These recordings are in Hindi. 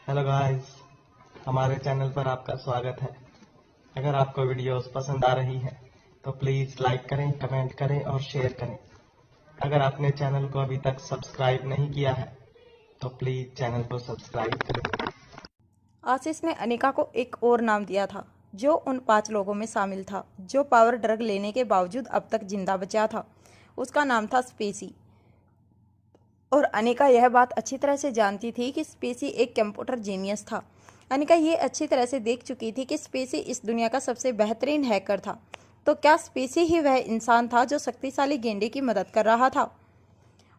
हेलो गाइस, हमारे चैनल पर आपका स्वागत है। अगर आपको वीडियोस पसंद आ रही है तो प्लीज़ लाइक करें, कमेंट करें और शेयर करें। अगर आपने चैनल को अभी तक सब्सक्राइब नहीं किया है तो प्लीज़ चैनल को सब्सक्राइब करें। आशीष ने अनिका को एक और नाम दिया था जो उन 5 लोगों में शामिल था जो पावर ड्रग लेने के बावजूद अब तक जिंदा बचा था। उसका नाम था स्पेसी। और अनिका यह बात अच्छी तरह से जानती थी कि स्पेसी एक कंप्यूटर जीनियस था। अनिका ये अच्छी तरह से देख चुकी थी कि स्पेसी इस दुनिया का सबसे बेहतरीन हैकर था। तो क्या स्पेसी ही वह इंसान था जो शक्तिशाली गेंडे की मदद कर रहा था?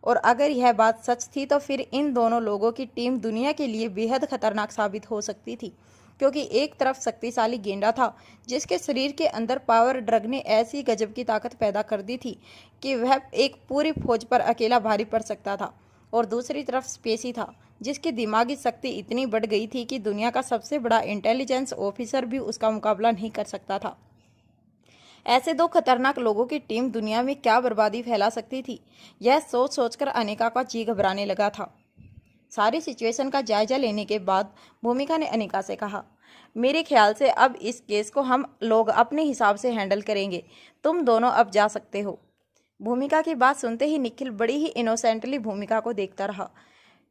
और अगर यह बात सच थी तो फिर इन दोनों लोगों की टीम दुनिया के लिए बेहद खतरनाक साबित हो सकती थी, क्योंकि एक तरफ शक्तिशाली गेंडा था जिसके शरीर के अंदर पावर ड्रग ने ऐसी गजब की ताकत पैदा कर दी थी कि वह एक पूरी फौज पर अकेला भारी पड़ सकता था, और दूसरी तरफ स्पेसी था जिसकी दिमागी शक्ति इतनी बढ़ गई थी कि दुनिया का सबसे बड़ा इंटेलिजेंस ऑफिसर भी उसका मुकाबला नहीं कर सकता था। ऐसे दो खतरनाक लोगों की टीम दुनिया में क्या बर्बादी फैला सकती थी, यह सोच सोचकर अनिका का जी घबराने लगा था। सारी सिचुएशन का जायजा लेने के बाद भूमिका ने अनिका से कहा, मेरे ख्याल से अब इस केस को हम लोग अपने हिसाब से हैंडल करेंगे। तुम दोनों अब जा सकते हो। भूमिका की बात सुनते ही निखिल बड़ी ही इनोसेंटली भूमिका को देखता रहा।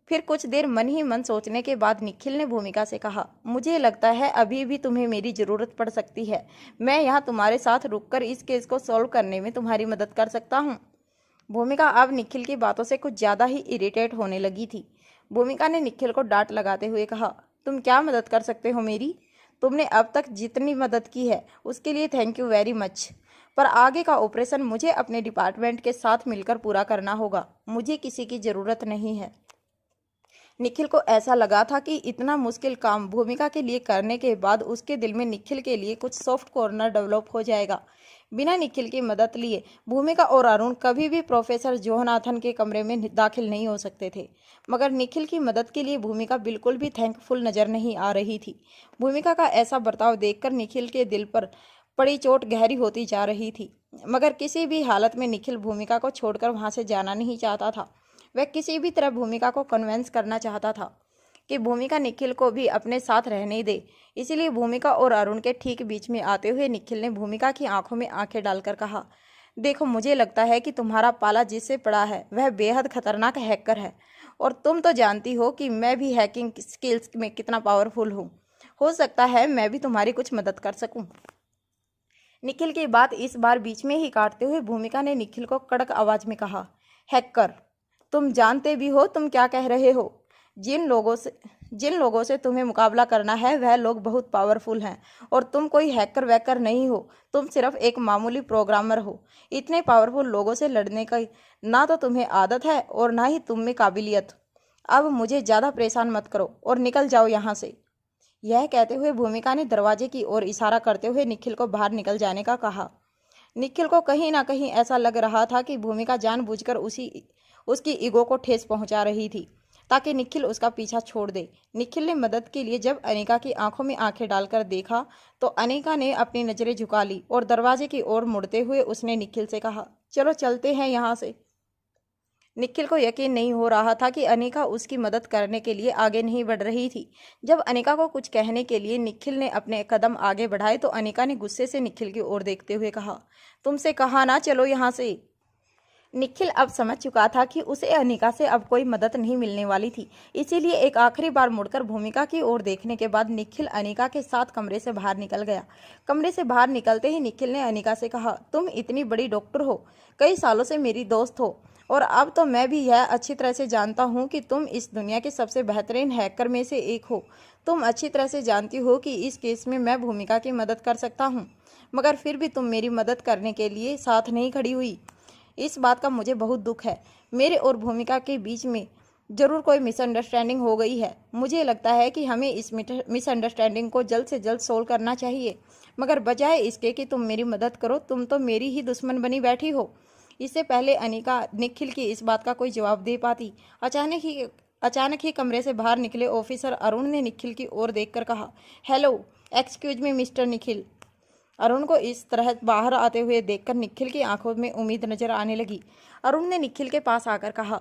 फिर कुछ देर मन ही मन सोचने के बाद निखिल ने भूमिका से कहा, मुझे लगता है अभी भी तुम्हें मेरी ज़रूरत पड़ सकती है। मैं यहाँ तुम्हारे साथ रुककर इस केस को सॉल्व करने में तुम्हारी मदद कर सकता हूँ। भूमिका अब निखिल की बातों से कुछ ज़्यादा ही इरिटेट होने लगी थी। भूमिका ने निखिल को डांट लगाते हुए कहा, तुम क्या मदद कर सकते हो मेरी? तुमने अब तक जितनी मदद की है उसके लिए थैंक यू वेरी मच, पर आगे का ऑपरेशन मुझे अपने डिपार्टमेंट के साथ मिलकर पूरा करना होगा। मुझे किसी की ज़रूरत नहीं है। निखिल को ऐसा लगा था कि इतना मुश्किल काम भूमिका के लिए करने के बाद उसके दिल में निखिल के लिए कुछ सॉफ्ट कॉर्नर डेवलप हो जाएगा। बिना निखिल की मदद लिए भूमिका और अरुण कभी भी प्रोफेसर जोनाथन के कमरे में दाखिल नहीं हो सकते थे, मगर निखिल की मदद के लिए भूमिका बिल्कुल भी थैंकफुल नजर नहीं आ रही थी। भूमिका का ऐसा बर्ताव देखकर निखिल के दिल पर पड़ी चोट गहरी होती जा रही थी, मगर किसी भी हालत में निखिल भूमिका को छोड़कर वहां से जाना नहीं चाहता था। वह किसी भी तरह भूमिका को कन्विंस करना चाहता था कि भूमिका निखिल को भी अपने साथ रहने दे। इसीलिए भूमिका और अरुण के ठीक बीच में आते हुए निखिल ने भूमिका की आंखों में आंखें डालकर कहा, देखो, मुझे लगता है कि तुम्हारा पाला जिससे पड़ा है वह बेहद खतरनाक हैकर है, और तुम तो जानती हो कि मैं भी हैकिंग स्किल्स में कितना पावरफुल हूँ। हो सकता है मैं भी तुम्हारी कुछ मदद कर सकूँ। निखिल की बात इस बार बीच में ही काटते हुए भूमिका ने निखिल को कड़क आवाज में कहा, हैकर, तुम जानते भी हो तुम क्या कह रहे हो? जिन लोगों से तुम्हें मुकाबला करना है वह लोग बहुत पावरफुल हैं, और तुम कोई हैकर वैकर नहीं हो। तुम सिर्फ एक मामूली प्रोग्रामर हो। इतने पावरफुल लोगों से लड़ने का ना तो तुम्हें आदत है और ना ही तुम में काबिलियत। अब मुझे ज़्यादा परेशान मत करो और निकल जाओ यहाँ से। यह कहते हुए भूमिका ने दरवाजे की ओर इशारा करते हुए निखिल को बाहर निकल जाने का कहा। निखिल को कहीं ना कहीं ऐसा लग रहा था कि भूमिका जानबूझकर उसकी ईगो को ठेस पहुंचा रही थी ताकि निखिल उसका पीछा छोड़ दे। निखिल ने मदद के लिए जब अनिका की आंखों में आंखें डालकर देखा तो अनिका ने अपनी नजरें झुका ली और दरवाजे की ओर मुड़ते हुए उसने निखिल से कहा, चलो चलते हैं यहाँ से। निखिल को यकीन नहीं हो रहा था कि अनिका उसकी मदद करने के लिए आगे नहीं बढ़ रही थी। जब अनिका को कुछ कहने के लिए निखिल ने अपने कदम आगे बढ़ाए तो अनिका ने गुस्से से निखिल की ओर देखते हुए कहा, तुमसे कहा ना चलो यहाँ से। निखिल अब समझ चुका था कि उसे अनिका से अब कोई मदद नहीं मिलने वाली थी, इसीलिए एक आखिरी बार मुड़कर भूमिका की ओर देखने के बाद निखिल अनिका के साथ कमरे से बाहर निकल गया। कमरे से बाहर निकलते ही निखिल ने अनिका से कहा, तुम इतनी बड़ी डॉक्टर हो, कई सालों से मेरी दोस्त हो, और अब तो मैं भी यह अच्छी तरह से जानता हूँ कि तुम इस दुनिया के सबसे बेहतरीन हैकर में से एक हो। तुम अच्छी तरह से जानती हो कि इस केस में मैं भूमिका की मदद कर सकता हूँ, मगर फिर भी तुम मेरी मदद करने के लिए साथ नहीं खड़ी हुई। इस बात का मुझे बहुत दुख है। मेरे और भूमिका के बीच में जरूर कोई मिसअंडरस्टैंडिंग हो गई है। मुझे लगता है कि हमें इस मिसअंडरस्टैंडिंग को जल्द से जल्द सोल्व करना चाहिए, मगर बजाय इसके कि तुम मेरी मदद करो तुम तो मेरी ही दुश्मन बनी बैठी हो। इससे पहले अनिका निखिल की इस बात का कोई जवाब दे पाती, अचानक ही कमरे से बाहर निकले ऑफिसर अरुण ने निखिल की ओर देखकर कहा, hello, excuse me mister Nikhil. Arun को इस तरह बाहर आते हुए देखकर निखिल की आंखों में उम्मीद नजर आने लगी। अरुण ने निखिल के पास आकर कहा,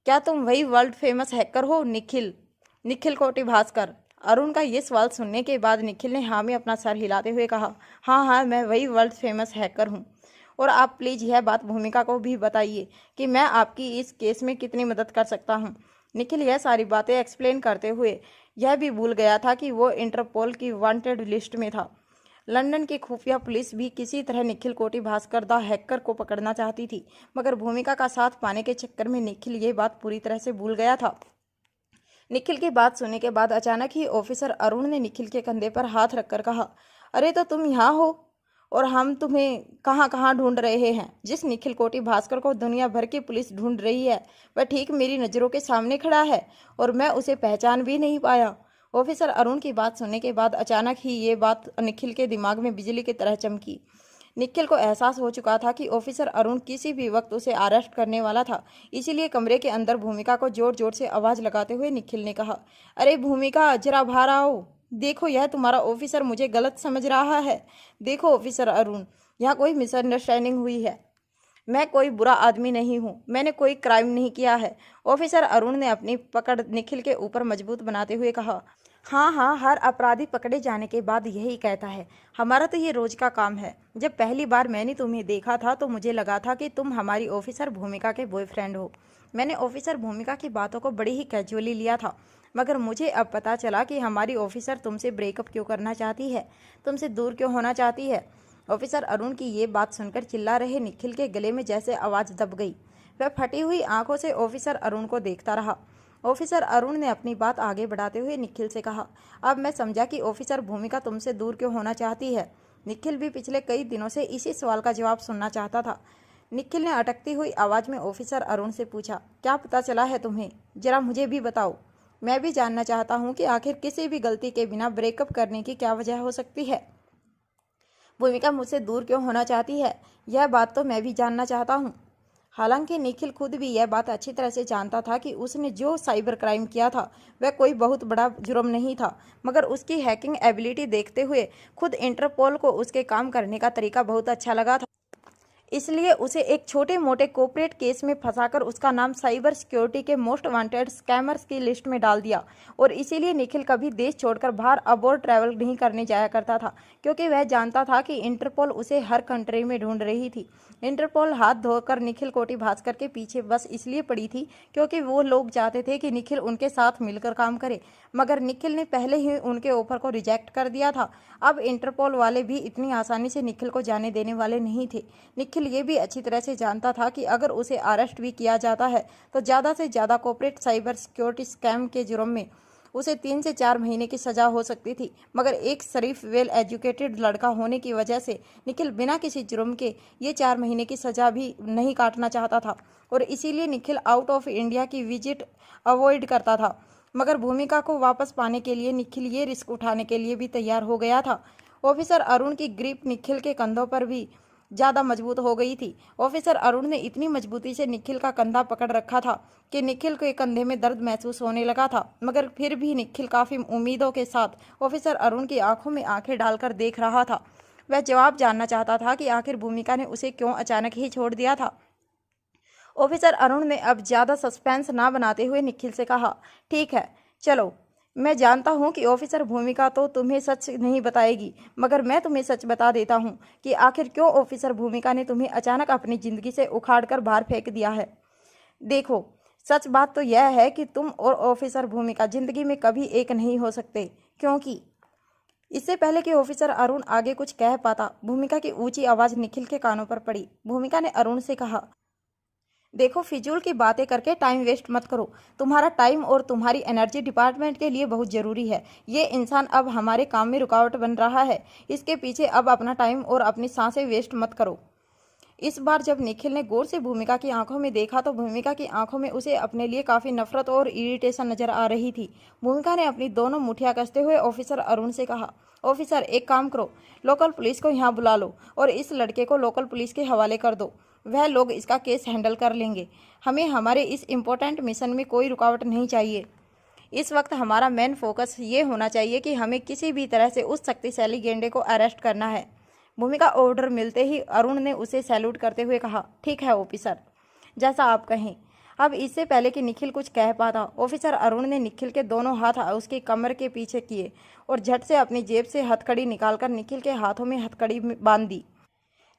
क्या तुम वही वर्ल्ड फेमस हैकर हो निखिल? निखिल कोटी भास्कर। अरुण का ये सवाल सुनने के बाद निखिल ने हाँ में अपना सर हिलाते हुए कहा, हाँ हाँ, मैं वही वर्ल्ड फेमस हैकर हूँ। और आप प्लीज़ यह बात भूमिका को भी बताइए कि मैं आपकी इस केस में कितनी मदद कर सकता हूँ। निखिल यह सारी बातें एक्सप्लेन करते हुए यह भी भूल गया था कि वो इंटरपोल की वांटेड लिस्ट में था। लंदन की खुफिया पुलिस भी किसी तरह निखिल कोटी भास्कर द हैकर को पकड़ना चाहती थी, मगर भूमिका का साथ पाने के चक्कर में निखिल ये बात पूरी तरह से भूल गया था। निखिल की बात सुनने के बाद अचानक ही ऑफिसर अरुण ने निखिल के कंधे पर हाथ रखकर कहा, अरे तो तुम यहाँ हो और हम तुम्हें कहाँ कहाँ ढूंढ रहे हैं। जिस निखिल कोटी भास्कर को दुनिया भर की पुलिस ढूंढ रही है वह ठीक मेरी नज़रों के सामने खड़ा है और मैं उसे पहचान भी नहीं पाया। ऑफिसर अरुण की बात सुनने के बाद अचानक ही ये बात निखिल के दिमाग में बिजली की तरह चमकी। निखिल को एहसास हो चुका था कि ऑफिसर अरुण किसी भी वक्त उसे अरेस्ट करने वाला था। इसीलिए कमरे के अंदर भूमिका को जोर जोर से आवाज़ लगाते हुए निखिल ने कहा, अरे भूमिका, जरा बाहर आओ। देखो, यह तुम्हारा ऑफिसर मुझे गलत समझ रहा है। देखो ऑफिसर अरुण, यहाँ कोई मिसअंडरस्टैंडिंग हुई है। मैं कोई बुरा आदमी नहीं हूँ, मैंने कोई क्राइम नहीं किया है। ऑफिसर अरुण ने अपनी पकड़ निखिल के ऊपर मजबूत बनाते हुए कहा, हाँ हाँ, हर अपराधी पकड़े जाने के बाद यही कहता है, हमारा तो ये रोज का काम है। जब पहली बार मैंने तुम्हें देखा था तो मुझे लगा था कि तुम हमारी ऑफिसर भूमिका के बॉयफ्रेंड हो। मैंने ऑफिसर भूमिका की बातों को बड़ी ही कैजुअली लिया था, मगर मुझे अब पता चला कि हमारी ऑफिसर तुमसे ब्रेकअप क्यों करना चाहती है, तुमसे दूर क्यों होना चाहती है। ऑफिसर अरुण की ये बात सुनकर चिल्ला रहे निखिल के गले में जैसे आवाज़ दब गई। वह फटी हुई आंखों से ऑफिसर अरुण को देखता रहा। ऑफिसर अरुण ने अपनी बात आगे बढ़ाते हुए निखिल से कहा, अब मैं समझा कि ऑफिसर भूमिका तुमसे दूर क्यों होना चाहती है। निखिल भी पिछले कई दिनों से इसी सवाल का जवाब सुनना चाहता था। निखिल ने अटकती हुई आवाज़ में ऑफिसर अरुण से पूछा, क्या पता चला है तुम्हें? जरा मुझे भी बताओ। मैं भी जानना चाहता हूँ कि आखिर किसी भी गलती के बिना ब्रेकअप करने की क्या वजह हो सकती है। भूमिका मुझसे दूर क्यों होना चाहती है, यह बात तो मैं भी जानना चाहता हूँ। हालांकि निखिल खुद भी यह बात अच्छी तरह से जानता था कि उसने जो साइबर क्राइम किया था वह कोई बहुत बड़ा जुर्म नहीं था, मगर उसकी हैकिंग एबिलिटी देखते हुए खुद इंटरपोल को उसके काम करने का तरीका बहुत अच्छा लगा था। इसलिए उसे एक छोटे मोटे कॉर्पोरेट केस में फंसाकर उसका नाम साइबर सिक्योरिटी के मोस्ट वांटेड स्कैमर्स की लिस्ट में डाल दिया। और इसीलिए निखिल कभी देश छोड़कर बाहर अबॉर्ड ट्रैवल नहीं करने जाया करता था, क्योंकि वह जानता था कि इंटरपोल उसे हर कंट्री में ढूंढ रही थी। इंटरपोल हाथ धोकर निखिल कोटी भास्कर के पीछे बस इसलिए पड़ी थी क्योंकि वो लोग चाहते थे कि निखिल उनके साथ मिलकर काम करे, मगर निखिल ने पहले ही उनके ऑफर को रिजेक्ट कर दिया था। अब इंटरपोल वाले भी इतनी आसानी से निखिल को जाने देने वाले नहीं थे। निखिल ये भी अच्छी तरह से जानता था कि अगर उसे अरेस्ट भी किया जाता है तो ज़्यादा से ज़्यादा कॉर्पोरेट साइबर सिक्योरिटी स्कैम के जुर्म में उसे 3 से 4 महीने की सज़ा हो सकती थी, मगर एक शरीफ वेल एजुकेटेड लड़का होने की वजह से निखिल बिना किसी जुर्म के ये 4 महीने की सज़ा भी नहीं काटना चाहता था। और इसीलिए निखिल आउट ऑफ इंडिया की विजिट अवॉइड करता था। मगर भूमिका को वापस पाने के लिए निखिल ये रिस्क उठाने के लिए भी तैयार हो गया था। ऑफिसर अरुण की ग्रिप निखिल के कंधों पर भी ज़्यादा मजबूत हो गई थी। ऑफिसर अरुण ने इतनी मजबूती से निखिल का कंधा पकड़ रखा था कि निखिल के कंधे में दर्द महसूस होने लगा था, मगर फिर भी निखिल काफ़ी उम्मीदों के साथ ऑफिसर अरुण की आंखों में आंखें डालकर देख रहा था। वह जवाब जानना चाहता था कि आखिर भूमिका ने उसे क्यों अचानक ही छोड़ दिया था। ऑफिसर अरुण ने अब ज़्यादा सस्पेंस ना बनाते हुए निखिल से कहा, ठीक है, चलो, मैं जानता हूँ कि ऑफिसर भूमिका तो तुम्हें सच नहीं बताएगी, मगर मैं तुम्हें सच बता देता हूँ कि आखिर क्यों ऑफिसर भूमिका ने तुम्हें अचानक अपनी ज़िंदगी से उखाड़कर बाहर फेंक दिया है। देखो, सच बात तो यह है कि तुम और ऑफिसर भूमिका ज़िंदगी में कभी एक नहीं हो सकते, क्योंकि इससे पहले कि ऑफिसर अरुण आगे कुछ कह पाता, भूमिका की ऊंची आवाज़ निखिल के कानों पर पड़ी। भूमिका ने अरुण से कहा, देखो, फिजूल की बातें करके टाइम वेस्ट मत करो। तुम्हारा टाइम और तुम्हारी एनर्जी डिपार्टमेंट के लिए बहुत ज़रूरी है। ये इंसान अब हमारे काम में रुकावट बन रहा है, इसके पीछे अब अपना टाइम और अपनी सांसें वेस्ट मत करो। इस बार जब निखिल ने गौर से भूमिका की आंखों में देखा तो भूमिका की आंखों में उसे अपने लिए काफ़ी नफरत और इरिटेशन नजर आ रही थी। भूमिका ने अपनी दोनों मुठियां कसते हुए ऑफिसर अरुण से कहा, ऑफिसर, एक काम करो, लोकल पुलिस को यहाँ बुला लो और इस लड़के को लोकल पुलिस के हवाले कर दो। वह लोग इसका केस हैंडल कर लेंगे। हमें हमारे इस इम्पोर्टेंट मिशन में कोई रुकावट नहीं चाहिए। इस वक्त हमारा मेन फोकस ये होना चाहिए कि हमें किसी भी तरह से उस शक्तिशाली गेंडे को अरेस्ट करना है। भूमिका ऑर्डर मिलते ही अरुण ने उसे सैल्यूट करते हुए कहा, ठीक है ऑफिसर, जैसा आप कहें। अब इससे पहले कि निखिल कुछ कह पाता, ऑफिसर अरुण ने निखिल के दोनों हाथ उसकी कमर के पीछे किए और झट से अपनी जेब से हथकड़ी निकालकर निखिल के हाथों में हथकड़ी बांध दी।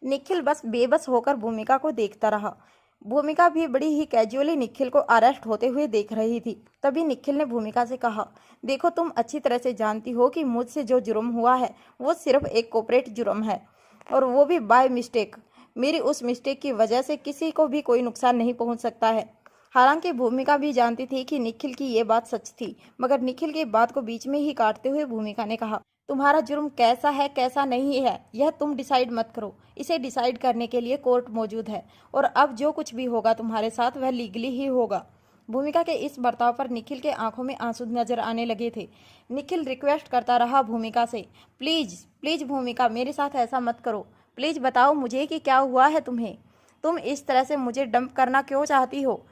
निखिल बस बेबस होकर भूमिका को देखता रहा। भूमिका भी बड़ी ही कैजुअली निखिल को अरेस्ट होते हुए देख रही थी। तभी निखिल ने भूमिका से कहा, देखो तुम अच्छी तरह से जानती हो कि मुझसे जो जुर्म हुआ है वो सिर्फ एक कॉर्पोरेट जुर्म है, और वो भी बाय मिस्टेक। मेरी उस मिस्टेक की वजह से किसी को भी कोई नुकसान नहीं पहुंच सकता है। हालांकि भूमिका भी जानती थी कि निखिल की ये बात सच थी, मगर निखिल की बात को बीच में ही काटते हुए भूमिका ने कहा, तुम्हारा जुर्म कैसा है कैसा नहीं है यह तुम डिसाइड मत करो। इसे डिसाइड करने के लिए कोर्ट मौजूद है, और अब जो कुछ भी होगा तुम्हारे साथ वह लीगली ही होगा। भूमिका के इस बर्ताव पर निखिल के आंखों में आंसू नजर आने लगे थे। निखिल रिक्वेस्ट करता रहा भूमिका से, प्लीज प्लीज भूमिका, मेरे साथ ऐसा मत करो। प्लीज बताओ मुझे कि क्या हुआ है तुम्हें, तुम इस तरह से मुझे डंप करना क्यों चाहती हो।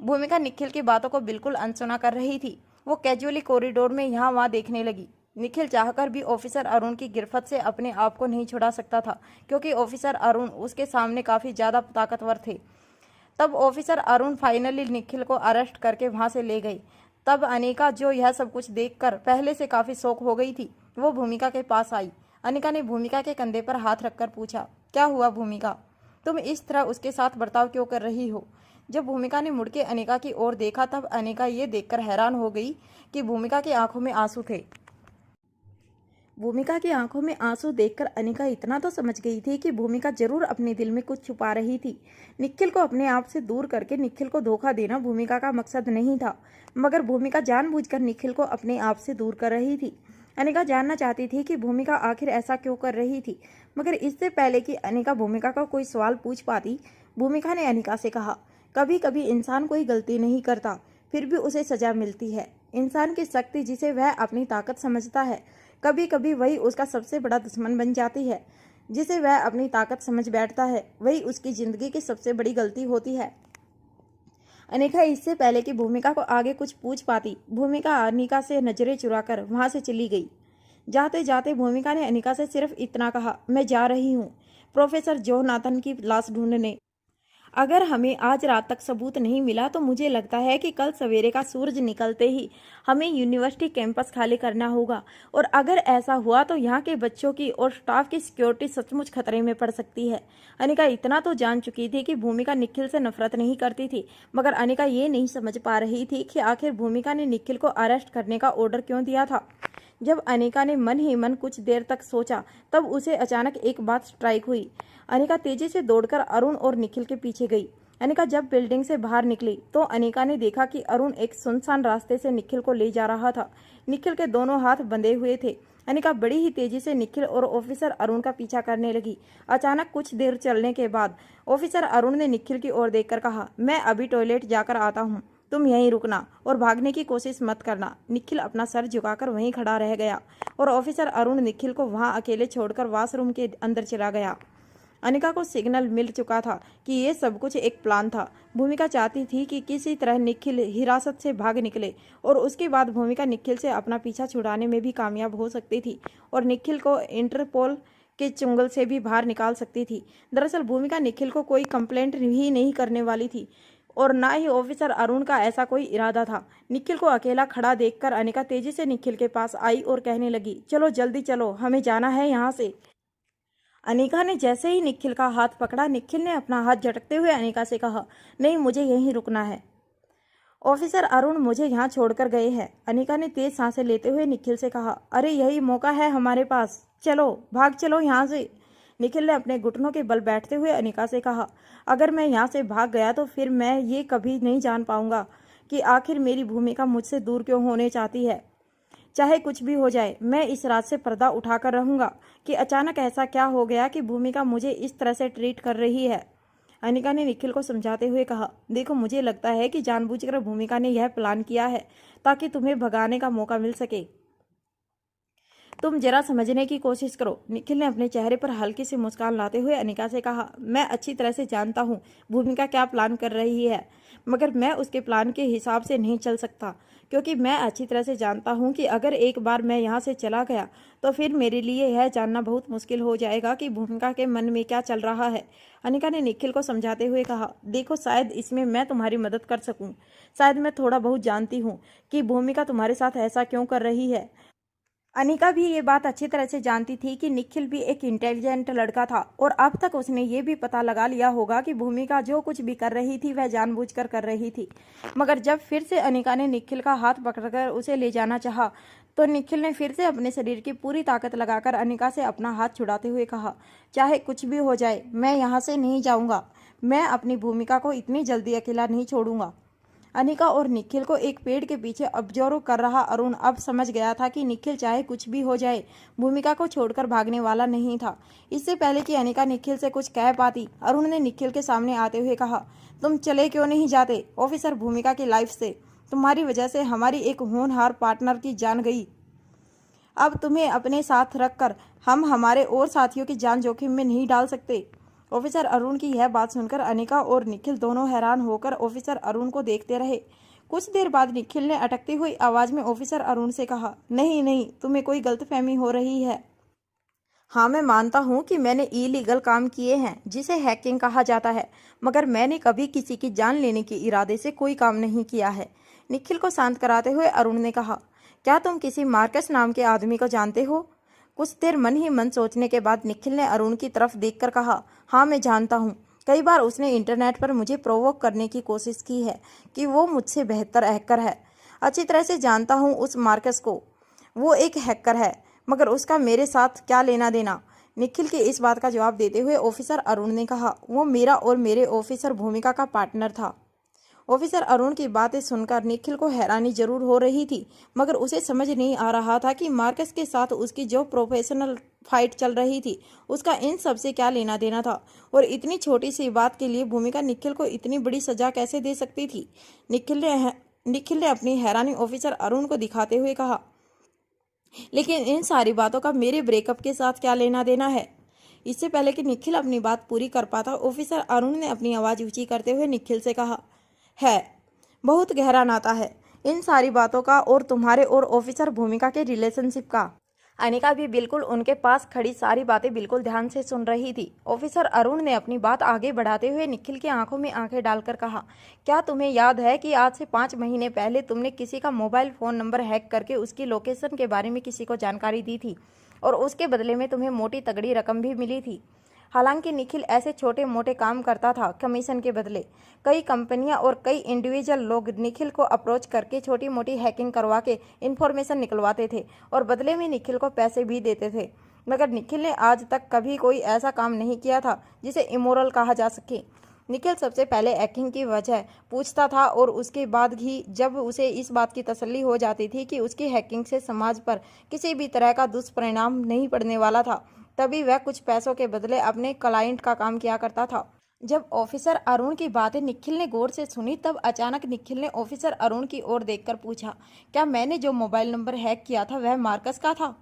भूमिका निखिल की बातों को बिल्कुल अनसुना कर रही थी। वो कैजुअली कॉरिडोर में यहाँ वहाँ देखने लगी। निखिल चाहकर भी ऑफिसर अरुण की गिरफ्त से अपने आप को नहीं छुड़ा सकता था, क्योंकि ऑफिसर अरुण उसके सामने काफ़ी ज़्यादा ताकतवर थे। तब ऑफिसर अरुण फाइनली निखिल को अरेस्ट करके वहाँ से ले गई। तब अनिका, जो यह सब कुछ देखकर पहले से काफ़ी शौक हो गई थी, वो भूमिका के पास आई। अनिका ने भूमिका के कंधे पर हाथ रखकर पूछा, क्या हुआ भूमिका, तुम इस तरह उसके साथ बर्ताव क्यों कर रही हो। जब भूमिका ने मुड़ के अनिका की ओर देखा, तब अनिका ये देखकर हैरान हो गई कि भूमिका की आंखों में आंसू थे। भूमिका की आंखों में आंसू देखकर अनिका इतना तो समझ गई थी कि भूमिका जरूर अपने दिल में कुछ छुपा रही थी। निखिल को अपने आप से दूर करके निखिल को धोखा देना भूमिका का मकसद नहीं था, मगर भूमिका जानबूझकर निखिल को अपने आप से दूर कर रही थी। अनिका जानना चाहती थी कि भूमिका आखिर ऐसा क्यों कर रही थी, मगर इससे पहले कि अनिका भूमिका का कोई सवाल पूछ पाती, भूमिका ने अनिका से कहा, कभी कभी इंसान कोई गलती नहीं करता, फिर भी उसे सजा मिलती है। इंसान की शक्ति, जिसे वह अपनी ताकत समझता है, कभी कभी वही उसका सबसे बड़ा दुश्मन बन जाती है। जिसे वह अपनी ताकत समझ बैठता है, वही उसकी जिंदगी की सबसे बड़ी गलती होती है। अनिका इससे पहले कि भूमिका को आगे कुछ पूछ पाती, भूमिका अनिका से नजरें चुराकर वहां से चली गई। जाते जाते भूमिका ने अनिका से सिर्फ इतना कहा, मैं जा रही हूँ प्रोफेसर जोनाथन की लाश ढूंढने। अगर हमें आज रात तक सबूत नहीं मिला तो मुझे लगता है कि कल सवेरे का सूरज निकलते ही हमें यूनिवर्सिटी कैंपस खाली करना होगा, और अगर ऐसा हुआ तो यहाँ के बच्चों की और स्टाफ की सिक्योरिटी सचमुच खतरे में पड़ सकती है। अनिका इतना तो जान चुकी थी कि भूमिका निखिल से नफरत नहीं करती थी, मगर अनिका ये नहीं समझ पा रही थी कि आखिर भूमिका ने निखिल को अरेस्ट करने का ऑर्डर क्यों दिया था। जब अनिका ने मन ही मन कुछ देर तक सोचा, तब उसे अचानक एक बात स्ट्राइक हुई। अनिका तेजी से दौड़कर अरुण और निखिल के पीछे गई। अनिका जब बिल्डिंग से बाहर निकली तो अनिका ने देखा कि अरुण एक सुनसान रास्ते से निखिल को ले जा रहा था। निखिल के दोनों हाथ बंधे हुए थे। अनिका बड़ी ही तेजी से निखिल और ऑफिसर अरुण का पीछा करने लगी। अचानक कुछ देर चलने के बाद ऑफिसर अरुण ने निखिल की ओर देखकर कहा, मैं अभी टॉयलेट जाकर आता हूँ, तुम यहीं रुकना और भागने की कोशिश मत करना। निखिल अपना सर झुकाकर वहीं खड़ा रह गया और ऑफिसर अरुण निखिल को वहां अकेले छोड़कर वॉशरूम के अंदर चला गया। अनिका को सिग्नल मिल चुका था कि ये सब कुछ एक प्लान था। भूमिका चाहती थी कि किसी तरह निखिल हिरासत से भाग निकले, और उसके बाद भूमिका निखिल से अपना पीछा छुड़ाने में भी कामयाब हो सकती थी और निखिल को इंटरपोल के चुंगल से भी बाहर निकाल सकती थी। दरअसल भूमिका निखिल को कोई कंप्लेंट ही नहीं करने वाली थी, और ना ही ऑफिसर अरुण का ऐसा कोई इरादा था। निखिल को अकेला खड़ा देखकर अनिका तेजी से निखिल के पास आई और कहने लगी, चलो जल्दी चलो, हमें जाना है यहाँ से। अनिका ने जैसे ही निखिल का हाथ पकड़ा, निखिल ने अपना हाथ झटकते हुए अनिका से कहा, नहीं, मुझे यहीं रुकना है, ऑफिसर अरुण मुझे यहाँ छोड़कर गए हैं। अनिका ने तेज सांसें लेते हुए निखिल से कहा, अरे यही मौका है हमारे पास, चलो भाग चलो यहाँ से। निखिल ने अपने घुटनों के बल बैठते हुए अनिका से कहा, अगर मैं यहाँ से भाग गया तो फिर मैं ये कभी नहीं जान पाऊंगा कि आखिर मेरी भूमिका मुझसे दूर क्यों होने चाहती है। चाहे कुछ भी हो जाए, मैं इस रात से पर्दा उठाकर रहूंगा कि अचानक ऐसा क्या हो गया कि भूमिका मुझे इस तरह से ट्रीट कर रही है। अनिका ने निखिल को समझाते हुए कहा, देखो, मुझे लगता है कि जानबूझकर भूमिका ने यह प्लान किया है ताकि तुम्हें भगाने का मौका मिल सके। तुम जरा समझने की कोशिश करो। निखिल ने अपने चेहरे पर हल्की सी मुस्कान लाते हुए अनिका से कहा, मैं अच्छी तरह से जानता हूँ भूमिका क्या प्लान कर रही है, मगर मैं उसके प्लान के हिसाब से नहीं चल सकता, क्योंकि मैं अच्छी तरह से जानता हूँ कि अगर एक बार मैं यहाँ से चला गया तो फिर मेरे लिए यह जानना बहुत मुश्किल हो जाएगा कि भूमिका के मन में क्या चल रहा है। अनिका ने निखिल को समझाते हुए कहा, देखो शायद इसमें मैं तुम्हारी मदद कर सकूं। शायद मैं थोड़ा बहुत जानती हूँ कि भूमिका तुम्हारे साथ ऐसा क्यों कर रही है। अनिका भी ये बात अच्छी तरह से जानती थी कि निखिल भी एक इंटेलिजेंट लड़का था और अब तक उसने ये भी पता लगा लिया होगा कि भूमिका जो कुछ भी कर रही थी वह जानबूझकर कर रही थी। मगर जब फिर से अनिका ने निखिल का हाथ पकड़कर उसे ले जाना चाहा तो निखिल ने फिर से अपने शरीर की पूरी ताकत लगाकर अनिका से अपना हाथ छुड़ाते हुए कहा, चाहे कुछ भी हो जाए मैं यहाँ से नहीं जाऊँगा। मैं अपनी भूमिका को इतनी जल्दी अकेला नहीं छोड़ूंगा। अनिका और निखिल को एक पेड़ के पीछे ऑब्जर्व कर रहा अरुण अब समझ गया था कि निखिल चाहे कुछ भी हो जाए भूमिका को छोड़कर भागने वाला नहीं था। इससे पहले कि अनिका निखिल से कुछ कह पाती, अरुण ने निखिल के सामने आते हुए कहा, तुम चले क्यों नहीं जाते ऑफिसर भूमिका की लाइफ से? तुम्हारी वजह से हमारी एक होनहार पार्टनर की जान गई। अब तुम्हें अपने साथ रखकर हम हमारे और साथियों की जान जोखिम में नहीं डाल सकते। ऑफिसर अरुण की यह बात सुनकर अनिका और निखिल दोनों हैरान होकर ऑफिसर अरुण को देखते रहे। कुछ देर बाद निखिल ने अटकती हुई आवाज में ऑफिसर अरुण से कहा, नहीं नहीं, तुम्हें कोई गलतफहमी हो रही है। हाँ, मैं मानता हूँ कि मैंने इलीगल काम किए हैं जिसे हैकिंग कहा जाता है, मगर मैंने कभी किसी की जान लेने के इरादे से कोई काम नहीं किया है। निखिल को शांत कराते हुए अरुण ने कहा, क्या तुम किसी मार्कस नाम के आदमी को जानते हो? कुछ देर मन ही मन सोचने के बाद निखिल ने अरुण की तरफ देखकर कहा, हाँ मैं जानता हूँ। कई बार उसने इंटरनेट पर मुझे प्रोवोक करने की कोशिश की है कि वो मुझसे बेहतर हैकर है। अच्छी तरह से जानता हूँ उस मार्कस को। वो एक हैकर है, मगर उसका मेरे साथ क्या लेना देना? निखिल की इस बात का जवाब देते हुए ऑफिसर अरुण ने कहा, वो मेरा और मेरे ऑफिसर भूमिका का पार्टनर था। ऑफिसर अरुण की बातें सुनकर निखिल को हैरानी जरूर हो रही थी, मगर उसे समझ नहीं आ रहा था कि मार्कस के साथ उसकी जो प्रोफेशनल फाइट चल रही थी उसका इन सब से क्या लेना देना था, और इतनी छोटी सी बात के लिए भूमिका निखिल को इतनी बड़ी सजा कैसे दे सकती थी। निखिल ने अपनी हैरानी ऑफिसर अरुण को दिखाते हुए कहा, लेकिन इन सारी बातों का मेरे ब्रेकअप के साथ क्या लेना देना है? इससे पहले कि निखिल अपनी बात पूरी कर पाता, ऑफिसर अरुण ने अपनी आवाज ऊंची करते हुए निखिल से कहा, है बहुत गहरा नाता है इन सारी बातों का और तुम्हारे और ऑफिसर भूमिका के रिलेशनशिप का। अनिका भी बिल्कुल उनके पास खड़ी सारी बातें बिल्कुल ध्यान से सुन रही थी। ऑफिसर अरुण ने अपनी बात आगे बढ़ाते हुए निखिल की आंखों में आंखें डालकर कहा, क्या तुम्हें याद है कि आज से 5 महीने पहले तुमने किसी का मोबाइल फ़ोन नंबर हैक करके उसकी लोकेशन के बारे में किसी को जानकारी दी थी और उसके बदले में तुम्हें मोटी तगड़ी रकम भी मिली थी? हालांकि निखिल ऐसे छोटे मोटे काम करता था कमीशन के बदले। कई कंपनियां और कई इंडिविजुअल लोग निखिल को अप्रोच करके छोटी मोटी हैकिंग करवा के इन्फॉर्मेशन निकलवाते थे और बदले में निखिल को पैसे भी देते थे, मगर निखिल ने आज तक कभी कोई ऐसा काम नहीं किया था जिसे इमोरल कहा जा सके। निखिल सबसे पहले हैकिंग की वजह पूछता था और उसके बाद ही जब उसे इस बात की तसल्ली हो जाती थी कि उसकी हैकिंग से समाज पर किसी भी तरह का दुष्परिणाम नहीं पड़ने वाला था, तभी वह कुछ पैसों के बदले अपने क्लाइंट का काम किया करता था। जब ऑफिसर अरुण की बातें निखिल ने गौर से सुनी तब अचानक निखिल ने ऑफिसर अरुण की ओर देखकर पूछा, क्या मैंने जो मोबाइल नंबर हैक किया था वह मार्कस का था?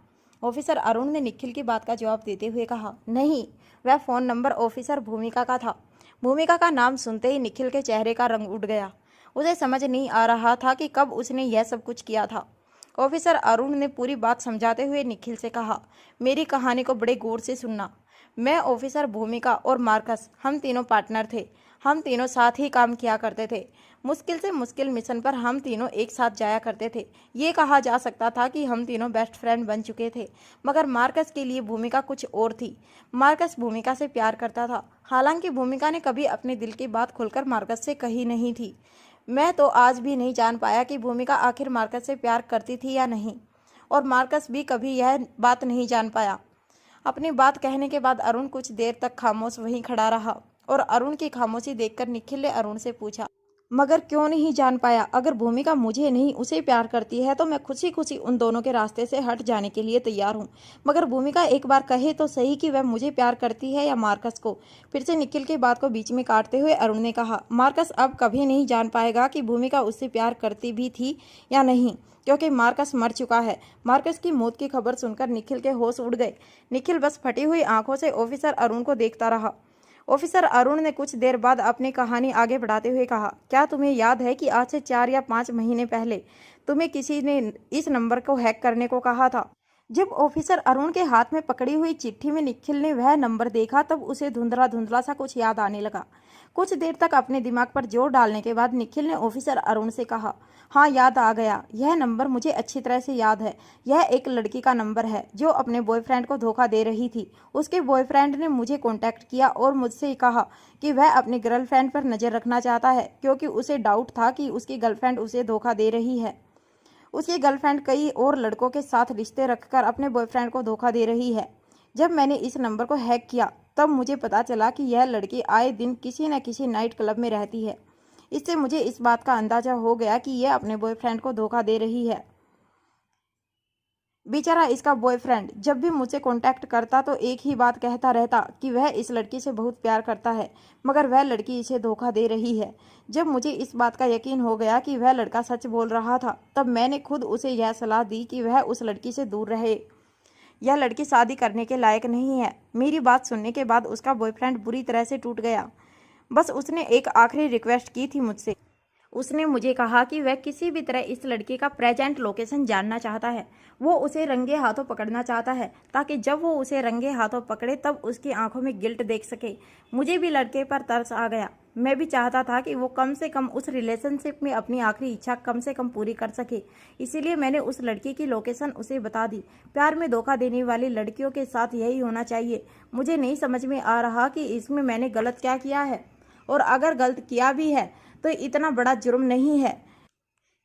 ऑफिसर अरुण ने निखिल की बात का जवाब देते हुए कहा, नहीं, वह फ़ोन नंबर ऑफिसर भूमिका का था। भूमिका का नाम सुनते ही निखिल के चेहरे का रंग उड़ गया। उसे समझ नहीं आ रहा था कि कब उसने यह सब कुछ किया था। ऑफिसर अरुण ने पूरी बात समझाते हुए निखिल से कहा, मेरी कहानी को बड़े गौर से सुनना। मैं, ऑफिसर भूमिका और मार्कस, हम तीनों पार्टनर थे। हम तीनों साथ ही काम किया करते थे। मुश्किल से मुश्किल मिशन पर हम तीनों एक साथ जाया करते थे। ये कहा जा सकता था कि हम तीनों बेस्ट फ्रेंड बन चुके थे, मगर मार्कस के लिए भूमिका कुछ और थी। मार्कस भूमिका से प्यार करता था, हालांकि भूमिका ने कभी अपने दिल की बात खुलकर मार्कस से कही नहीं थी। मैं तो आज भी नहीं जान पाया कि भूमिका आखिर मार्कस से प्यार करती थी या नहीं, और मार्कस भी कभी यह बात नहीं जान पाया। अपनी बात कहने के बाद अरुण कुछ देर तक खामोश वहीं खड़ा रहा और अरुण की खामोशी देखकर निखिल ने अरुण से पूछा, मगर क्यों नहीं जान पाया? अगर भूमिका मुझे नहीं उसे प्यार करती है तो मैं खुशी खुशी उन दोनों के रास्ते से हट जाने के लिए तैयार हूँ, मगर भूमिका एक बार कहे तो सही कि वह मुझे प्यार करती है या मार्कस को। फिर से निखिल की बात को बीच में काटते हुए अरुण ने कहा, मार्कस अब कभी नहीं जान पाएगा कि भूमिका उससे प्यार करती भी थी या नहीं, क्योंकि मार्कस मर चुका है। मार्कस की मौत की खबर सुनकर निखिल के होश उड़ गए। निखिल बस फटी हुई आंखों से ऑफिसर अरुण को देखता रहा। ऑफिसर अरुण ने कुछ देर बाद अपनी कहानी आगे बढ़ाते हुए कहा, क्या तुम्हें याद है कि आज से 4 या 5 महीने पहले तुम्हें किसी ने इस नंबर को हैक करने को कहा था। जब ऑफिसर अरुण के हाथ में पकड़ी हुई चिट्ठी में निखिल ने वह नंबर देखा तब उसे धुंधला धुंधला सा कुछ याद आने लगा। कुछ देर तक अपने दिमाग पर जोर डालने के बाद निखिल ने ऑफिसर अरुण से कहा, हाँ याद आ गया, यह नंबर मुझे अच्छी तरह से याद है। यह एक लड़की का नंबर है जो अपने बॉयफ्रेंड को धोखा दे रही थी। उसके बॉयफ्रेंड ने मुझे कांटेक्ट किया और मुझसे कहा कि वह अपनी गर्लफ्रेंड पर नज़र रखना चाहता है क्योंकि उसे डाउट था कि उसकी गर्लफ्रेंड उसे धोखा दे रही है। उसकी गर्लफ्रेंड कई और लड़कों के साथ रिश्ते रखकर अपने बॉयफ्रेंड को धोखा दे रही है। जब मैंने इस नंबर को हैक किया तब मुझे पता चला कि यह लड़की आए दिन किसी न किसी नाइट क्लब में रहती है। इससे मुझे इस बात का अंदाजा हो गया कि यह अपने बॉयफ्रेंड को धोखा दे रही है। बेचारा इसका बॉयफ्रेंड जब भी मुझसे कांटेक्ट करता तो एक ही बात कहता रहता कि वह इस लड़की से बहुत प्यार करता है, मगर वह लड़की इसे धोखा दे रही है। जब मुझे इस बात का यकीन हो गया कि वह लड़का सच बोल रहा था तब मैंने खुद उसे यह सलाह दी कि वह उस लड़की से दूर रहे। यह लड़की शादी करने के लायक नहीं है। मेरी बात सुनने के बाद उसका बॉयफ्रेंड बुरी तरह से टूट गया। बस उसने एक आखिरी रिक्वेस्ट की थी मुझसे। उसने मुझे कहा कि वह किसी भी तरह इस लड़की का प्रेजेंट लोकेशन जानना चाहता है। वो उसे रंगे हाथों पकड़ना चाहता है ताकि जब वो उसे रंगे हाथों पकड़े तब उसकी आंखों में गिल्ट देख सके। मुझे भी लड़के पर तरस आ गया। मैं भी चाहता था कि वो कम से कम उस रिलेशनशिप में अपनी आखिरी इच्छा कम से कम पूरी कर सके। इसीलिए मैंने उस लड़की की लोकेशन उसे बता दी। प्यार में धोखा देने वाली लड़कियों के साथ यही होना चाहिए। मुझे नहीं समझ में आ रहा कि इसमें मैंने गलत क्या किया है, और अगर गलत किया भी है तो इतना बड़ा जुर्म नहीं है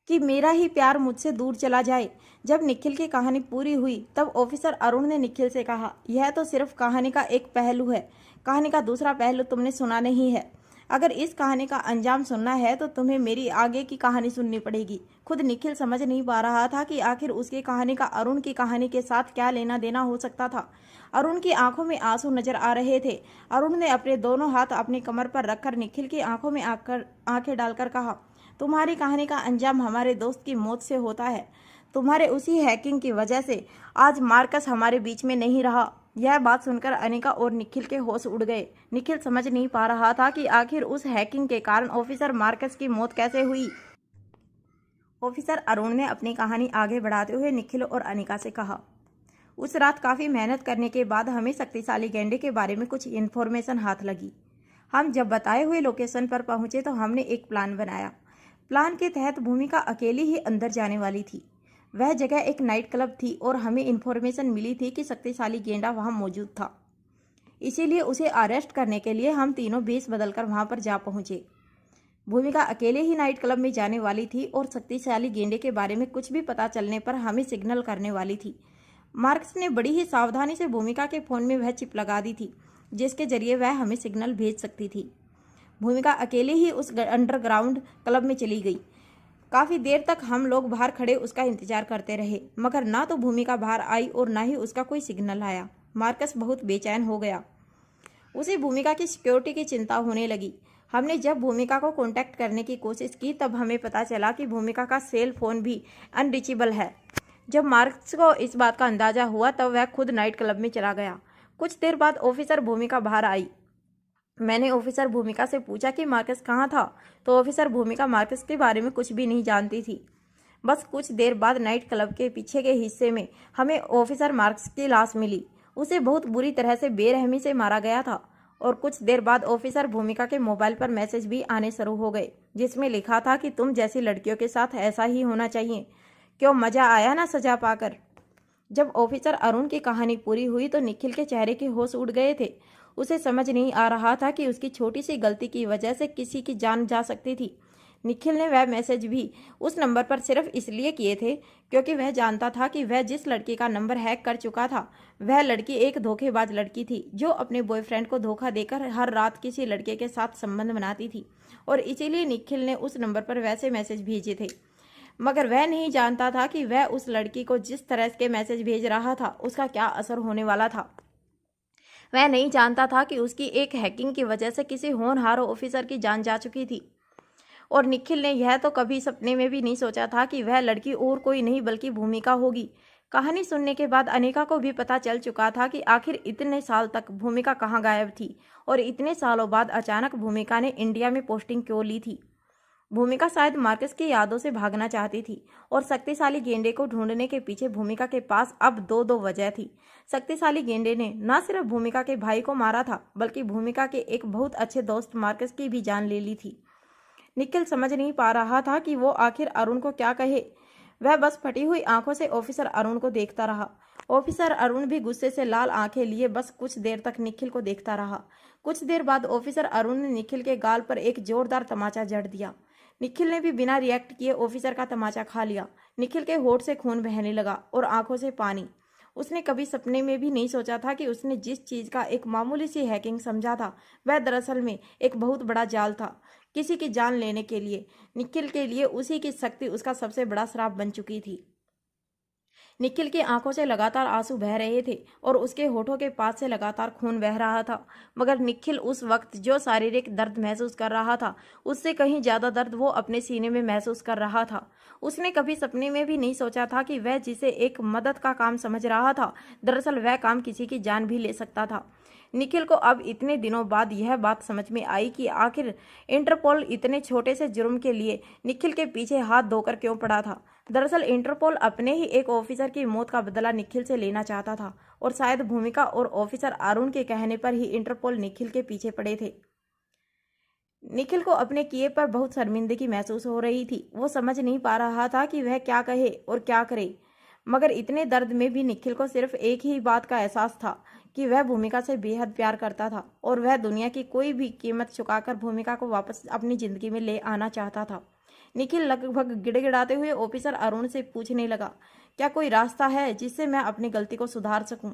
कि मेरा ही प्यार मुझसे दूर चला जाए। जब निखिल की कहानी पूरी हुई तब ऑफिसर अरुण ने निखिल से कहा, यह तो सिर्फ कहानी का एक पहलू है, कहानी का दूसरा पहलू तुमने सुना नहीं है। अगर इस कहानी का अंजाम सुनना है तो तुम्हें मेरी आगे की कहानी सुननी पड़ेगी। खुद निखिल समझ नहीं पा रहा था कि आखिर उसकी कहानी का अरुण की कहानी के साथ क्या लेना देना हो सकता था। अरुण की आंखों में आंसू नजर आ रहे थे। अरुण ने अपने दोनों हाथ अपनी कमर पर रखकर निखिल की आंखों में आंखें डालकर कहा, तुम्हारी कहानी का अंजाम हमारे दोस्त की मौत से होता है। तुम्हारे उसी हैकिंग की वजह से आज मार्कस हमारे बीच में नहीं रहा। यह बात सुनकर अनिका और निखिल के होश उड़ गए। निखिल समझ नहीं पा रहा था कि आखिर उस हैकिंग के कारण ऑफिसर मार्कस की मौत कैसे हुई। ऑफिसर अरुण ने अपनी कहानी आगे बढ़ाते हुए निखिल और अनिका से कहा, उस रात काफ़ी मेहनत करने के बाद हमें शक्तिशाली गैंडे के बारे में कुछ इन्फॉर्मेशन हाथ लगी। हम जब बताए हुए लोकेशन पर पहुंचे तो हमने एक प्लान बनाया। प्लान के तहत भूमिका अकेली ही अंदर जाने वाली थी। वह जगह एक नाइट क्लब थी और हमें इन्फॉर्मेशन मिली थी कि शक्तिशाली गेंडा वहां मौजूद था। इसीलिए उसे अरेस्ट करने के लिए हम तीनों भेष बदलकर वहां पर जा पहुंचे। भूमिका अकेले ही नाइट क्लब में जाने वाली थी और शक्तिशाली गेंडे के बारे में कुछ भी पता चलने पर हमें सिग्नल करने वाली थी। मार्कस ने बड़ी ही सावधानी से भूमिका के फ़ोन में वह चिप लगा दी थी जिसके जरिए वह हमें सिग्नल भेज सकती थी। भूमिका अकेले ही उस अंडरग्राउंड क्लब में चली गई। काफ़ी देर तक हम लोग बाहर खड़े उसका इंतजार करते रहे, मगर ना तो भूमिका बाहर आई और ना ही उसका कोई सिग्नल आया। मार्कस बहुत बेचैन हो गया। उसे भूमिका की सिक्योरिटी की चिंता होने लगी। हमने जब भूमिका को कांटेक्ट करने की कोशिश की तब हमें पता चला कि भूमिका का सेल फोन भी अनरीचेबल है। जब मार्कस को इस बात का अंदाजा हुआ तब वह खुद नाइट क्लब में चला गया। कुछ देर बाद ऑफिसर भूमिका बाहर आई। मैंने ऑफिसर भूमिका से पूछा कि मार्कस कहाँ था, तो ऑफिसर भूमिका मार्कस के बारे में कुछ भी नहीं जानती थी। बस कुछ देर बाद नाइट क्लब के पीछे के हिस्से में हमें ऑफिसर मार्कस की लाश मिली। उसे बहुत बुरी तरह से बेरहमी से मारा गया था। और कुछ देर बाद ऑफिसर भूमिका के मोबाइल पर मैसेज भी आने शुरू हो गए जिसमें लिखा था कि तुम जैसी लड़कियों के साथ ऐसा ही होना चाहिए। क्यों मज़ा आया ना सजा पाकर। जब ऑफिसर अरुण की कहानी पूरी हुई तो निखिल के चेहरे के होश उड़ गए थे। उसे समझ नहीं आ रहा था कि उसकी छोटी सी गलती की वजह से किसी की जान जा सकती थी। निखिल ने वह मैसेज भी उस नंबर पर सिर्फ इसलिए किए थे क्योंकि वह जानता था कि वह जिस लड़की का नंबर हैक कर चुका था वह लड़की एक धोखेबाज लड़की थी जो अपने बॉयफ्रेंड को धोखा देकर हर रात किसी लड़के के साथ संबंध बनाती थी। और इसीलिए निखिल ने उस नंबर पर वैसे मैसेज भेजे थे। मगर वह नहीं जानता था कि वह उस लड़की को जिस तरह के मैसेज भेज रहा था उसका क्या असर होने वाला था। वह नहीं जानता था कि उसकी एक हैकिंग की वजह से किसी होनहार ऑफिसर की जान जा चुकी थी। और निखिल ने यह तो कभी सपने में भी नहीं सोचा था कि वह लड़की और कोई नहीं बल्कि भूमिका होगी। कहानी सुनने के बाद अनिका को भी पता चल चुका था कि आखिर इतने साल तक भूमिका कहाँ गायब थी और इतने सालों बाद अचानक भूमिका ने इंडिया में पोस्टिंग क्यों ली थी। भूमिका शायद मार्कस की यादों से भागना चाहती थी और शक्तिशाली गेंडे को ढूंढने के पीछे भूमिका के पास अब दो वजह थी। शक्तिशाली गेंडे ने न सिर्फ भूमिका के भाई को मारा था बल्कि भूमिका के एक बहुत अच्छे दोस्त मार्कस की भी जान ले ली थी। निखिल समझ नहीं पा रहा था कि वो आखिर अरुण को क्या कहे। वह बस फटी हुई आंखों से ऑफिसर अरुण को देखता रहा। ऑफिसर अरुण भी गुस्से से लाल आंखें लिए बस कुछ देर तक निखिल को देखता रहा। कुछ देर बाद ऑफिसर अरुण ने निखिल के गाल पर एक जोरदार तमाचा जड़ दिया। निखिल ने भी बिना रिएक्ट किए ऑफिसर का तमाचा खा लिया। निखिल के होठ से खून बहने लगा और आंखों से पानी। उसने कभी सपने में भी नहीं सोचा था कि उसने जिस चीज का एक मामूली सी हैकिंग समझा था वह दरअसल में एक बहुत बड़ा जाल था, किसी की जान लेने के लिए। निखिल के लिए उसी की शक्ति उसका सबसे बड़ा श्राप बन चुकी थी। निखिल की आंखों से लगातार आंसू बह रहे थे और उसके होठों के पास से लगातार खून बह रहा था, मगर निखिल उस वक्त जो शारीरिक दर्द महसूस कर रहा था उससे कहीं ज्यादा दर्द वो अपने सीने में महसूस कर रहा था। उसने कभी सपने में भी नहीं सोचा था कि वह जिसे एक मदद का काम समझ रहा था दरअसल वह काम किसी की जान भी ले सकता था। निखिल को अब इतने दिनों बाद यह बात समझ में आई कि आखिर इंटरपोल इतने छोटे से जुर्म के लिए निखिल के पीछे हाथ धोकर क्यों पड़ा था। दरअसल इंटरपोल अपने ही एक ऑफिसर की मौत का बदला निखिल से लेना चाहता था और शायद भूमिका और ऑफिसर अरुण के कहने पर ही इंटरपोल निखिल के पीछे पड़े थे। निखिल को अपने किए पर बहुत शर्मिंदगी महसूस हो रही थी। वो समझ नहीं पा रहा था कि वह क्या कहे और क्या करे, मगर इतने दर्द में भी निखिल को सिर्फ एक ही बात का एहसास था कि वह भूमिका से बेहद प्यार करता था और वह दुनिया की कोई भी कीमत चुकाकर भूमिका को वापस अपनी जिंदगी में ले आना चाहता था। निखिल लगभग गिड़गिड़ाते हुए ऑफिसर अरुण से पूछने लगा, क्या कोई रास्ता है जिससे मैं अपनी गलती को सुधार सकूं?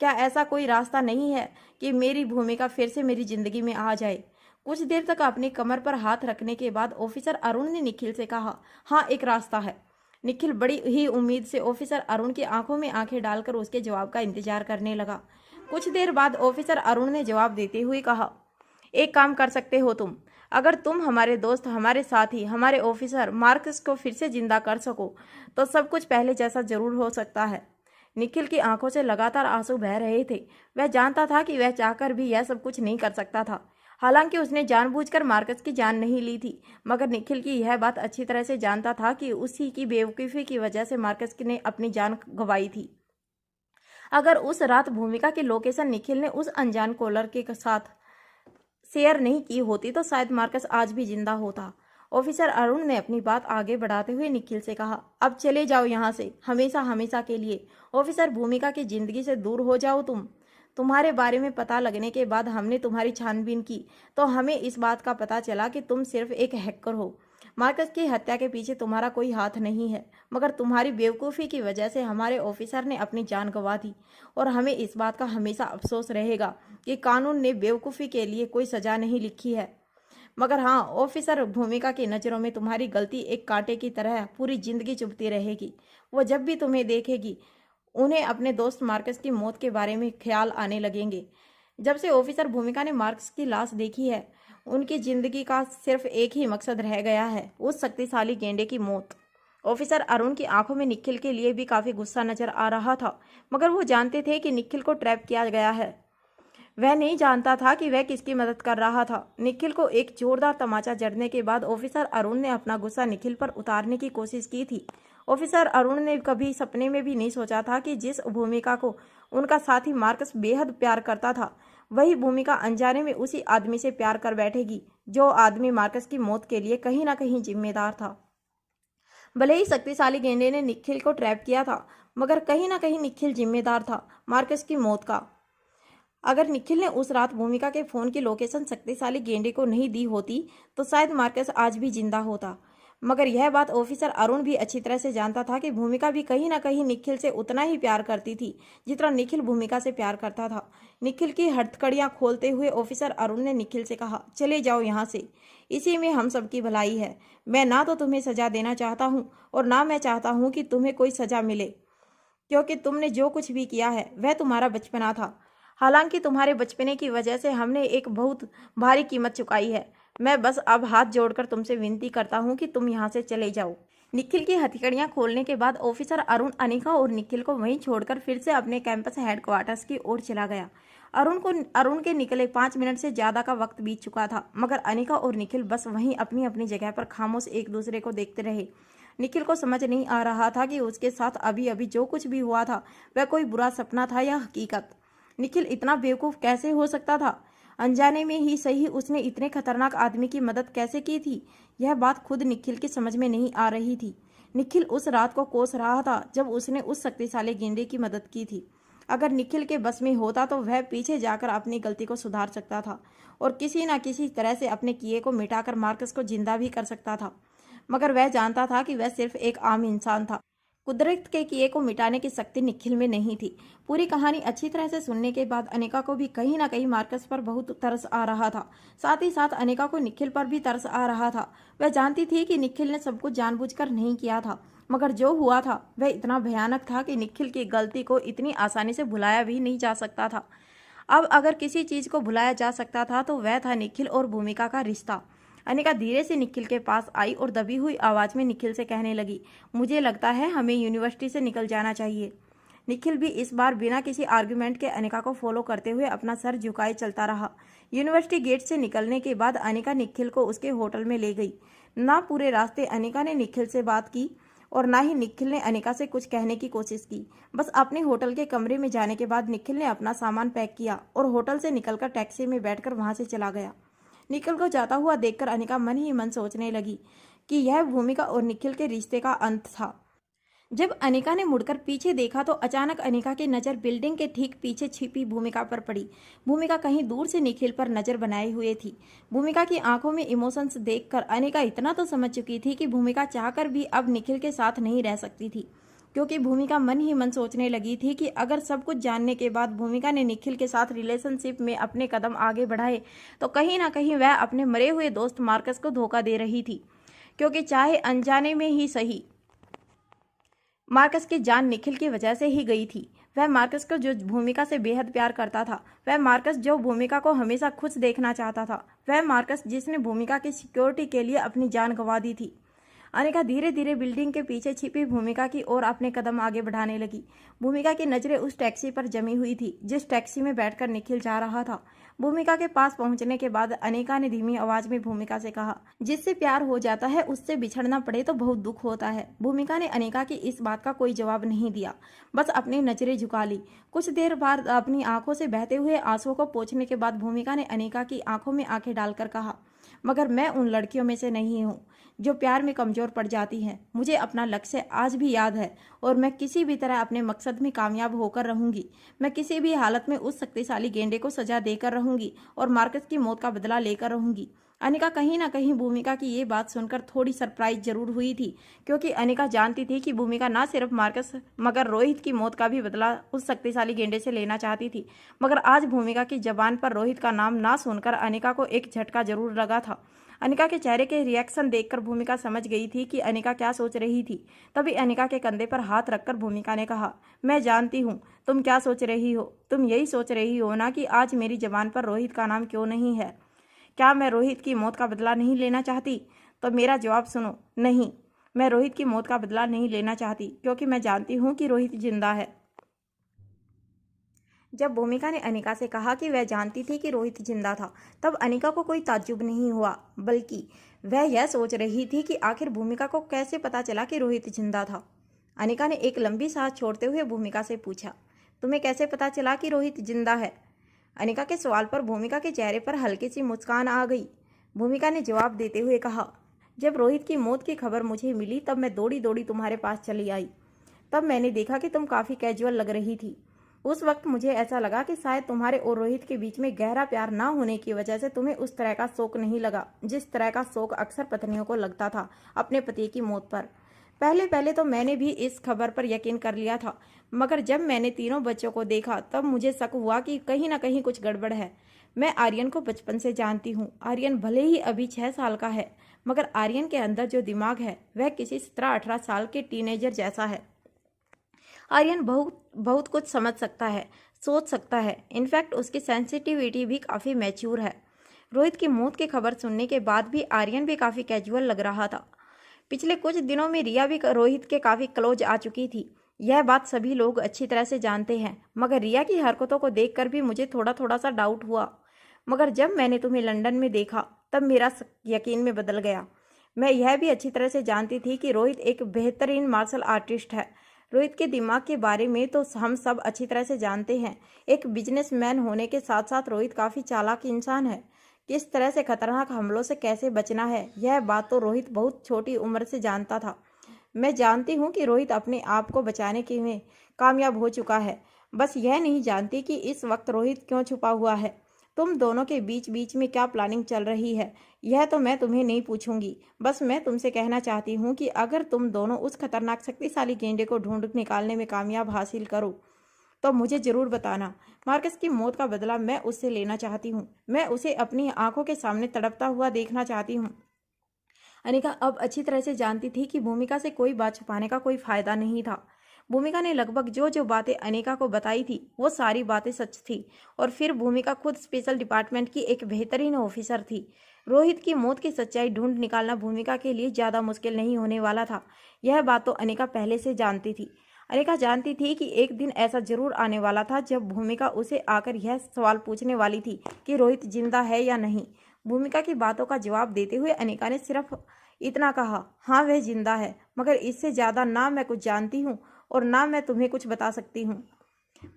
क्या ऐसा कोई रास्ता नहीं है कि मेरी भूमिका फिर से मेरी जिंदगी में आ जाए? कुछ देर तक अपनी कमर पर हाथ रखने के बाद ऑफिसर अरुण ने निखिल से कहा, हाँ, एक रास्ता है। निखिल बड़ी ही उम्मीद से ऑफिसर अरुण की आंखों में आंखें डालकर उसके जवाब का इंतजार करने लगा। कुछ देर बाद ऑफिसर अरुण ने जवाब देते हुए कहा, एक काम कर सकते हो तुम। अगर तुम हमारे दोस्त, हमारे साथी, हमारे ऑफिसर मार्कस को फिर से जिंदा कर सको तो सब कुछ पहले जैसा जरूर हो सकता है। निखिल की आंखों से लगातार आंसू बह रहे थे। वह जानता था कि वह चाहकर भी यह सब कुछ नहीं कर सकता था। हालांकि उसने जानबूझकर मार्कस की जान नहीं ली थी, मगर निखिल की यह बात अच्छी तरह से जानता था कि उसी की बेवकूफ़ी की वजह से मार्कस ने अपनी जान गंवाई थी। अगर उस रात भूमिका की लोकेशन निखिल ने उस अनजान कॉलर के साथ शेयर नहीं की होती तो शायद मार्कस आज भी जिंदा होता। ऑफिसर अरुण ने अपनी बात आगे बढ़ाते हुए निखिल से कहा, अब चले जाओ यहाँ से, हमेशा हमेशा के लिए। ऑफिसर भूमिका की जिंदगी से दूर हो जाओ तुम। तुम्हारे बारे में पता लगने के बाद हमने तुम्हारी छानबीन की तो हमें इस बात का पता चला कि तुम सिर्फ एक हैकर हो। मार्कस की हत्या के पीछे तुम्हारा कोई हाथ नहीं है, मगर तुम्हारी बेवकूफ़ी की वजह से हमारे ऑफिसर ने अपनी जान गंवा दी और हमें इस बात का हमेशा अफसोस रहेगा कि कानून ने बेवकूफ़ी के लिए कोई सज़ा नहीं लिखी है। मगर हाँ, ऑफिसर भूमिका की नज़रों में तुम्हारी गलती एक कांटे की तरह पूरी जिंदगी चुभती रहेगी। वो जब भी तुम्हें देखेगी उन्हें अपने दोस्त मार्कस की मौत के बारे में ख्याल आने लगेंगे। जब से ऑफिसर भूमिका ने मार्कस की लाश देखी है उनकी जिंदगी का सिर्फ एक ही मकसद रह गया है, उस शक्तिशाली गेंडे की मौत। ऑफिसर अरुण की आंखों में निखिल के लिए भी काफी गुस्सा नजर आ रहा था, मगर वो जानते थे कि निखिल को ट्रैप किया गया है। वह नहीं जानता था कि वह किसकी मदद कर रहा था। निखिल को एक जोरदार तमाचा जड़ने के बाद ऑफिसर अरुण ने अपना गुस्सा निखिल पर उतारने की कोशिश की थी। ऑफिसर अरुण ने कभी सपने में भी नहीं सोचा था कि जिस भूमिका को उनका साथी मार्कस बेहद प्यार करता था वही भूमिका अनजाने में उसी आदमी से प्यार कर बैठेगी जो आदमी मार्कस की मौत के लिए कहीं ना कहीं जिम्मेदार था। भले ही शक्तिशाली गेंडे ने निखिल को ट्रैप किया था, मगर कहीं ना कहीं निखिल जिम्मेदार था मार्कस की मौत का। अगर निखिल ने उस रात भूमिका के फोन की लोकेशन शक्तिशाली गेंडे को नहीं दी होती तो शायद मार्कस आज भी जिंदा होता। मगर यह बात ऑफिसर अरुण भी अच्छी तरह से जानता था कि भूमिका भी कहीं ना कहीं निखिल से उतना ही प्यार करती थी जितना निखिल भूमिका से प्यार करता था। निखिल की हथकड़ियां खोलते हुए ऑफिसर अरुण ने निखिल से कहा, चले जाओ यहाँ से, इसी में हम सबकी भलाई है। मैं ना तो तुम्हें सजा देना चाहता हूँ और ना मैं चाहता हूँ कि तुम्हें कोई सजा मिले, क्योंकि तुमने जो कुछ भी किया है वह तुम्हारा बचपना था। हालांकि तुम्हारे बचपने की वजह से हमने एक बहुत भारी कीमत चुकाई है। मैं बस अब हाथ जोड़कर तुमसे विनती करता हूँ कि तुम यहाँ से चले जाओ। निखिल की हथकड़ियां खोलने के बाद ऑफिसर अरुण अनिका और निखिल को वहीं छोड़कर फिर से अपने कैंपस हेडक्वार्टर्स की ओर चला गया। अरुण के निकले 5 मिनट से ज़्यादा का वक्त बीत चुका था, मगर अनिका और निखिल बस वहीं अपनी अपनी जगह पर खामोश एक दूसरे को देखते रहे। निखिल को समझ नहीं आ रहा था कि उसके साथ अभी अभी जो कुछ भी हुआ था वह कोई बुरा सपना था या हकीकत। निखिल इतना बेवकूफ़ कैसे हो सकता था? अनजाने में ही सही उसने इतने खतरनाक आदमी की मदद कैसे की थी? यह बात खुद निखिल की समझ में नहीं आ रही थी। निखिल उस रात को कोस रहा था जब उसने उस शक्तिशाली गेंडे की मदद की थी। अगर निखिल के बस में होता तो वह पीछे जाकर अपनी गलती को सुधार सकता था और किसी न किसी तरह से अपने किए को मिटाकर मार्कस को जिंदा भी कर सकता था। मगर वह जानता था कि वह सिर्फ एक आम इंसान था। कुदरत के किए को मिटाने की शक्ति निखिल में नहीं थी। पूरी कहानी अच्छी तरह से सुनने के बाद अनिका को भी कहीं ना कहीं मार्कस पर बहुत तरस आ रहा था। साथ ही साथ अनिका को निखिल पर भी तरस आ रहा था। वह जानती थी कि निखिल ने सब कुछ जानबूझकर नहीं किया था, मगर जो हुआ था वह इतना भयानक था कि निखिल की गलती को इतनी आसानी से भुलाया भी नहीं जा सकता था। अब अगर किसी चीज़ को भुलाया जा सकता था तो वह था निखिल और भूमिका का रिश्ता। अनिका धीरे से निखिल के पास आई और दबी हुई आवाज़ में निखिल से कहने लगी, मुझे लगता है हमें यूनिवर्सिटी से निकल जाना चाहिए। निखिल भी इस बार बिना किसी आर्गुमेंट के अनिका को फॉलो करते हुए अपना सर झुकाए चलता रहा। यूनिवर्सिटी गेट से निकलने के बाद अनिका निखिल को उसके होटल में ले गई। ना पूरे रास्ते अनिका ने निखिल से बात की और ना ही निखिल ने अनिका से कुछ कहने की कोशिश की। बस अपने होटल के कमरे में जाने के बाद निखिल ने अपना सामान पैक किया और होटल से निकलकर टैक्सी में बैठकर वहां से चला गया। निखिल को जाता हुआ देखकर अनिका मन ही मन सोचने लगी कि यह भूमिका और निखिल के रिश्ते का अंत था। जब अनिका ने मुड़कर पीछे देखा तो अचानक अनिका की नज़र बिल्डिंग के ठीक पीछे छिपी भूमिका पर पड़ी। भूमिका कहीं दूर से निखिल पर नज़र बनाए हुए थी। भूमिका की आंखों में इमोशंस देखकर अनिका इतना तो समझ चुकी थी कि भूमिका चाहकर भी अब निखिल के साथ नहीं रह सकती थी, क्योंकि भूमिका मन ही मन सोचने लगी थी कि अगर सब कुछ जानने के बाद भूमिका ने निखिल के साथ रिलेशनशिप में अपने कदम आगे बढ़ाए तो कहीं ना कहीं वह अपने मरे हुए दोस्त मार्कस को धोखा दे रही थी, क्योंकि चाहे अनजाने में ही सही मार्कस की जान निखिल की वजह से ही गई थी। वह मार्कस को जो भूमिका से बेहद प्यार करता था, वह मार्कस जो भूमिका को हमेशा खुश देखना चाहता था, वह मार्कस जिसने भूमिका की सिक्योरिटी के लिए अपनी जान गंवा दी थी। अनिका धीरे धीरे बिल्डिंग के पीछे छिपी भूमिका की ओर अपने कदम आगे बढ़ाने लगी। भूमिका की नज़रें उस टैक्सी पर जमी हुई थी जिस टैक्सी में बैठकर निखिल जा रहा था। भूमिका के पास पहुंचने के बाद अनिका ने धीमी आवाज में भूमिका से कहा, जिससे प्यार हो जाता है उससे बिछड़ना पड़े तो बहुत दुख होता है। भूमिका ने अनिका की इस बात का कोई जवाब नहीं दिया, बस अपनी नजरें झुका ली। कुछ देर बाद अपनी आंखों से बहते हुए आंसुओं को पोंछने के बाद भूमिका ने अनिका की आंखों में आंखें डालकर कहा, मगर मैं उन लड़कियों में से नहीं हूँ जो प्यार में कमजोर पड़ जाती हैं। मुझे अपना लक्ष्य आज भी याद है और मैं किसी भी तरह अपने मकसद में कामयाब होकर रहूंगी। मैं किसी भी हालत में उस शक्तिशाली गेंडे को सजा देकर रहूंगी और मार्कस की मौत का बदला लेकर रहूंगी। अनिका कहीं ना कहीं भूमिका की ये बात सुनकर थोड़ी सरप्राइज जरूर हुई थी, क्योंकि अनिका जानती थी कि भूमिका ना सिर्फ मार्कस मगर रोहित की मौत का भी बदला उस शक्तिशाली गेंडे से लेना चाहती थी। मगर आज भूमिका की जबान पर रोहित का नाम ना सुनकर अनिका को एक झटका जरूर लगा था। अनिका के चेहरे के रिएक्शन देखकर भूमिका समझ गई थी कि अनिका क्या सोच रही थी। तभी अनिका के कंधे पर हाथ रखकर भूमिका ने कहा, मैं जानती हूँ तुम क्या सोच रही हो। तुम यही सोच रही हो ना कि आज मेरी जबान पर रोहित का नाम क्यों नहीं है। क्या मैं रोहित की मौत का बदला नहीं लेना चाहती? तो मेरा जवाब सुनो, नहीं, मैं रोहित की मौत का बदला नहीं लेना चाहती, क्योंकि मैं जानती हूँ कि रोहित जिंदा है। जब भूमिका ने अनिका से कहा कि वह जानती थी कि रोहित जिंदा था, तब अनिका को कोई ताज्जुब नहीं हुआ, बल्कि वह यह सोच रही थी कि आखिर भूमिका को कैसे पता चला कि रोहित जिंदा था। अनिका ने एक लंबी सांस छोड़ते हुए भूमिका से पूछा, तुम्हें कैसे पता चला कि रोहित जिंदा है? अनिका के सवाल पर भूमिका के चेहरे पर हल्की सी मुस्कान आ गई। भूमिका ने जवाब देते हुए कहा, जब रोहित की मौत की खबर मुझे मिली तब मैं दौड़ी दौड़ी तुम्हारे पास चली आई। तब मैंने देखा कि तुम काफ़ी कैजुअल लग रही थी। उस वक्त मुझे ऐसा लगा कि शायद तुम्हारे और रोहित के बीच में गहरा प्यार ना होने की वजह से तुम्हें उस तरह का शोक नहीं लगा जिस तरह का शोक अक्सर पत्नियों को लगता था अपने पति की मौत पर। पहले तो मैंने भी इस खबर पर यकीन कर लिया था, मगर जब मैंने तीनों बच्चों को देखा तब मुझे शक हुआ कि कहीं ना कहीं कुछ गड़बड़ है। मैं आर्यन को बचपन से जानती हूँ। आर्यन भले ही अभी 6 साल का है, मगर आर्यन के अंदर जो दिमाग है वह किसी 17-18 साल के टीनेजर जैसा है। आर्यन बहुत कुछ समझ सकता है, सोच सकता है। इनफैक्ट उसकी सेंसिटिविटी भी काफ़ी मैच्योर है। रोहित की मौत की खबर सुनने के बाद भी आर्यन भी काफ़ी कैजुअल लग रहा था। पिछले कुछ दिनों में रिया भी रोहित के काफ़ी क्लोज आ चुकी थी। यह बात सभी लोग अच्छी तरह से जानते हैं, मगर रिया की हरकतों को देखकर भी मुझे थोड़ा थोड़ा सा डाउट हुआ। मगर जब मैंने तुम्हें लंदन में देखा तब मेरा यकीन में बदल गया। मैं यह भी अच्छी तरह से जानती थी कि रोहित एक बेहतरीन मार्शल आर्टिस्ट है। रोहित के दिमाग के बारे में तो हम सब अच्छी तरह से जानते हैं। एक बिजनेसमैन होने के साथ साथ रोहित काफ़ी चालाक इंसान है। किस तरह से खतरनाक हमलों से कैसे बचना है, यह बात तो रोहित बहुत छोटी उम्र से जानता था। मैं जानती हूँ कि रोहित अपने आप को बचाने के में कामयाब हो चुका है। बस यह नहीं जानती कि इस वक्त रोहित क्यों छुपा हुआ है। तुम दोनों के बीच बीच में क्या प्लानिंग चल रही है, यह तो मैं तुम्हें नहीं पूछूंगी। बस मैं तुमसे कहना चाहती हूँ कि अगर तुम दोनों उस खतरनाक शक्तिशाली गेंडे को ढूंढ निकालने में कामयाब हासिल करो तो मुझे जरूर बताना। मार्कस की मौत का बदला मैं उससे लेना चाहती हूँ। मैं उसे अपनी आंखों के सामने तड़पता हुआ देखना चाहती हूँ। अनिका अब अच्छी तरह से जानती थी कि भूमिका से कोई बात छुपाने का कोई फायदा नहीं था। भूमिका ने लगभग जो जो बातें अनिका को बताई थी वो सारी बातें सच थी। और फिर भूमिका खुद स्पेशल डिपार्टमेंट की एक बेहतरीन ऑफिसर थी। रोहित की मौत की सच्चाई ढूंढ निकालना भूमिका के लिए ज़्यादा मुश्किल नहीं होने वाला था। यह बात तो अनिका पहले से जानती थी। अनिका जानती थी कि एक दिन ऐसा जरूर आने वाला था जब भूमिका उसे आकर यह सवाल पूछने वाली थी कि रोहित जिंदा है या नहीं। भूमिका की बातों का जवाब देते हुए अनिका ने सिर्फ इतना कहा, हाँ वह जिंदा है, मगर इससे ज़्यादा ना मैं कुछ जानती हूँ और ना मैं तुम्हें कुछ बता सकती हूँ।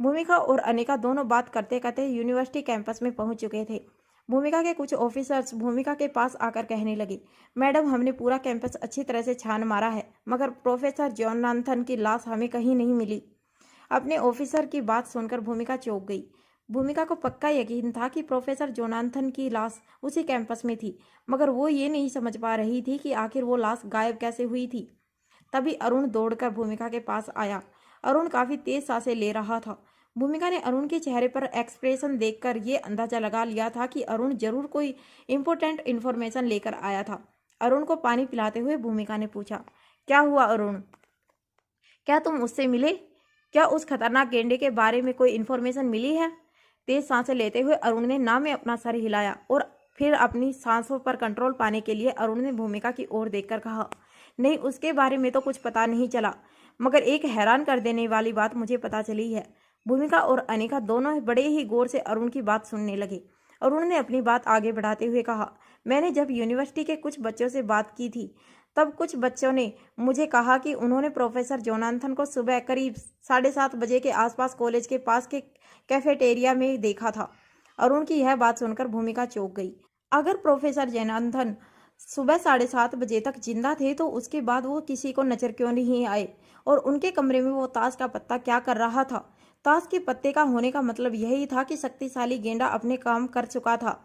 भूमिका और अनिका दोनों बात करते करते यूनिवर्सिटी कैंपस में पहुंच चुके थे। भूमिका के कुछ ऑफिसर्स भूमिका के पास आकर कहने लगे, मैडम हमने पूरा कैंपस अच्छी तरह से छान मारा है, मगर प्रोफेसर जोनाथन की लाश हमें कहीं नहीं मिली। अपने ऑफिसर की बात सुनकर भूमिका चौंक गई। भूमिका को पक्का यकीन था कि प्रोफेसर जोनाथन की लाश उसी कैंपस में थी, मगर वो ये नहीं समझ पा रही थी कि आखिर वो लाश गायब कैसे हुई थी। तभी अरुण दौड़कर भूमिका के पास आया। अरुण काफ़ी तेज सांसें ले रहा था। भूमिका ने अरुण के चेहरे पर एक्सप्रेशन देखकर ये अंदाजा लगा लिया था कि अरुण जरूर कोई इम्पोर्टेंट इन्फॉर्मेशन लेकर आया था। अरुण को पानी पिलाते हुए भूमिका ने पूछा, क्या हुआ अरुण, क्या तुम उससे मिले? क्या उस खतरनाक गेंडे के बारे में कोई इन्फॉर्मेशन मिली है? तेज सांसें लेते हुए अरुण ने ना में अपना सर हिलाया और फिर अपनी सांसों पर कंट्रोल पाने के लिए अरुण ने भूमिका की ओर देखकर कहा, नहीं उसके बारे में तो कुछ पता नहीं चला, मगर एक हैरान कर देने वाली बात मुझे पता चली है। भूमिका और अनिका दोनों बड़े ही गौर से अरुण की बात सुनने लगे। अरुण ने अपनी बात आगे बढ़ाते हुए कहा, मैंने जब यूनिवर्सिटी के कुछ बच्चों से बात की थी तब कुछ बच्चों ने मुझे कहा कि उन्होंने प्रोफेसर जोनाथन को सुबह करीब 7:30 बजे के आसपास कॉलेज के पास के कैफेटेरिया में देखा था। अरुण की यह बात सुनकर भूमिका चौंक गई। अगर प्रोफेसर जोनाथन सुबह 7:30 बजे तक जिंदा थे तो उसके बाद वो किसी को नजर क्यों नहीं आए, और उनके कमरे में वो ताश का पत्ता क्या कर रहा था? ताश के पत्ते का होने का मतलब यही था कि शक्तिशाली गेंडा अपने काम कर चुका था।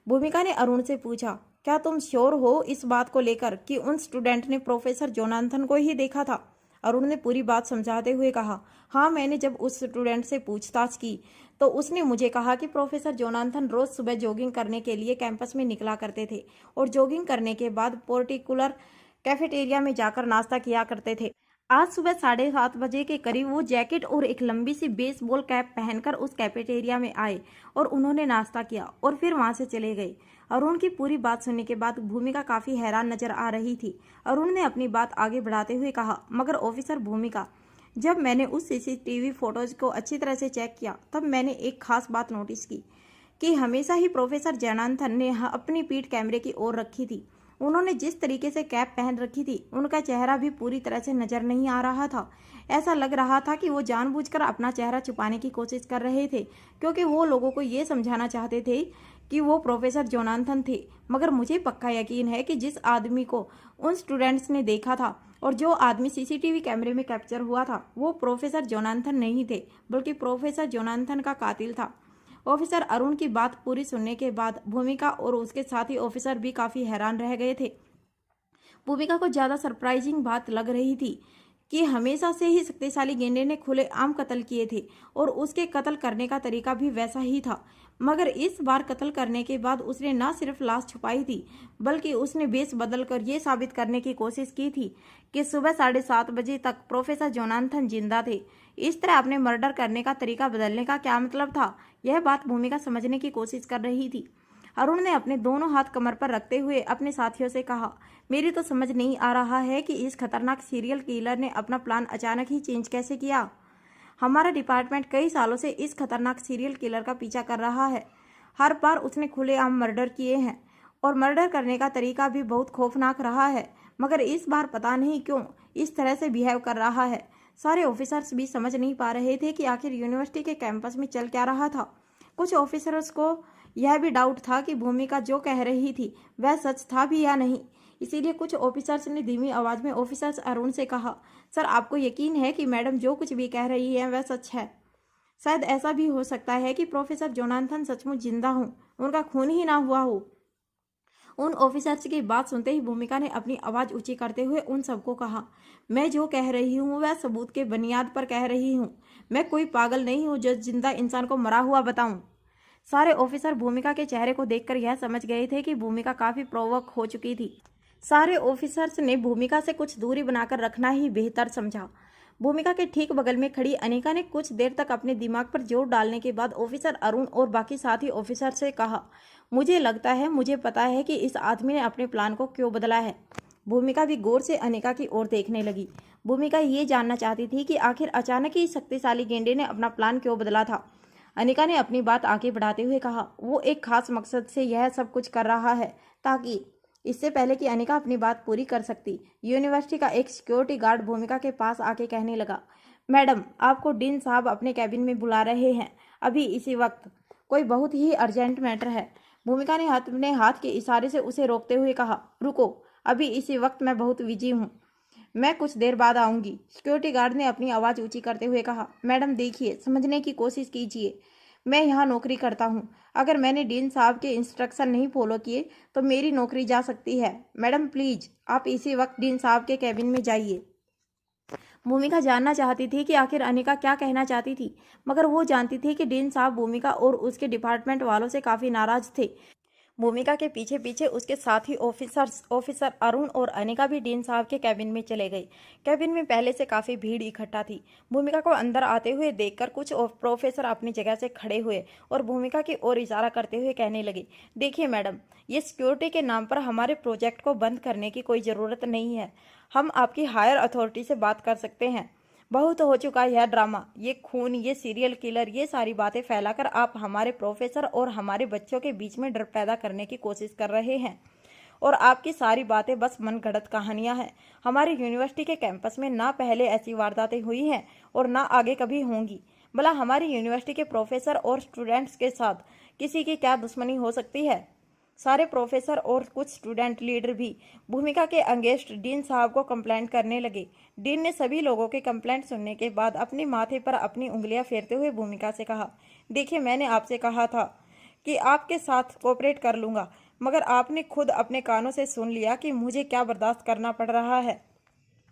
भूमिका ने अरुण से पूछा, क्या तुम श्योर हो इस बात को लेकर कि उन स्टूडेंट ने प्रोफेसर जोनाथन को ही देखा था? अरुण ने पूरी बात समझाते हुए कहा, हाँ मैंने जब उस स्टूडेंट से पूछताछ की तो उसने मुझे कहा कि प्रोफेसर जोनाथन रोज सुबह जॉगिंग करने के लिए कैंपस में निकला करते थे और जॉगिंग करने के बाद पर्टिकुलर कैफेटेरिया में जाकर नाश्ता किया करते थे। आज सुबह 7:30 बजे के करीब वो जैकेट और एक लंबी सी बेसबॉल कैप पहनकर उस कैफेटेरिया में आए और उन्होंने नाश्ता किया और फिर वहां से चले गए। अरुण की पूरी बात सुनने के बाद भूमिका काफ़ी हैरान नजर आ रही थी। अरुण ने अपनी बात आगे बढ़ाते हुए कहा, मगर ऑफिसर भूमिका, जब मैंने उस सीसीटीवी फोटोज को अच्छी तरह से चेक किया तब मैंने एक खास बात नोटिस की कि हमेशा ही प्रोफेसर जोनाथन ने अपनी पीठ कैमरे की ओर रखी थी। उन्होंने जिस तरीके से कैप पहन रखी थी उनका चेहरा भी पूरी तरह से नजर नहीं आ रहा था। ऐसा लग रहा था कि वो जानबूझकर अपना चेहरा छुपाने की कोशिश कर रहे थे, क्योंकि वो लोगों को ये समझाना चाहते थे कि वो प्रोफेसर जोनाथन थे। मगर मुझे पक्का यकीन है कि जिस आदमी को उन स्टूडेंट्स ने देखा था और जो आदमी सीसीटीवी कैमरे में कैप्चर हुआ था वो प्रोफेसर जोनाथन नहीं थे, बल्कि प्रोफेसर जोनाथन का कातिल था। ऑफिसर अरुण की बात पूरी सुनने के बाद भूमिका और उसके साथी ऑफिसर भी काफ़ी हैरान रह गए थे। भूमिका को ज़्यादा सरप्राइजिंग बात लग रही थी कि हमेशा से ही शक्तिशाली गेंडे ने खुलेआम कत्ल किए थे और उसके कत्ल करने का तरीका भी वैसा ही था, मगर इस बार कत्ल करने के बाद उसने न सिर्फ लाश छुपाई थी बल्कि उसने भेष बदलकर ये साबित करने की कोशिश की थी कि सुबह 7:30 बजे तक प्रोफेसर जोनाथन जिंदा थे। इस तरह अपने मर्डर करने का तरीका बदलने का क्या मतलब था? यह बात भूमिका समझने की कोशिश कर रही थी। अरुण ने अपने दोनों हाथ कमर पर रखते हुए अपने साथियों से कहा, मेरी तो समझ नहीं आ रहा है कि इस खतरनाक सीरियल किलर ने अपना प्लान अचानक ही चेंज कैसे किया। हमारा डिपार्टमेंट कई सालों से इस खतरनाक सीरियल किलर का पीछा कर रहा है। हर बार उसने खुलेआम मर्डर किए हैं और मर्डर करने का तरीका भी बहुत खौफनाक रहा है, मगर इस बार पता नहीं क्यों इस तरह से बिहेव कर रहा है। सारे ऑफिसर्स भी समझ नहीं पा रहे थे कि आखिर यूनिवर्सिटी के कैंपस में चल क्या रहा था। कुछ ऑफिसर्स को यह भी डाउट था कि भूमिका जो कह रही थी वह सच था भी या नहीं। इसीलिए कुछ ऑफिसर्स ने धीमी आवाज में ऑफिसर्स अरुण से कहा, सर आपको यकीन है कि मैडम जो कुछ भी कह रही है वह सच है? शायद ऐसा भी हो सकता है कि प्रोफेसर जोनाथन सचमुच जिंदा हो, उनका खून ही ना हुआ हो। उन ऑफिसर्स की बात सुनते ही भूमिका ने अपनी आवाज ऊंची करते हुए उन सबको कहा, मैं जो कह रही हूँ वह सबूत के बुनियाद पर कह रही हूँ। मैं कोई पागल नहीं हूँ जो जिंदा इंसान को मरा हुआ बताऊं। सारे ऑफिसर भूमिका के चेहरे को देखकर यह समझ गए थे कि भूमिका काफी प्रोवोक हो चुकी थी। सारे ऑफिसर्स ने भूमिका से कुछ दूरी बनाकर रखना ही बेहतर समझा। भूमिका के ठीक बगल में खड़ी अनिका ने कुछ देर तक अपने दिमाग पर जोर डालने के बाद ऑफिसर अरुण और बाकी साथी ऑफिसर से कहा, मुझे लगता है मुझे पता है कि इस आदमी ने अपने प्लान को क्यों बदला है। भूमिका भी गौर से अनिका की ओर देखने लगी। भूमिका ये जानना चाहती थी कि आखिर अचानक ही शक्तिशाली गेंडे ने अपना प्लान क्यों बदला था। अनिका ने अपनी बात आगे बढ़ाते हुए कहा, वो एक खास मकसद से यह सब कुछ कर रहा है, ताकि इससे पहले कि अनिका अपनी बात पूरी कर सकती, यूनिवर्सिटी का एक सिक्योरिटी गार्ड भूमिका के पास आके कहने लगा, मैडम आपको डीन साहब अपने कैबिन में बुला रहे हैं, अभी इसी वक्त, कोई बहुत ही अर्जेंट मैटर है। भूमिका ने अपने हाथ के इशारे से उसे रोकते हुए कहा, रुको, अभी इसी वक्त मैं बहुत बिजी हूँ, मैं कुछ देर बाद आऊंगी। सिक्योरिटी गार्ड ने अपनी आवाज़ ऊंची करते हुए कहा, मैडम देखिए, समझने की कोशिश कीजिए, मैं यहाँ नौकरी करता हूँ। अगर मैंने डीन साहब के इंस्ट्रक्शन नहीं फॉलो किए तो मेरी नौकरी जा सकती है। मैडम प्लीज आप इसी वक्त डीन साहब के कैबिन में जाइए। भूमिका जानना चाहती थी कि आखिर अनिका क्या कहना चाहती थी, मगर वो जानती थी कि डीन साहब भूमिका और उसके डिपार्टमेंट वालों से काफ़ी नाराज थे। भूमिका के पीछे पीछे उसके साथी ऑफिसर अरुण और अनिका भी डीन साहब के कैबिन में चले गए। कैबिन में पहले से काफ़ी भीड़ इकट्ठा थी। भूमिका को अंदर आते हुए देखकर कुछ प्रोफेसर अपनी जगह से खड़े हुए और भूमिका की ओर इशारा करते हुए कहने लगे, देखिए मैडम, ये सिक्योरिटी के नाम पर हमारे प्रोजेक्ट को बंद करने की कोई ज़रूरत नहीं है। हम आपकी हायर अथॉरिटी से बात कर सकते हैं। बहुत हो चुका है यह ड्रामा, ये खून, ये सीरियल किलर, ये सारी बातें फैलाकर आप हमारे प्रोफेसर और हमारे बच्चों के बीच में डर पैदा करने की कोशिश कर रहे हैं। और आपकी सारी बातें बस मनगढ़ंत कहानियां हैं। हमारी यूनिवर्सिटी के कैंपस में ना पहले ऐसी वारदातें हुई हैं और ना आगे कभी होंगी। भला हमारी यूनिवर्सिटी के प्रोफेसर और स्टूडेंट्स के साथ किसी की क्या दुश्मनी हो सकती है? सारे प्रोफेसर और कुछ स्टूडेंट लीडर भी भूमिका के अगेंस्ट डीन साहब को कंप्लेंट करने लगे। डीन ने सभी लोगों के कंप्लेंट सुनने के बाद अपने माथे पर अपनी उंगलियां फेरते हुए भूमिका से कहा, देखिए मैंने आपसे कहा था कि आपके साथ कोऑपरेट कर लूँगा, मगर आपने खुद अपने कानों से सुन लिया कि मुझे क्या बर्दाश्त करना पड़ रहा है।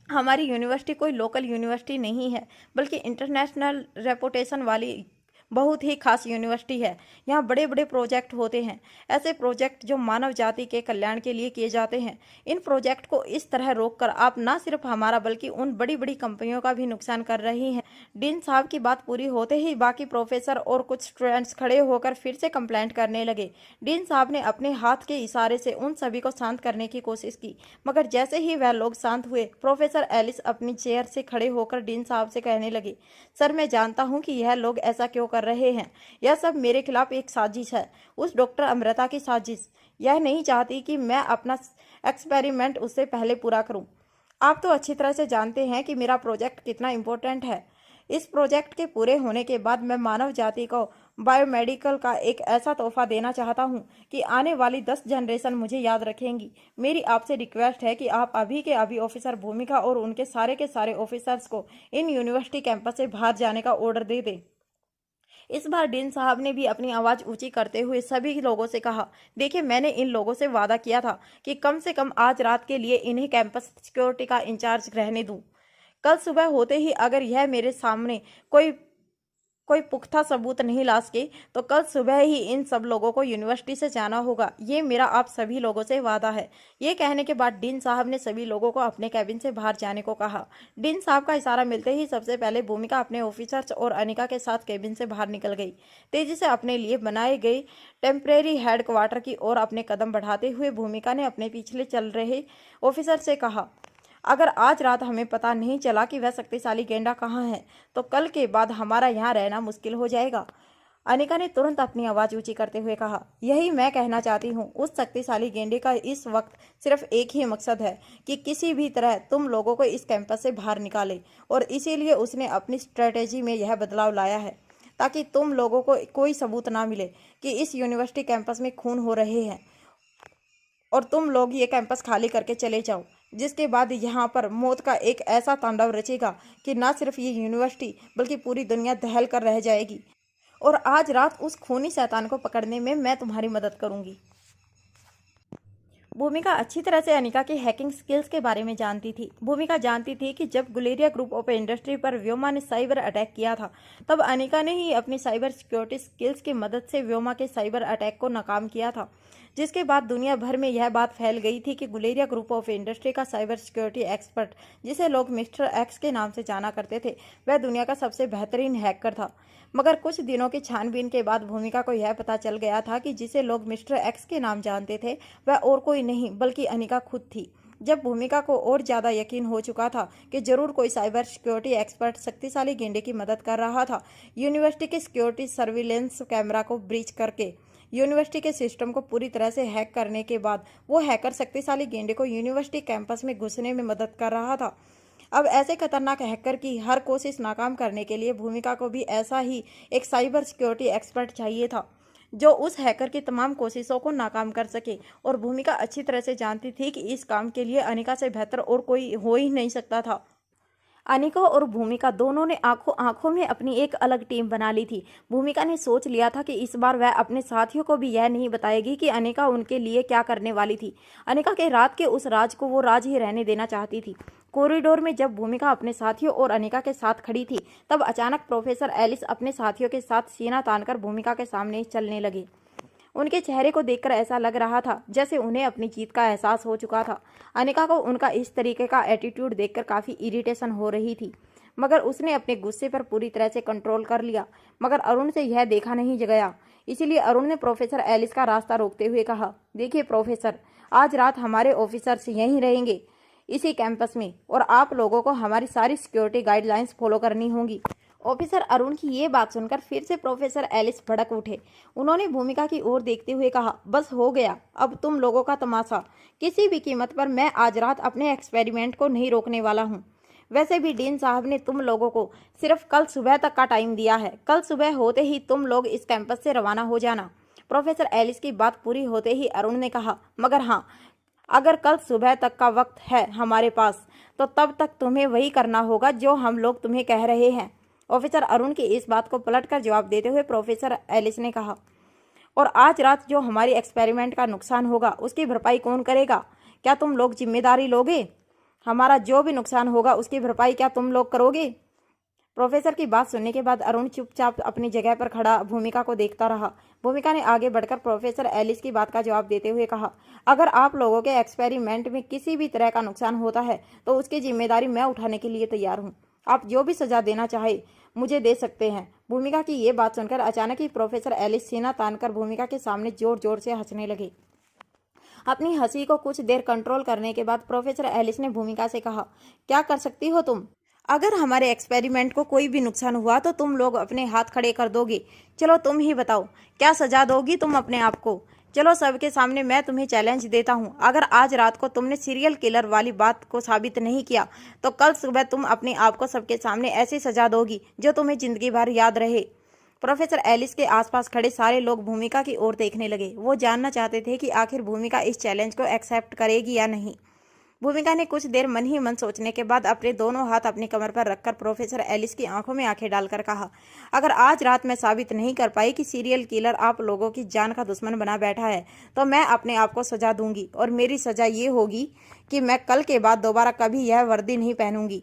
हमारी यूनिवर्सिटी कोई लोकल यूनिवर्सिटी नहीं है, बल्कि इंटरनेशनल रेपुटेशन वाली बहुत ही खास यूनिवर्सिटी है। यहाँ बड़े बड़े प्रोजेक्ट होते हैं, ऐसे प्रोजेक्ट जो मानव जाति के कल्याण के लिए किए जाते हैं। इन प्रोजेक्ट को इस तरह रोककर आप न सिर्फ हमारा बल्कि उन बड़ी बड़ी कंपनियों का भी नुकसान कर रही हैं। डीन साहब की बात पूरी होते ही बाकी प्रोफेसर और कुछ स्टूडेंट्स खड़े होकर फिर से कंप्लेंट करने लगे। डीन साहब ने अपने हाथ के इशारे से उन सभी को शांत करने की कोशिश की, मगर जैसे ही वह लोग शांत हुए, प्रोफेसर एलिस अपनी चेयर से खड़े होकर डीन साहब से कहने लगे, सर मैं जानता हूँ कि यह लोग ऐसा क्यों कर रहे हैं। यह सब मेरे खिलाफ एक साजिश है, उस डॉक्टर अमृता की साजिश। यह नहीं चाहती कि मैं अपना एक्सपेरिमेंट उससे पहले पूरा करूं। आप तो अच्छी तरह से जानते हैं कि मेरा प्रोजेक्ट कितना इम्पोर्टेंट है। इस प्रोजेक्ट के पूरे होने के बाद मैं मानव जाति को बायोमेडिकल का एक ऐसा तोहफा देना चाहता हूं कि आने वाली 10 जनरेशन मुझे याद रखेंगी। मेरी आपसे रिक्वेस्ट है कि आप अभी के अभी ऑफिसर भूमिका और उनके सारे के सारे ऑफिसर्स को इन यूनिवर्सिटी कैंपस से बाहर जाने का ऑर्डर दे दें। इस बार डीन साहब ने भी अपनी आवाज़ ऊंची करते हुए सभी लोगों से कहा, देखिए मैंने इन लोगों से वादा किया था कि कम से कम आज रात के लिए इन्हें कैंपस सिक्योरिटी का इंचार्ज रहने दूं। कल सुबह होते ही अगर यह मेरे सामने कोई कोई पुख्ता सबूत नहीं ला सके तो कल सुबह ही इन सब लोगों को यूनिवर्सिटी से जाना होगा। ये मेरा आप सभी लोगों से वादा है। ये कहने के बाद डीन साहब ने सभी लोगों को अपने कैबिन से बाहर जाने को कहा। डीन साहब का इशारा मिलते ही सबसे पहले भूमिका अपने ऑफिसर्स और अनिका के साथ कैबिन से बाहर निकल गई। तेजी से अपने लिए बनाए गए टेम्परेरी हेडक्वार्टर की ओर अपने कदम बढ़ाते हुए भूमिका ने अपने पीछे चल रहे ऑफिसर से कहा, अगर आज रात हमें पता नहीं चला कि वह शक्तिशाली गेंडा कहाँ है तो कल के बाद हमारा यहाँ रहना मुश्किल हो जाएगा। अनिका ने तुरंत अपनी आवाज ऊंची करते हुए कहा, यही मैं कहना चाहती हूँ। उस शक्तिशाली गेंडे का इस वक्त सिर्फ एक ही मकसद है कि किसी भी तरह तुम लोगों को इस कैंपस से बाहर निकाले, और इसीलिए उसने अपनी स्ट्रेटेजी में यह बदलाव लाया है ताकि तुम लोगों को कोई सबूत ना मिले कि इस यूनिवर्सिटी कैंपस में खून हो रहे हैं और तुम लोग ये कैंपस खाली करके चले जाओ, जिसके बाद यहाँ पर मौत का एक ऐसा तांडव रचेगा कि न सिर्फ ये यूनिवर्सिटी बल्कि पूरी दुनिया दहल कर रह जाएगी। और आज रात उस खूनी शैतान को पकड़ने में मैं तुम्हारी मदद करूंगी। भूमिका अच्छी तरह से अनिका की हैकिंग स्किल्स के बारे में जानती थी। भूमिका जानती थी कि जब गुलेरिया ग्रुप ऑफ इंडस्ट्री पर व्योमा ने साइबर अटैक किया था तब अनिका ने ही अपनी साइबर सिक्योरिटी स्किल्स की मदद से व्योमा के साइबर अटैक को नाकाम किया था, जिसके बाद दुनिया भर में यह बात फैल गई थी कि गुलेरिया ग्रुप ऑफ इंडस्ट्री का साइबर सिक्योरिटी एक्सपर्ट, जिसे लोग मिस्टर एक्स के नाम से जाना करते थे, वह दुनिया का सबसे बेहतरीन हैकर था। मगर कुछ दिनों की छानबीन के बाद भूमिका को यह पता चल गया था कि जिसे लोग मिस्टर एक्स के नाम जानते थे वह और कोई नहीं बल्कि अनिका खुद थी। जब भूमिका को और ज्यादा यकीन हो चुका था कि जरूर कोई साइबर सिक्योरिटी एक्सपर्ट शक्तिशाली गेंडे की मदद कर रहा था, यूनिवर्सिटी के सिक्योरिटी सर्विलेंस कैमरा को ब्रीच करके यूनिवर्सिटी के सिस्टम को पूरी तरह से हैक करने के बाद वो हैकर शक्तिशाली गेंडे को यूनिवर्सिटी कैंपस में घुसने में मदद कर रहा था। अब ऐसे खतरनाक हैकर की हर कोशिश नाकाम करने के लिए भूमिका को भी ऐसा ही एक साइबर सिक्योरिटी एक्सपर्ट चाहिए था जो उस हैकर की तमाम कोशिशों को नाकाम कर सके। और भूमिका अच्छी तरह से जानती थी कि इस काम के लिए अनिका से बेहतर और कोई हो ही नहीं सकता था। अनिका और भूमिका दोनों ने आंखों आंखों में अपनी एक अलग टीम बना ली थी। भूमिका ने सोच लिया था कि इस बार वह अपने साथियों को भी यह नहीं बताएगी कि अनिका उनके लिए क्या करने वाली थी। अनिका के रात के उस राज को वो राज ही रहने देना चाहती थी। कॉरिडोर में जब भूमिका अपने साथियों और अनिका के साथ खड़ी थी तब अचानक प्रोफेसर एलिस अपने साथियों के साथ सीना तानकर भूमिका के सामने चलने लगे। उनके चेहरे को देखकर ऐसा लग रहा था जैसे उन्हें अपनी जीत का एहसास हो चुका था। अनिका को उनका इस तरीके का एटीट्यूड देखकर काफ़ी इरिटेशन हो रही थी, मगर उसने अपने गुस्से पर पूरी तरह से कंट्रोल कर लिया। मगर अरुण से यह देखा नहीं गया, इसीलिए अरुण ने प्रोफेसर एलिस का रास्ता रोकते हुए कहा, देखिए प्रोफेसर, आज रात हमारे ऑफिसर्स यहीं रहेंगे इसी कैंपस में, और आप लोगों को हमारी सारी सिक्योरिटी गाइडलाइंस फॉलो करनी होंगी। ऑफिसर अरुण की ये बात सुनकर फिर से प्रोफेसर एलिस भड़क उठे। उन्होंने भूमिका की ओर देखते हुए कहा, बस हो गया अब तुम लोगों का तमाशा। किसी भी कीमत पर मैं आज रात अपने एक्सपेरिमेंट को नहीं रोकने वाला हूँ। वैसे भी डीन साहब ने तुम लोगों को सिर्फ कल सुबह तक का टाइम दिया है। कल सुबह होते ही तुम लोग इस कैंपस से रवाना हो जाना। प्रोफेसर एलिस की बात पूरी होते ही अरुण ने कहा, मगर हाँ, अगर कल सुबह तक का वक्त है हमारे पास तो तब तक तुम्हें वही करना होगा जो हम लोग तुम्हें कह रहे हैं। ऑफिसर अरुण की इस बात को पलटकर जवाब देते हुए प्रोफेसर एलिस ने कहा, और आज रात जो हमारी एक्सपेरिमेंट का नुकसान होगा उसकी भरपाई कौन करेगा? क्या तुम लोग जिम्मेदारी लोगे? हमारा जो भी नुकसान होगा उसकी भरपाई क्या तुम लोग करोगे? प्रोफेसर की बात सुनने के बाद अरुण चुपचाप अपनी जगह पर खड़ा भूमिका को देखता रहा। भूमिका ने आगे बढ़कर प्रोफेसर एलिस की बात का जवाब देते हुए कहा, अगर आप लोगों के एक्सपेरिमेंट में किसी भी तरह का नुकसान होता है तो उसकी जिम्मेदारी मैं उठाने के लिए तैयार हूँ। आप जो भी सजा देना चाहे मुझे दे सकते हैं। भूमिका की ये बात सुनकर अचानक ही प्रोफेसर एलिस सीना तानकर भूमिका के सामने जोर जोर से हंसने लगे। अपनी हंसी को कुछ देर कंट्रोल करने के बाद प्रोफेसर एलिस ने भूमिका से कहा, क्या कर सकती हो तुम? अगर हमारे एक्सपेरिमेंट को कोई भी नुकसान हुआ तो तुम लोग अपने हाथ खड़े कर दोगे। चलो तुम ही बताओ, क्या सजा दोगी तुम अपने आप को? चलो सबके सामने मैं तुम्हें चैलेंज देता हूँ, अगर आज रात को तुमने सीरियल किलर वाली बात को साबित नहीं किया तो कल सुबह तुम अपने आप को सबके सामने ऐसी सजा दोगी जो तुम्हें जिंदगी भर याद रहे। प्रोफेसर एलिस के आसपास खड़े सारे लोग भूमिका की ओर देखने लगे। वो जानना चाहते थे कि आखिर भूमिका इस चैलेंज को एक्सेप्ट करेगी या नहीं। भूमिका ने कुछ देर मन ही मन सोचने के बाद अपने दोनों हाथ अपनी कमर पर रखकर प्रोफेसर एलिस की आंखों में आंखें डालकर कहा, अगर आज रात मैं साबित नहीं कर पाई कि सीरियल किलर आप लोगों की जान का दुश्मन बना बैठा है तो मैं अपने आप को सजा दूंगी, और मेरी सजा ये होगी कि मैं कल के बाद दोबारा कभी यह वर्दी नहीं पहनूंगी।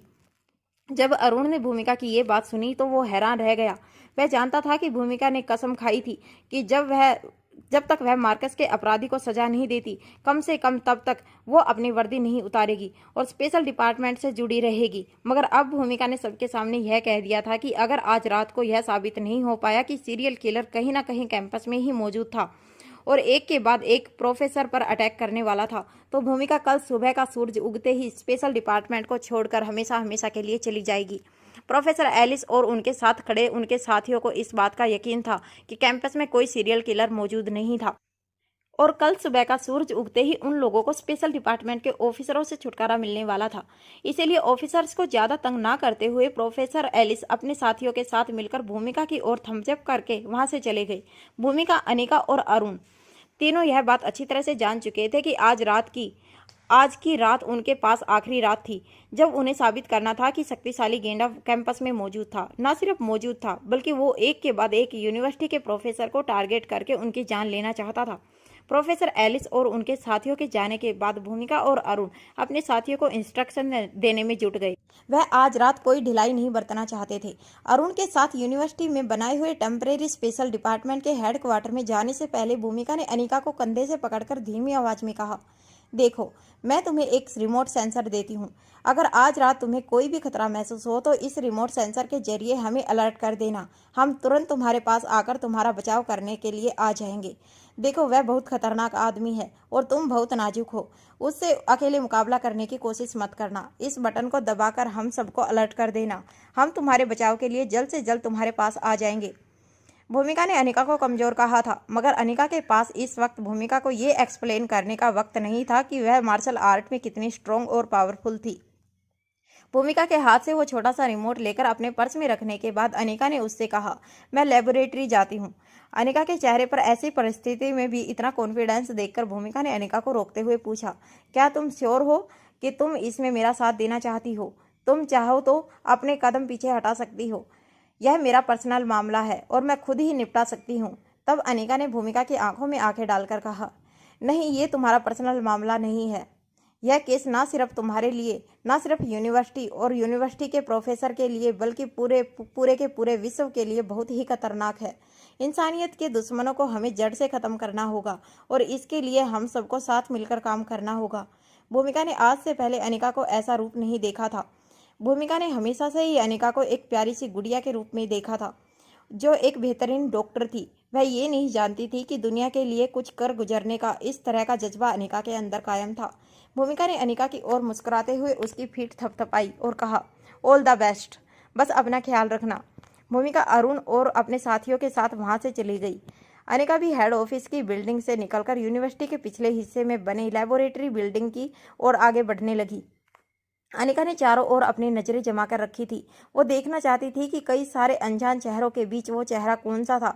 जब अरुण ने भूमिका की ये बात सुनी तो वो हैरान रह गया। वह जानता था कि भूमिका ने कसम खाई थी कि जब तक वह मार्कस के अपराधी को सजा नहीं देती, कम से कम तब तक वो अपनी वर्दी नहीं उतारेगी और स्पेशल डिपार्टमेंट से जुड़ी रहेगी। मगर अब भूमिका ने सबके सामने यह कह दिया था कि अगर आज रात को यह साबित नहीं हो पाया कि सीरियल किलर कहीं ना कहीं कैंपस में ही मौजूद था और एक के बाद एक प्रोफेसर पर अटैक करने वाला था, तो भूमिका कल सुबह का सूरज उगते ही स्पेशल डिपार्टमेंट को छोड़कर हमेशा हमेशा के लिए चली जाएगी। प्रोफेसर एलिस और उनके साथ खड़े उनके साथियों को इस बात का यकीन था कि कैंपस में कोई सीरियल किलर मौजूद नहीं था और कल सुबह का सूरज उगते ही उन लोगों को स्पेशल डिपार्टमेंट के ऑफिसरों से छुटकारा मिलने वाला था। इसीलिए ऑफिसर्स को ज्यादा तंग ना करते हुए प्रोफेसर एलिस अपने साथियों के साथ मिलकर भूमिका की ओर थम्स अप करके वहां से चले गए। भूमिका, अनिका और अरुण तीनों यह बात अच्छी तरह से जान चुके थे कि आज की रात उनके पास आखिरी रात थी जब उन्हें साबित करना था कि शक्तिशाली गेंडा कैंपस में मौजूद था। न सिर्फ मौजूद था बल्कि वो एक के बाद एक यूनिवर्सिटी के प्रोफेसर को टारगेट करके उनकी जान लेना चाहता था। प्रोफेसर एलिस और उनके साथियों के जाने के बाद भूमिका और अरुण अपने साथियों को इंस्ट्रक्शन देने में जुट गए। वह आज रात कोई ढिलाई नहीं बरतना चाहते थे। अरुण के साथ यूनिवर्सिटी में बनाए हुए टेम्परेरी स्पेशल डिपार्टमेंट के हेडक्वार्टर में जाने से पहले भूमिका ने अनिका को कंधे से पकड़कर धीमी आवाज में कहा, देखो, मैं तुम्हें एक रिमोट सेंसर देती हूँ। अगर आज रात तुम्हें कोई भी खतरा महसूस हो तो इस रिमोट सेंसर के जरिए हमें अलर्ट कर देना। हम तुरंत तुम्हारे पास आकर तुम्हारा बचाव करने के लिए आ जाएंगे। देखो, वह बहुत खतरनाक आदमी है और तुम बहुत नाजुक हो। उससे अकेले मुकाबला करने की कोशिश मत करना। इस बटन को दबाकर हम सबको अलर्ट कर देना। हम तुम्हारे बचाव के लिए जल्द से जल्द तुम्हारे पास आ जाएंगे। भूमिका ने अनिका को कमजोर कहा था, मगर अनिका के पास इस वक्त भूमिका को ये एक्सप्लेन करने का वक्त नहीं था कि वह मार्शल आर्ट में कितनी स्ट्रॉन्ग और पावरफुल थी। भूमिका के हाथ से वो छोटा सा रिमोट लेकर अपने पर्स में रखने के बाद अनिका ने उससे कहा, मैं लेबोरेटरी जाती हूँ। अनिका के चेहरे पर ऐसी परिस्थिति में भी इतना कॉन्फिडेंस देखकर भूमिका ने अनिका को रोकते हुए पूछा, क्या तुम श्योर हो कि तुम इसमें मेरा साथ देना चाहती हो? तुम चाहो तो अपने कदम पीछे हटा सकती हो। यह मेरा पर्सनल मामला है और मैं खुद ही निपटा सकती हूँ। तब अनिका ने भूमिका की आंखों में आंखें डालकर कहा, नहीं, ये तुम्हारा पर्सनल मामला नहीं है। यह केस ना सिर्फ तुम्हारे लिए, ना सिर्फ यूनिवर्सिटी और यूनिवर्सिटी के प्रोफेसर के लिए, बल्कि पूरे विश्व के लिए बहुत ही खतरनाक है। इंसानियत के दुश्मनों को हमें जड़ से खत्म करना होगा और इसके लिए हम सबको साथ मिलकर काम करना होगा। भूमिका ने आज से पहले अनिका को ऐसा रूप नहीं देखा था। भूमिका ने हमेशा से ही अनिका को एक प्यारी सी गुड़िया के रूप में देखा था जो एक बेहतरीन डॉक्टर थी। वह ये नहीं जानती थी कि दुनिया के लिए कुछ कर गुजरने का इस तरह का जज्बा अनिका के अंदर कायम था। भूमिका ने अनिका की ओर मुस्कुराते हुए उसकी पीठ थपथपाई और कहा, ऑल द बेस्ट, बस अपना ख्याल रखना। भूमिका अरुण और अपने साथियों के साथ वहां से चली गई। अनिका भी हेड ऑफिस की बिल्डिंग से निकलकर यूनिवर्सिटी के पिछले हिस्से में बने लेबोरेटरी बिल्डिंग की ओर आगे बढ़ने लगी। अनिका ने चारों ओर अपनी नजरें जमा कर रखी थी। वो देखना चाहती थी कि कई सारे अनजान चेहरों के बीच वो चेहरा कौन सा था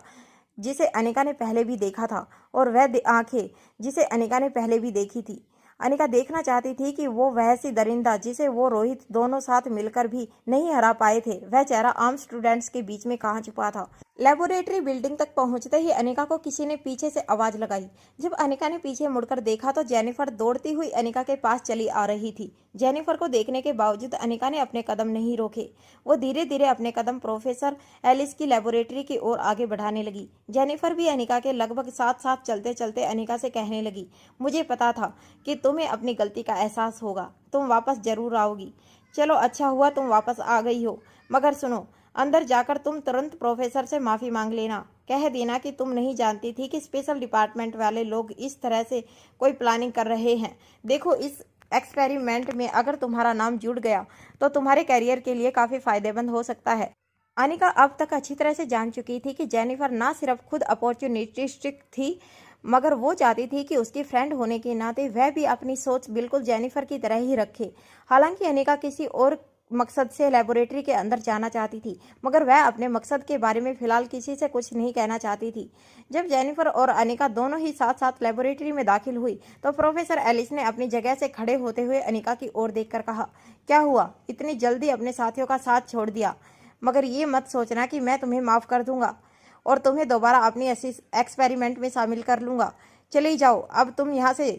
जिसे अनिका ने पहले भी देखा था और वह आंखें जिसे अनिका ने पहले भी देखी थी। अनिका देखना चाहती थी कि वो वह सी दरिंदा जिसे वो रोहित दोनों साथ मिलकर भी नहीं हरा पाए थे, वह चेहरा आम स्टूडेंट्स के बीच में कहाँ छुपा था। लेबोरेटरी बिल्डिंग तक पहुंचते ही अनिका को किसी ने पीछे से आवाज लगाई। जब अनिका ने पीछे मुड़कर देखा तो जेनिफर दौड़ती हुई अनिका के पास चली आ रही थी। जेनिफर को देखने के बावजूद अनिका ने अपने कदम नहीं रोके। वो धीरे धीरे अपने कदम प्रोफेसर एलिस की लेबोरेटरी की ओर आगे बढ़ाने लगी। जेनिफर भी अनिका के लगभग साथ साथ चलते चलते अनिका से कहने लगी, मुझे पता था कि तुम्हें अपनी गलती का एहसास होगा, तुम वापस जरूर आओगी। चलो, अच्छा हुआ तुम वापस आ गई हो। मगर सुनो, अंदर जाकर तुम तुरंत प्रोफेसर से माफी मांग लेना। कह देना कि तुम नहीं जानती थी कि स्पेशल डिपार्टमेंट वाले लोग इस तरह से कोई प्लानिंग कर रहे हैं। देखो, इस एक्सपेरिमेंट में अगर तुम्हारा नाम जुड़ गया तो तुम्हारे करियर के लिए काफी फायदेमंद हो सकता है। अनिका अब तक अच्छी तरह से जान चुकी थी कि जेनिफर ना सिर्फ खुद अपॉर्चुनिस्टिक थी, मगर वो चाहती थी कि उसकी फ्रेंड होने के नाते वह भी अपनी सोच बिल्कुल जेनिफर की तरह ही रखे। हालांकि अनिका किसी और मकसद से लेबोरेटरी के अंदर जाना चाहती थी, मगर वह अपने मकसद के बारे में फिलहाल किसी से कुछ नहीं कहना चाहती थी। जब जेनिफर और अनिका दोनों ही साथ साथ लेबोरेटरी में दाखिल हुई तो प्रोफेसर एलिस ने अपनी जगह से खड़े होते हुए अनिका की ओर देखकर कहा, क्या हुआ, इतनी जल्दी अपने साथियों का साथ छोड़ दिया? मगर ये मत सोचना कि मैं तुम्हें माफ कर दूंगा और तुम्हें दोबारा अपनी एक्सपेरिमेंट में शामिल कर लूंगा। चले जाओ अब तुम यहाँ से।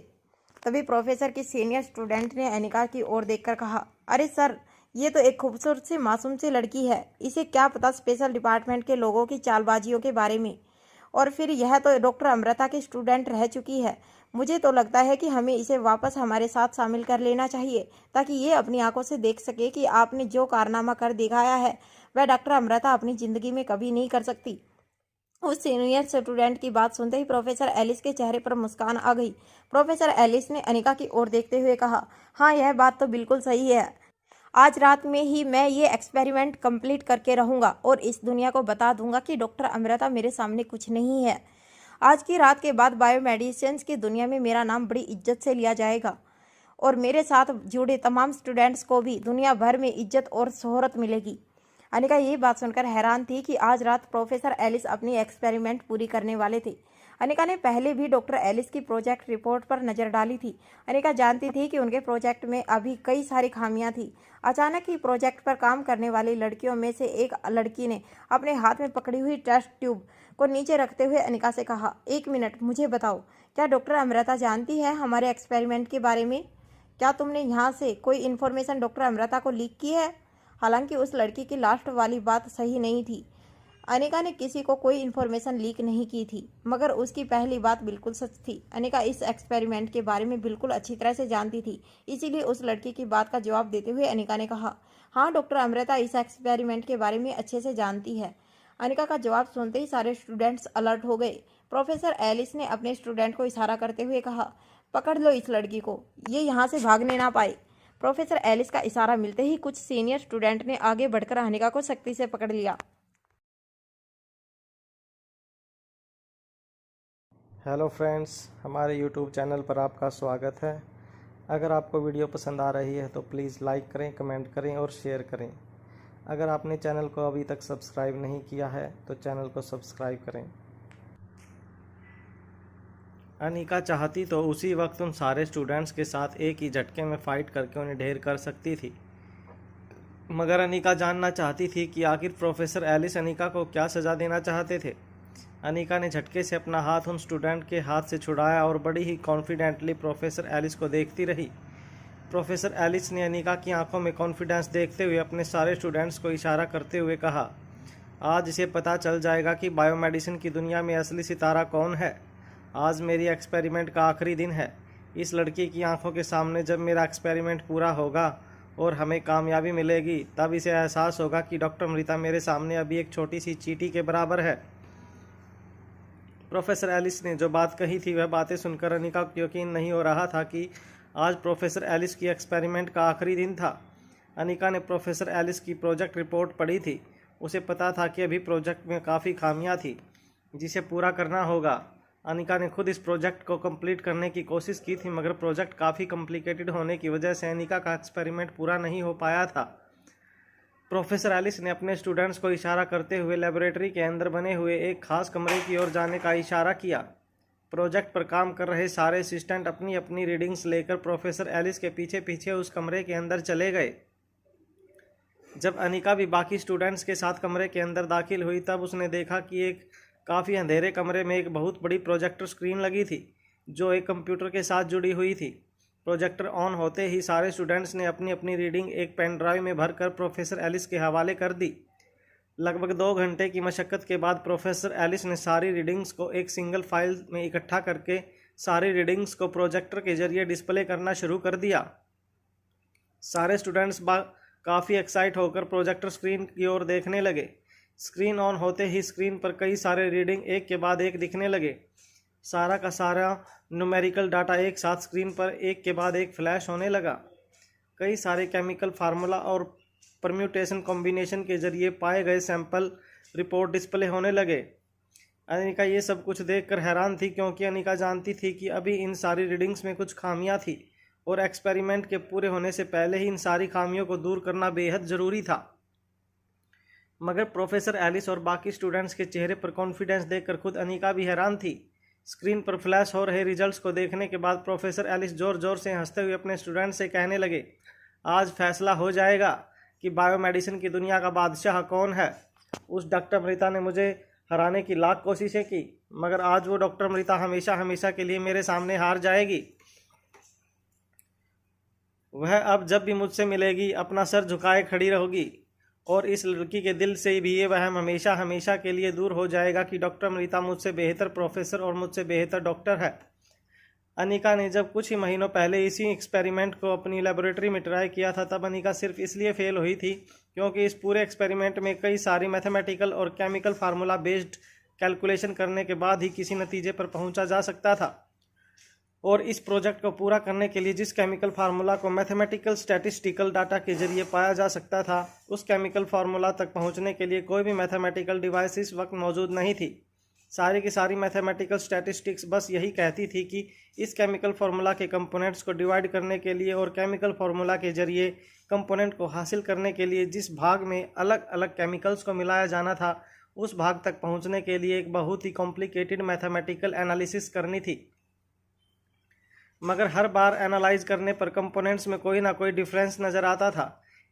तभी प्रोफेसर की सीनियर स्टूडेंट ने अनिका की ओर देखकर कहा, अरे सर, ये तो एक खूबसूरत सी मासूम सी लड़की है, इसे क्या पता स्पेशल डिपार्टमेंट के लोगों की चालबाजियों के बारे में। और फिर यह तो डॉक्टर अमृता की स्टूडेंट रह चुकी है। मुझे तो लगता है कि हमें इसे वापस हमारे साथ शामिल कर लेना चाहिए, ताकि ये अपनी आंखों से देख सके कि आपने जो कारनामा कर दिखाया है वह डॉक्टर अमृता अपनी ज़िंदगी में कभी नहीं कर सकती। उस सीनियर स्टूडेंट की बात सुनते ही प्रोफेसर एलिस के चेहरे पर मुस्कान आ गई। प्रोफेसर एलिस ने अनिका की ओर देखते हुए कहा, हाँ, यह बात तो बिल्कुल सही है। आज रात में ही मैं ये एक्सपेरिमेंट कंप्लीट करके रहूंगा और इस दुनिया को बता दूंगा कि डॉक्टर अमृता मेरे सामने कुछ नहीं है। आज की रात के बाद बायोमेडिसिन्स की दुनिया में मेरा नाम बड़ी इज्जत से लिया जाएगा और मेरे साथ जुड़े तमाम स्टूडेंट्स को भी दुनिया भर में इज्जत और शोहरत मिलेगी। अनिका ये बात सुनकर हैरान थी कि आज रात प्रोफेसर एलिस अपनी एक्सपेरिमेंट पूरी करने वाले थे। अनिका ने पहले भी डॉक्टर एलिस की प्रोजेक्ट रिपोर्ट पर नज़र डाली थी। अनिका जानती थी कि उनके प्रोजेक्ट में अभी कई सारी खामियां थी। अचानक ही प्रोजेक्ट पर काम करने वाली लड़कियों में से एक लड़की ने अपने हाथ में पकड़ी हुई टेस्ट ट्यूब को नीचे रखते हुए अनिका से कहा, एक मिनट, मुझे बताओ, क्या डॉक्टर अमृता जानती है हमारे एक्सपेरिमेंट के बारे में? क्या तुमने यहाँ से कोई इन्फॉर्मेशन डॉक्टर अमृता को लीक की है? हालांकि उस लड़की की लास्ट वाली बात सही नहीं थी। अनिका ने किसी को कोई इन्फॉर्मेशन लीक नहीं की थी, मगर उसकी पहली बात बिल्कुल सच थी। अनिका इस एक्सपेरिमेंट के बारे में बिल्कुल अच्छी तरह से जानती थी। इसीलिए उस लड़की की बात का जवाब देते हुए अनिका ने कहा, हाँ, डॉक्टर अमृता इस एक्सपेरिमेंट के बारे में अच्छे से जानती है। अनिका का जवाब सुनते ही सारे स्टूडेंट्स अलर्ट हो गए। प्रोफेसर एलिस ने अपने स्टूडेंट को इशारा करते हुए कहा, पकड़ लो इस लड़की को, ये यहाँ से भागने ना पाए। प्रोफेसर एलिस का इशारा मिलते ही कुछ सीनियर स्टूडेंट ने आगे बढ़कर अनिका को सख्ती से पकड़ लिया। हेलो फ्रेंड्स, हमारे यूट्यूब चैनल पर आपका स्वागत है। अगर आपको वीडियो पसंद आ रही है तो प्लीज़ लाइक करें, कमेंट करें और शेयर करें। अगर आपने चैनल को अभी तक सब्सक्राइब नहीं किया है तो चैनल को सब्सक्राइब करें। अनिका चाहती तो उसी वक्त उन सारे स्टूडेंट्स के साथ एक ही झटके में फ़ाइट करके उन्हें ढेर कर सकती थी, मगर अनिका जानना चाहती थी कि आखिर प्रोफेसर एलिस अनिका को क्या सज़ा देना चाहते थे। अनिका ने झटके से अपना हाथ उन स्टूडेंट के हाथ से छुड़ाया और बड़ी ही कॉन्फिडेंटली प्रोफेसर एलिस को देखती रही। प्रोफेसर एलिस ने अनिका की आंखों में कॉन्फिडेंस देखते हुए अपने सारे स्टूडेंट्स को इशारा करते हुए कहा, आज इसे पता चल जाएगा कि बायोमेडिसिन की दुनिया में असली सितारा कौन है। आज मेरी एक्सपेरिमेंट का आखिरी दिन है। इस लड़की की आंखों के सामने जब मेरा एक्सपेरिमेंट पूरा होगा और हमें कामयाबी मिलेगी, तब इसे एहसास होगा कि डॉक्टर अमृता मेरे सामने अभी एक छोटी सी चींटी के बराबर है। प्रोफेसर एलिस ने जो बात कही थी वह बातें सुनकर अनिका को यकीन नहीं हो रहा था कि आज प्रोफेसर एलिस की एक्सपेरिमेंट का आखिरी दिन था। अनिका ने प्रोफेसर एलिस की प्रोजेक्ट रिपोर्ट पढ़ी थी। उसे पता था कि अभी प्रोजेक्ट में काफ़ी खामियां थी जिसे पूरा करना होगा। अनिका ने खुद इस प्रोजेक्ट को कंप्लीट करने की कोशिश की थी, मगर प्रोजेक्ट काफ़ी कॉम्प्लिकेटेड होने की वजह से अनिका का एक्सपेरिमेंट पूरा नहीं हो पाया था। प्रोफेसर एलिस ने अपने स्टूडेंट्स को इशारा करते हुए लेबोरेटरी के अंदर बने हुए एक खास कमरे की ओर जाने का इशारा किया। प्रोजेक्ट पर काम कर रहे सारे असिस्टेंट अपनी अपनी रीडिंग्स लेकर प्रोफेसर एलिस के पीछे पीछे उस कमरे के अंदर चले गए। जब अनिका भी बाकी स्टूडेंट्स के साथ कमरे के अंदर दाखिल हुई, तब उसने देखा कि एक काफ़ी अंधेरे कमरे में एक बहुत बड़ी प्रोजेक्टर स्क्रीन लगी थी जो एक कंप्यूटर के साथ जुड़ी हुई थी। प्रोजेक्टर ऑन होते ही सारे स्टूडेंट्स ने अपनी अपनी रीडिंग एक पेन ड्राइव में भरकर प्रोफेसर एलिस के हवाले कर दी। लगभग 2 घंटे की मशक्क़त के बाद प्रोफेसर एलिस ने सारी रीडिंग्स को एक सिंगल फाइल में इकट्ठा करके सारी रीडिंग्स को प्रोजेक्टर के जरिए डिस्प्ले करना शुरू कर दिया। सारे स्टूडेंट्स काफ़ी एक्साइट होकर प्रोजेक्टर स्क्रीन की ओर देखने लगे। स्क्रीन ऑन होते ही स्क्रीन पर कई सारे रीडिंग एक के बाद एक दिखने लगे। सारा का सारा न्यूमेरिकल डाटा एक साथ स्क्रीन पर एक के बाद एक फ्लैश होने लगा। कई सारे केमिकल फार्मूला और परम्यूटेशन कॉम्बिनेशन के जरिए पाए गए सैंपल रिपोर्ट डिस्प्ले होने लगे। अनिका ये सब कुछ देखकर हैरान थी, क्योंकि अनिका जानती थी कि अभी इन सारी रीडिंग्स में कुछ खामियां थी और एक्सपेरिमेंट के पूरे होने से पहले ही इन सारी खामियों को दूर करना बेहद ज़रूरी था। मगर प्रोफेसर एलिस और बाकी स्टूडेंट्स के चेहरे पर कॉन्फिडेंस देखकर खुद अनिका भी हैरान थी। स्क्रीन पर फ्लैश हो रहे रिजल्ट्स को देखने के बाद प्रोफेसर एलिस ज़ोर ज़ोर से हंसते हुए अपने स्टूडेंट से कहने लगे, आज फैसला हो जाएगा कि बायोमेडिसिन की दुनिया का बादशाह कौन है। उस डॉक्टर अमृता ने मुझे हराने की लाख कोशिशें की, मगर आज वो डॉक्टर अमृता हमेशा हमेशा के लिए मेरे सामने हार जाएगी। वह अब जब भी मुझसे मिलेगी अपना सर झुकाए खड़ी रहोगी और इस लड़की के दिल से भी ये वहम हमेशा हमेशा के लिए दूर हो जाएगा कि डॉक्टर अमृता मुझसे बेहतर प्रोफेसर और मुझसे बेहतर डॉक्टर है। अनिका ने जब कुछ ही महीनों पहले इसी एक्सपेरिमेंट को अपनी लेबोरेटरी में ट्राई किया था, तब अनिका सिर्फ इसलिए फेल हुई थी क्योंकि इस पूरे एक्सपेरिमेंट में कई सारी मैथमेटिकल और केमिकल फार्मूला बेस्ड कैलकुलेशन करने के बाद ही किसी नतीजे पर पहुंचा जा सकता था। और इस प्रोजेक्ट को पूरा करने के लिए जिस केमिकल फार्मूला को मैथमेटिकल स्टैटिस्टिकल डाटा के जरिए पाया जा सकता था, उस केमिकल फार्मूला तक पहुंचने के लिए कोई भी मैथमेटिकल डिवाइस इस वक्त मौजूद नहीं थी। सारी की सारी मैथमेटिकल स्टैटिस्टिक्स बस यही कहती थी कि इस केमिकल फार्मूला के कंपोनेंट्स को डिवाइड करने के लिए और केमिकल फार्मूला के जरिए कंपोनेंट को हासिल करने के लिए जिस भाग में अलग अलग केमिकल्स को मिलाया जाना था, उस भाग तक पहुंचने के लिए एक बहुत ही कॉम्प्लिकेटेड मैथमेटिकल एनालिसिस करनी थी। मगर हर बार एनालाइज करने पर कंपोनेंट्स में कोई ना कोई डिफरेंस नज़र आता था।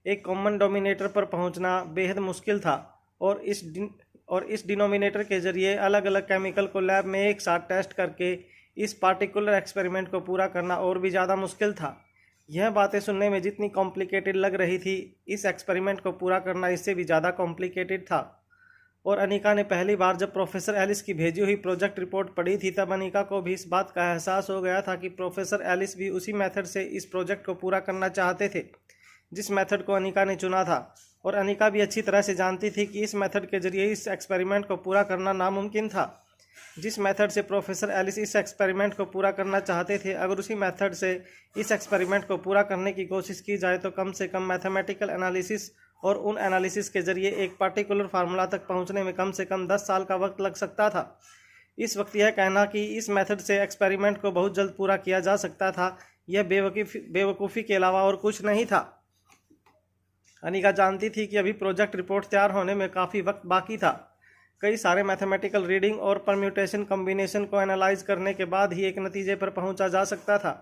एक कॉमन डोमिनेटर पर पहुंचना बेहद मुश्किल था और इस डिनोमिनेटर के जरिए अलग अलग केमिकल को लैब में एक साथ टेस्ट करके इस पार्टिकुलर एक्सपेरिमेंट को पूरा करना और भी ज़्यादा मुश्किल था। यह बातें सुनने में जितनी कॉम्प्लिकेटेड लग रही थी, इस एक्सपेरिमेंट को पूरा करना इससे भी ज़्यादा कॉम्प्लिकेटेड था। और अनिका ने पहली बार जब प्रोफेसर एलिस की भेजी हुई प्रोजेक्ट रिपोर्ट पढ़ी थी, तब अनिका को भी इस बात का एहसास हो गया था कि प्रोफेसर एलिस भी उसी मेथड से इस प्रोजेक्ट को पूरा करना चाहते थे जिस मेथड को अनिका ने चुना था। और अनिका भी अच्छी तरह से जानती थी कि इस मेथड के जरिए इस एक्सपेरिमेंट को पूरा करना नामुमकिन था। जिस मेथड से प्रोफेसर एलिस इस एक्सपेरिमेंट को पूरा करना चाहते थे, अगर उसी मेथड से इस एक्सपेरिमेंट को पूरा करने की कोशिश की जाए तो कम से कम मैथमेटिकल एनालिसिस और उन एनालिसिस के जरिए एक पार्टिकुलर फार्मूला तक पहुंचने में कम से कम 10 साल का वक्त लग सकता था। इस वक्त यह कहना कि इस मेथड से एक्सपेरिमेंट को बहुत जल्द पूरा किया जा सकता था, यह बेवकूफ़ी के अलावा और कुछ नहीं था। अनिका जानती थी कि अभी प्रोजेक्ट रिपोर्ट तैयार होने में काफ़ी वक्त बाकी था। कई सारे मैथमेटिकल रीडिंग और परम्यूटेशन कॉम्बिनेशन को एनालाइज करने के बाद ही एक नतीजे पर पहुंचा जा सकता था।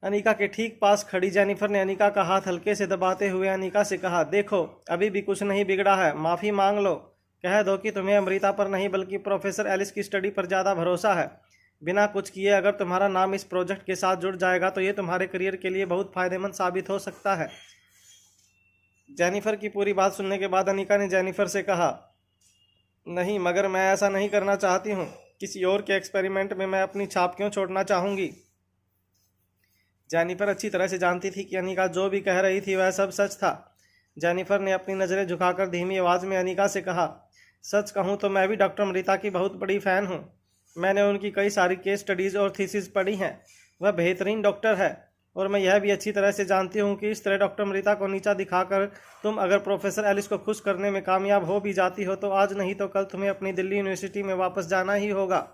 अनिका के ठीक पास खड़ी जेनिफर ने अनिका का हाथ हल्के से दबाते हुए अनिका से कहा, देखो अभी भी कुछ नहीं बिगड़ा है, माफ़ी मांग लो, कह दो कि तुम्हें अमृता पर नहीं बल्कि प्रोफेसर एलिस की स्टडी पर ज़्यादा भरोसा है। बिना कुछ किए अगर तुम्हारा नाम इस प्रोजेक्ट के साथ जुड़ जाएगा तो ये तुम्हारे करियर के लिए बहुत फ़ायदेमंद साबित हो सकता है। जेनिफर की पूरी बात सुनने के बाद अनिका ने जेनिफर से कहा, नहीं, मगर मैं ऐसा नहीं करना चाहती हूँ। किसी और के एक्सपेरिमेंट में मैं अपनी छाप क्यों छोड़ना चाहूँगी। जेनिफर अच्छी तरह से जानती थी कि अनिका जो भी कह रही थी वह सब सच था। जेनिफर ने अपनी नज़रें झुकाकर धीमी आवाज़ में अनिका से कहा, सच कहूँ तो मैं भी डॉक्टर अमृता की बहुत बड़ी फ़ैन हूँ। मैंने उनकी कई सारी केस स्टडीज़ और थीसिस पढ़ी हैं। वह बेहतरीन डॉक्टर है और मैं यह भी अच्छी तरह से जानती हूँ कि इस तरह डॉक्टर अमृता को नीचा दिखाकर तुम अगर प्रोफेसर एलिस को खुश करने में कामयाब हो भी जाती हो तो आज नहीं तो कल तुम्हें अपनी दिल्ली यूनिवर्सिटी में वापस जाना ही होगा।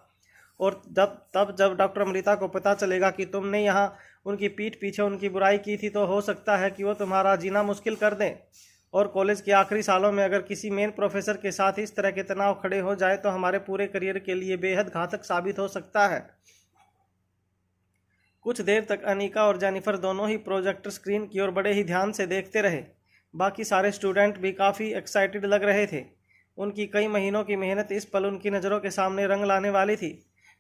और जब डॉक्टर अमृता को पता चलेगा कि तुमने यहाँ उनकी पीठ पीछे उनकी बुराई की थी तो हो सकता है कि वो तुम्हारा जीना मुश्किल कर दें। और कॉलेज के आखिरी सालों में अगर किसी मेन प्रोफेसर के साथ इस तरह के तनाव खड़े हो जाए तो हमारे पूरे करियर के लिए बेहद घातक साबित हो सकता है। कुछ देर तक अनिका और जेनिफर दोनों ही प्रोजेक्टर स्क्रीन की ओर बड़े ही ध्यान से देखते रहे। बाकी सारे स्टूडेंट भी काफ़ी एक्साइटेड लग रहे थे। उनकी कई महीनों की मेहनत इस पल उनकी नज़रों के सामने रंग लाने वाली थी।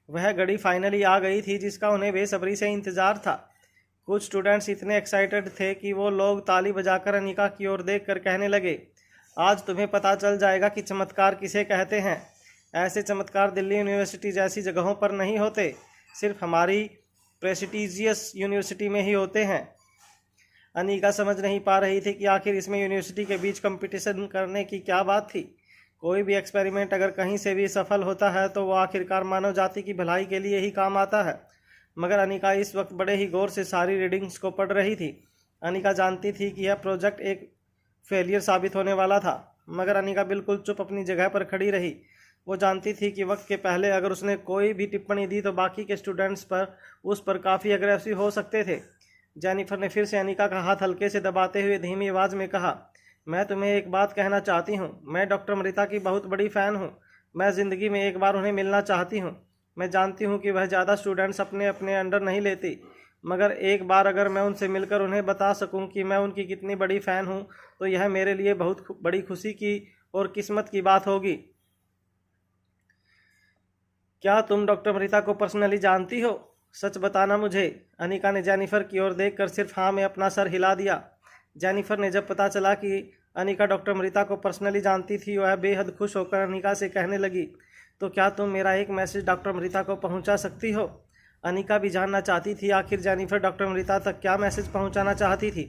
वह घड़ी फाइनली आ गई थी जिसका उन्हें बेसब्री से इंतज़ार था। कुछ स्टूडेंट्स इतने एक्साइटेड थे कि वो लोग ताली बजाकर अनिका की ओर देखकर कहने लगे, आज तुम्हें पता चल जाएगा कि चमत्कार किसे कहते हैं। ऐसे चमत्कार दिल्ली यूनिवर्सिटी जैसी जगहों पर नहीं होते, सिर्फ हमारी प्रेस्टिजियस यूनिवर्सिटी में ही होते हैं। अनिका समझ नहीं पा रही थी कि आखिर इसमें यूनिवर्सिटी के बीच कंपटीशन करने की क्या बात थी। कोई भी एक्सपेरिमेंट अगर कहीं से भी सफल होता है तो वो आखिरकार मानव जाति की भलाई के लिए ही काम आता है। मगर अनिका इस वक्त बड़े ही गौर से सारी रीडिंग्स को पढ़ रही थी। अनिका जानती थी कि यह प्रोजेक्ट एक फेलियर साबित होने वाला था, मगर अनिका बिल्कुल चुप अपनी जगह पर खड़ी रही। वो जानती थी कि वक्त के पहले अगर उसने कोई भी टिप्पणी दी तो बाकी के स्टूडेंट्स पर उस पर काफ़ी अग्रेसिव हो सकते थे। जेनिफर ने फिर से अनिका का हाथ हल्के से दबाते हुए धीमी आवाज़ में कहा, मैं तुम्हें एक बात कहना चाहती हूँ। मैं डॉक्टर अमृता की बहुत बड़ी फ़ैन हूँ। मैं ज़िंदगी में एक बार उन्हें मिलना चाहती हूँ। मैं जानती हूँ कि वह ज़्यादा स्टूडेंट्स अपने अपने अंडर नहीं लेती, मगर एक बार अगर मैं उनसे मिलकर उन्हें बता सकूँ कि मैं उनकी कितनी बड़ी फ़ैन हूँ तो यह मेरे लिए बहुत बड़ी खुशी की और किस्मत की बात होगी। क्या तुम डॉक्टर अमृता को पर्सनली जानती हो? सच बताना मुझे। अनिका ने जेनिफर की ओर देखकर सिर्फ हाँ में अपना सर हिला दिया। जेनिफर ने जब पता चला कि अनिका डॉक्टर अमृता को पर्सनली जानती थी, वह बेहद खुश होकर अनिका से कहने लगी, तो क्या तुम मेरा एक मैसेज डॉक्टर अमृता को पहुंचा सकती हो? अनिका भी जानना चाहती थी आखिर जेनिफर डॉक्टर अमृता तक क्या मैसेज पहुंचाना चाहती थी।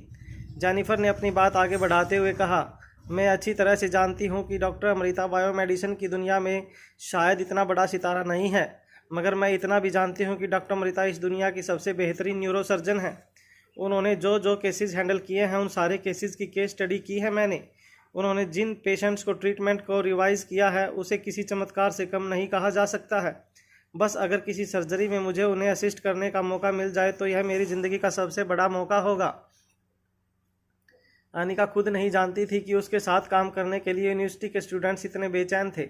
जेनिफर ने अपनी बात आगे बढ़ाते हुए कहा, मैं अच्छी तरह से जानती हूँ कि डॉक्टर अमृता बायोमेडिसिन की दुनिया में शायद इतना बड़ा सितारा नहीं है, मगर मैं इतना भी जानती हूँ कि डॉक्टर अमृता इस दुनिया की सबसे बेहतरीन न्यूरोसर्जन हैं। उन्होंने जो केसेस हैंडल किए हैं उन सारे केसेस की केस स्टडी की है मैंने। उन्होंने जिन पेशेंट्स को ट्रीटमेंट को रिवाइज किया है उसे किसी चमत्कार से कम नहीं कहा जा सकता है। बस अगर किसी सर्जरी में मुझे उन्हें असिस्ट करने का मौका मिल जाए तो यह मेरी ज़िंदगी का सबसे बड़ा मौका होगा। अनिका खुद नहीं जानती थी कि उसके साथ काम करने के लिए यूनिवर्सिटी के स्टूडेंट्स इतने बेचैन थे।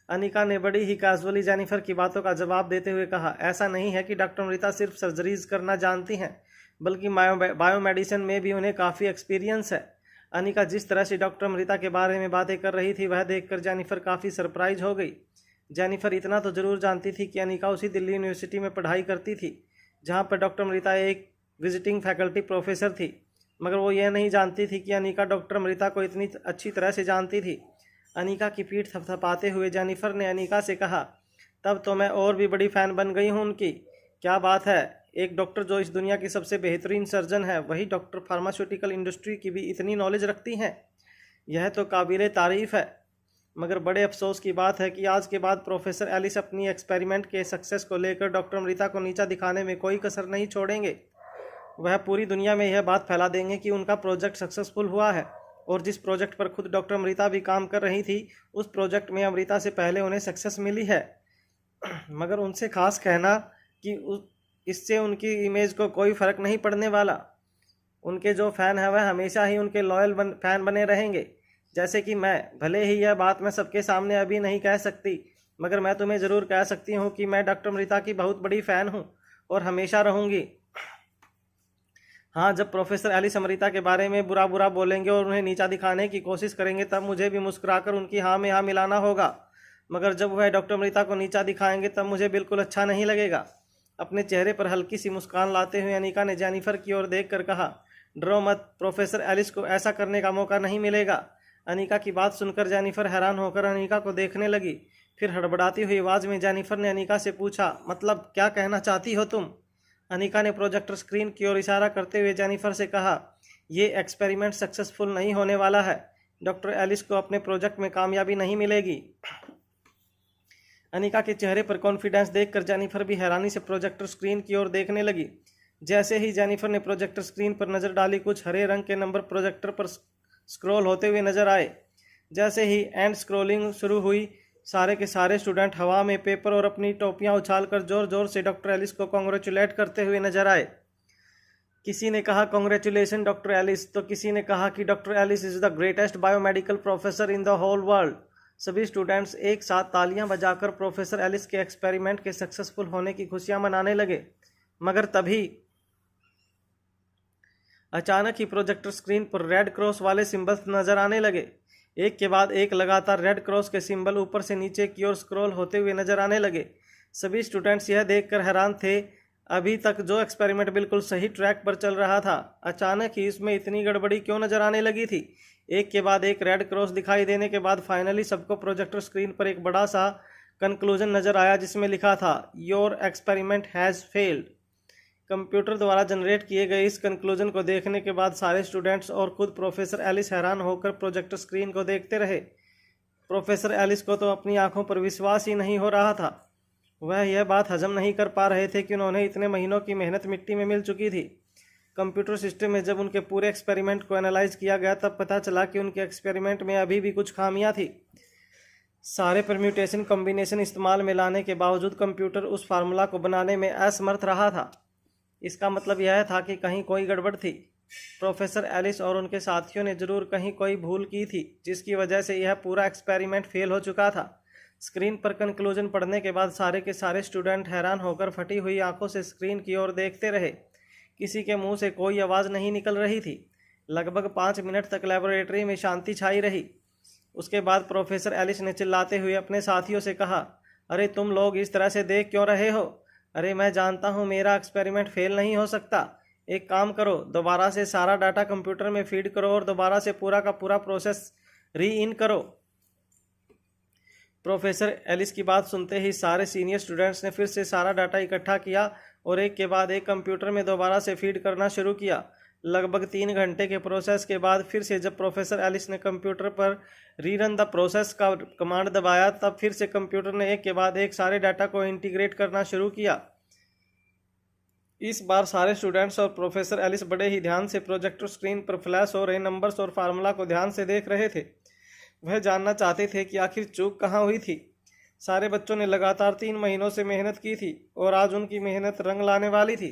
अनिका ने बड़ी ही कैजुअली जेनिफर की बातों का जवाब देते हुए कहा, ऐसा नहीं है कि डॉक्टर अमृता सिर्फ सर्जरीज करना जानती हैं, बल्कि बायोमेडिसिन में भी उन्हें काफ़ी एक्सपीरियंस है। अनिका जिस तरह से डॉक्टर अमृता के बारे में बातें कर रही थी वह देखकर जेनिफर काफ़ी सरप्राइज हो गई। जेनिफर इतना तो ज़रूर जानती थी कि अनिका उसी दिल्ली यूनिवर्सिटी में पढ़ाई करती थी जहाँ पर डॉक्टर अमृता एक विजिटिंग फैकल्टी प्रोफेसर थी, मगर वो यह नहीं जानती थी कि अनिका डॉक्टर अमृता को इतनी अच्छी तरह से जानती थी। अनिका की पीठ थपथपाते हुए जेनिफर ने अनिका से कहा, तब तो मैं और भी बड़ी फ़ैन बन गई हूँ उनकी। क्या बात है, एक डॉक्टर जो इस दुनिया की सबसे बेहतरीन सर्जन है वही डॉक्टर फार्मास्यूटिकल इंडस्ट्री की भी इतनी नॉलेज रखती हैं। यह तो काबिले तारीफ़ है। मगर बड़े अफसोस की बात है कि आज के बाद प्रोफेसर एलिस अपनी एक्सपेरिमेंट के सक्सेस को लेकर डॉक्टर अमृता को नीचा दिखाने में कोई कसर नहीं छोड़ेंगे। वह पूरी दुनिया में यह बात फैला देंगे कि उनका प्रोजेक्ट सक्सेसफुल हुआ है, और जिस प्रोजेक्ट पर खुद डॉक्टर अमृता भी काम कर रही थी उस प्रोजेक्ट में अमृता से पहले उन्हें सक्सेस मिली है। मगर उनसे खास कहना कि इससे उनकी इमेज को कोई फ़र्क नहीं पड़ने वाला। उनके जो फ़ैन हैं वह हमेशा ही उनके लॉयल फ़ैन बने रहेंगे, जैसे कि मैं। भले ही यह बात मैं सबके सामने अभी नहीं कह सकती, मगर मैं तुम्हें ज़रूर कह सकती हूँ कि मैं डॉक्टर अमृता की बहुत बड़ी फ़ैन हूँ और हमेशा रहूँगी। हाँ, जब प्रोफेसर एलिस अमृता के बारे में बुरा बुरा बोलेंगे और उन्हें नीचा दिखाने की कोशिश करेंगे तब मुझे भी मुस्कुराकर उनकी हाँ में हाँ मिलाना होगा, मगर जब वह डॉक्टर अमृता को नीचा दिखाएंगे तब मुझे बिल्कुल अच्छा नहीं लगेगा। अपने चेहरे पर हल्की सी मुस्कान लाते हुए अनिका ने जेनिफर की ओर देखकर कहा, डरो मत, प्रोफेसर एलिस को ऐसा करने का मौका नहीं मिलेगा। अनिका की बात सुनकर जेनिफर हैरान होकर अनिका को देखने लगी। फिर हड़बड़ाती हुई आवाज़ में जेनिफर ने अनिका से पूछा, मतलब क्या कहना चाहती हो तुम? अनिका ने प्रोजेक्टर स्क्रीन की ओर इशारा करते हुए जेनिफर से कहा, ये एक्सपेरिमेंट सक्सेसफुल नहीं होने वाला है। डॉक्टर एलिस को अपने प्रोजेक्ट में कामयाबी नहीं मिलेगी। अनिका के चेहरे पर कॉन्फिडेंस देखकर जेनिफर भी हैरानी से प्रोजेक्टर स्क्रीन की ओर देखने लगी। जैसे ही जेनिफर ने प्रोजेक्टर स्क्रीन पर नज़र डाली, कुछ हरे रंग के नंबर प्रोजेक्टर पर स्क्रॉल होते हुए नजर आए। जैसे ही एंड स्क्रॉलिंग शुरू हुई, सारे के सारे स्टूडेंट हवा में पेपर और अपनी टोपियां उछालकर जोर जोर से डॉक्टर एलिस को कॉन्ग्रेचुलेट करते हुए नजर आए। किसी ने कहा कॉन्ग्रेचुलेशन डॉक्टर एलिस, तो किसी ने कहा कि doctor Alice is the greatest biomedical professor in the whole world. सभी स्टूडेंट्स एक साथ तालियां बजाकर प्रोफेसर एलिस के एक्सपेरिमेंट के सक्सेसफुल होने की खुशियां मनाने लगे। मगर तभी अचानक ही प्रोजेक्टर स्क्रीन पर रेड क्रॉस वाले सिंबल्स नजर आने लगे। एक के बाद एक लगातार रेड क्रॉस के सिंबल ऊपर से नीचे की ओर स्क्रॉल होते हुए नजर आने लगे। सभी स्टूडेंट्स यह देखकर हैरान थे, अभी तक जो एक्सपेरिमेंट बिल्कुल सही ट्रैक पर चल रहा था, अचानक ही इसमें इतनी गड़बड़ी क्यों नजर आने लगी थी। एक के बाद एक रेड क्रॉस दिखाई देने के बाद फाइनली सबको प्रोजेक्टर स्क्रीन पर एक बड़ा सा कंक्लूजन नजर आया जिसमें लिखा था, your experiment has failed. Computer द्वारा जनरेट किए गए इस कंक्लूजन को देखने के बाद सारे स्टूडेंट्स और खुद प्रोफेसर एलिस हैरान होकर प्रोजेक्टर स्क्रीन को देखते रहे। प्रोफेसर एलिस को तो अपनी आंखों पर विश्वास ही नहीं हो रहा था। वह यह बात हजम नहीं कर पा रहे थे कि उन्होंने इतने महीनों की मेहनत मिट्टी में मिल चुकी थी। कंप्यूटर सिस्टम में जब उनके पूरे एक्सपेरिमेंट को एनालाइज किया गया तब पता चला कि उनके एक्सपेरिमेंट में अभी भी कुछ खामियां थी। सारे परम्यूटेशन कॉम्बिनेशन इस्तेमाल में लाने के बावजूद कंप्यूटर उस फार्मूला को बनाने में असमर्थ रहा था। इसका मतलब यह था कि कहीं कोई गड़बड़ थी। प्रोफेसर एलिस और उनके साथियों ने जरूर कहीं कोई भूल की थी जिसकी वजह से यह पूरा एक्सपेरिमेंट फेल हो चुका था। स्क्रीन पर कंक्लूजन पढ़ने के बाद सारे के सारे स्टूडेंट हैरान होकर फटी हुई आंखों से स्क्रीन की ओर देखते रहे। किसी के मुंह से कोई आवाज़ नहीं निकल रही थी। लगभग 5 मिनट तक लेबोरेटरी में शांति छाई रही। उसके बाद प्रोफेसर एलिस ने चिल्लाते हुए अपने साथियों से कहा, अरे तुम लोग इस तरह से देख क्यों रहे हो? अरे मैं जानता हूँ मेरा एक्सपेरिमेंट फेल नहीं हो सकता। एक काम करो, दोबारा से सारा डाटा कंप्यूटर में फीड करो और दोबारा से पूरा का पूरा प्रोसेस री इन करो। प्रोफेसर एलिस की बात सुनते ही सारे सीनियर स्टूडेंट्स ने फिर से सारा डाटा इकट्ठा किया और एक के बाद एक कंप्यूटर में दोबारा से फीड करना शुरू किया। लगभग 3 घंटे के प्रोसेस के बाद फिर से जब प्रोफेसर एलिस ने कंप्यूटर पर रीरन द प्रोसेस का कमांड दबाया, तब फिर से कंप्यूटर ने एक के बाद एक सारे डाटा को इंटीग्रेट करना शुरू किया। इस बार सारे स्टूडेंट्स और प्रोफेसर एलिस बड़े ही ध्यान से प्रोजेक्टर स्क्रीन पर फ्लैश हो रहे नंबर्स और फार्मूला को ध्यान से देख रहे थे। वह जानना चाहते थे कि आखिर चूक कहाँ हुई थी। सारे बच्चों ने लगातार 3 महीनों से मेहनत की थी और आज उनकी मेहनत रंग लाने वाली थी।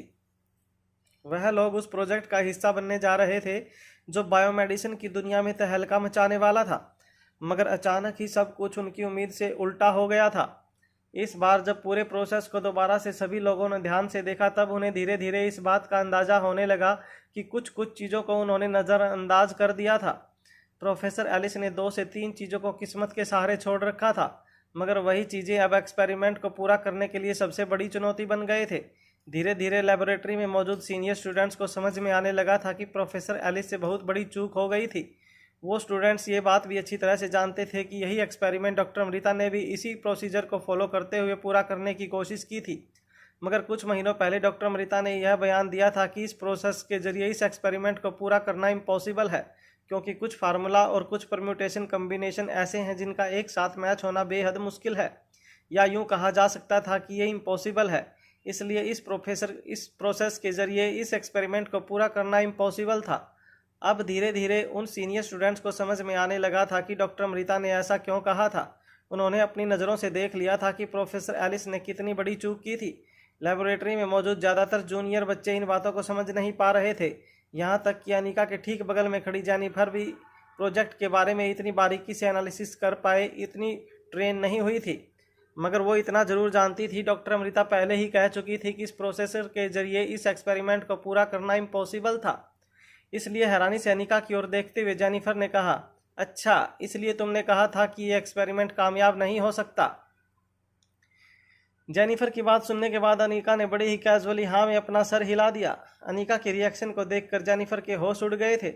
वह लोग उस प्रोजेक्ट का हिस्सा बनने जा रहे थे जो बायोमेडिसिन की दुनिया में तहलका मचाने वाला था, मगर अचानक ही सब कुछ उनकी उम्मीद से उल्टा हो गया था। इस बार जब पूरे प्रोसेस को दोबारा से सभी लोगों ने ध्यान से देखा, तब उन्हें धीरे धीरे इस बात का अंदाजा होने लगा कि कुछ चीज़ों को उन्होंने नज़रअंदाज कर दिया था। प्रोफेसर एलिस ने 2 से 3 चीज़ों को किस्मत के सहारे छोड़ रखा था, मगर वही चीज़ें अब एक्सपेरिमेंट को पूरा करने के लिए सबसे बड़ी चुनौती बन गए थे। धीरे धीरे लेबोरेटरी में मौजूद सीनियर स्टूडेंट्स को समझ में आने लगा था कि प्रोफेसर एलिस से बहुत बड़ी चूक हो गई थी। वो स्टूडेंट्स ये बात भी अच्छी तरह से जानते थे कि यही एक्सपेरिमेंट डॉक्टर अमृता ने भी इसी प्रोसीजर को फॉलो करते हुए पूरा करने की कोशिश की थी। मगर कुछ महीनों पहले डॉक्टर अमृता ने यह बयान दिया था कि इस प्रोसेस के जरिए इस एक्सपेरिमेंट को पूरा करना इम्पॉसिबल है, क्योंकि कुछ फार्मूला और कुछ परम्यूटेशन कम्बिनेशन ऐसे हैं जिनका एक साथ मैच होना बेहद मुश्किल है, या यूँ कहा जा सकता था कि ये इम्पॉसिबल है। इसलिए इस प्रोसेस के जरिए इस एक्सपेरिमेंट को पूरा करना इम्पॉसिबल था। अब धीरे धीरे उन सीनियर स्टूडेंट्स को समझ में आने लगा था कि डॉक्टर अमृता ने ऐसा क्यों कहा था। उन्होंने अपनी नज़रों से देख लिया था कि प्रोफेसर एलिस ने कितनी बड़ी चूक की थी। लेबोरेटरी में मौजूद ज़्यादातर जूनियर बच्चे इन बातों को समझ नहीं पा रहे थे। यहाँ तक कि अनिका के ठीक बगल में खड़ी जेनिफर भी प्रोजेक्ट के बारे में इतनी बारीकी से एनालिसिस कर पाए इतनी ट्रेन नहीं हुई थी। मगर वो इतना ज़रूर जानती थी, डॉक्टर अमृता पहले ही कह चुकी थी कि इस प्रोसेसर के जरिए इस एक्सपेरिमेंट को पूरा करना इम्पॉसिबल था। इसलिए हैरानी से अनिका की ओर देखते हुए जेनिफर ने कहा, अच्छा, इसलिए तुमने कहा था कि ये एक्सपेरिमेंट कामयाब नहीं हो सकता। जेनिफर की बात सुनने के बाद अनिका ने बड़े ही कैजुअली हाँ में अपना सर हिला दिया। अनिका के रिएक्शन को देखकर जेनिफर के होश उड़ गए थे।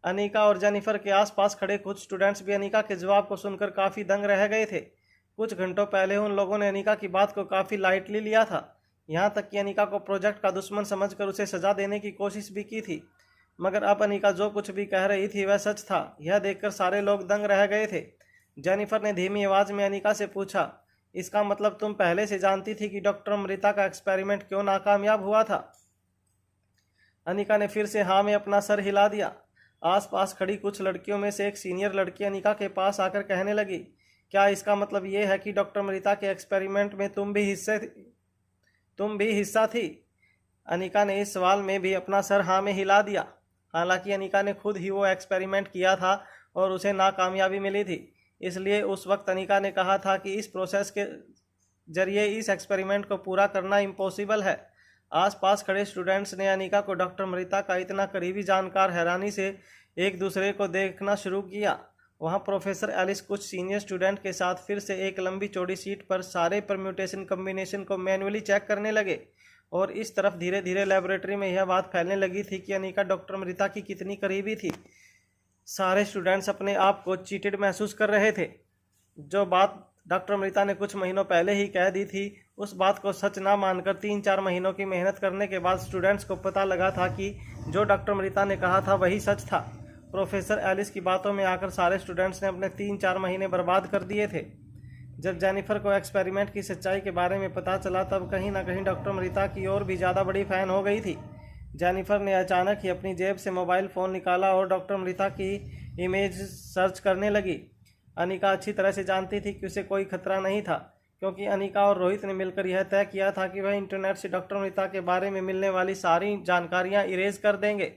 अनिका और जेनिफर के आसपास खड़े कुछ स्टूडेंट्स भी अनिका के जवाब को सुनकर काफ़ी दंग रह गए थे। कुछ घंटों पहले उन लोगों ने अनिका की बात को काफ़ी लाइटली लिया था, यहाँ तक कि अनिका को प्रोजेक्ट का दुश्मन समझकर उसे सजा देने की कोशिश भी की थी। मगर अब अनिका जो कुछ भी कह रही थी वह सच था। यह देखकर सारे लोग दंग रह गए थे। जेनिफर ने धीमी आवाज़ में अनिका से पूछा, इसका मतलब तुम पहले से जानती थी कि डॉक्टर अमृता का एक्सपेरिमेंट क्यों नाकामयाब हुआ था? अनिका ने फिर से हाँ में अपना सर हिला दिया। आसपास खड़ी कुछ लड़कियों में से एक सीनियर लड़की अनिका के पास आकर कहने लगी, क्या इसका मतलब ये है कि डॉक्टर अमृता के एक्सपेरिमेंट में तुम भी हिस्सा थी? अनिका ने इस सवाल में भी अपना सर हाँ में हिला दिया। हालांकि अनिका ने खुद ही वो एक्सपेरिमेंट किया था और उसे नाकामयाबी मिली थी। इसलिए उस वक्त अनिका ने कहा था कि इस प्रोसेस के जरिए इस एक्सपेरिमेंट को पूरा करना इम्पॉसिबल है। आसपास खड़े स्टूडेंट्स ने अनिका को डॉक्टर अमृता का इतना करीबी जानकार हैरानी से एक दूसरे को देखना शुरू किया। वहाँ प्रोफेसर एलिस कुछ सीनियर स्टूडेंट के साथ फिर से एक लंबी चौड़ी सीट पर सारे परम्यूटेशन कम्बिनेशन को मैन्युअली चेक करने लगे, और इस तरफ धीरे धीरे लेबोरेटरी में यह बात फैलने लगी थी कि अनिका डॉक्टर अमृता की कितनी करीबी थी। सारे स्टूडेंट्स अपने आप को चीटेड महसूस कर रहे थे। जो बात डॉक्टर अमृता ने कुछ महीनों पहले ही कह दी थी, उस बात को सच ना मानकर 3-4 महीनों की मेहनत करने के बाद स्टूडेंट्स को पता लगा था कि जो डॉक्टर अमृता ने कहा था वही सच था। प्रोफेसर एलिस की बातों में आकर सारे स्टूडेंट्स ने अपने 3-4 महीने बर्बाद कर दिए थे। जब जेनिफर को एक्सपेरिमेंट की सच्चाई के बारे में पता चला, तब कहीं ना कहीं डॉक्टर अमृता की और भी ज़्यादा बड़ी फ़ैन हो गई थी। जेनिफर ने अचानक ही अपनी जेब से मोबाइल फ़ोन निकाला और डॉक्टर अमृता की इमेज सर्च करने लगी। अनिका अच्छी तरह से जानती थी कि उसे कोई खतरा नहीं था, क्योंकि अनिका और रोहित ने मिलकर यह तय किया था कि वह इंटरनेट से डॉक्टर अमृता के बारे में मिलने वाली सारी जानकारियाँ इरेज कर देंगे।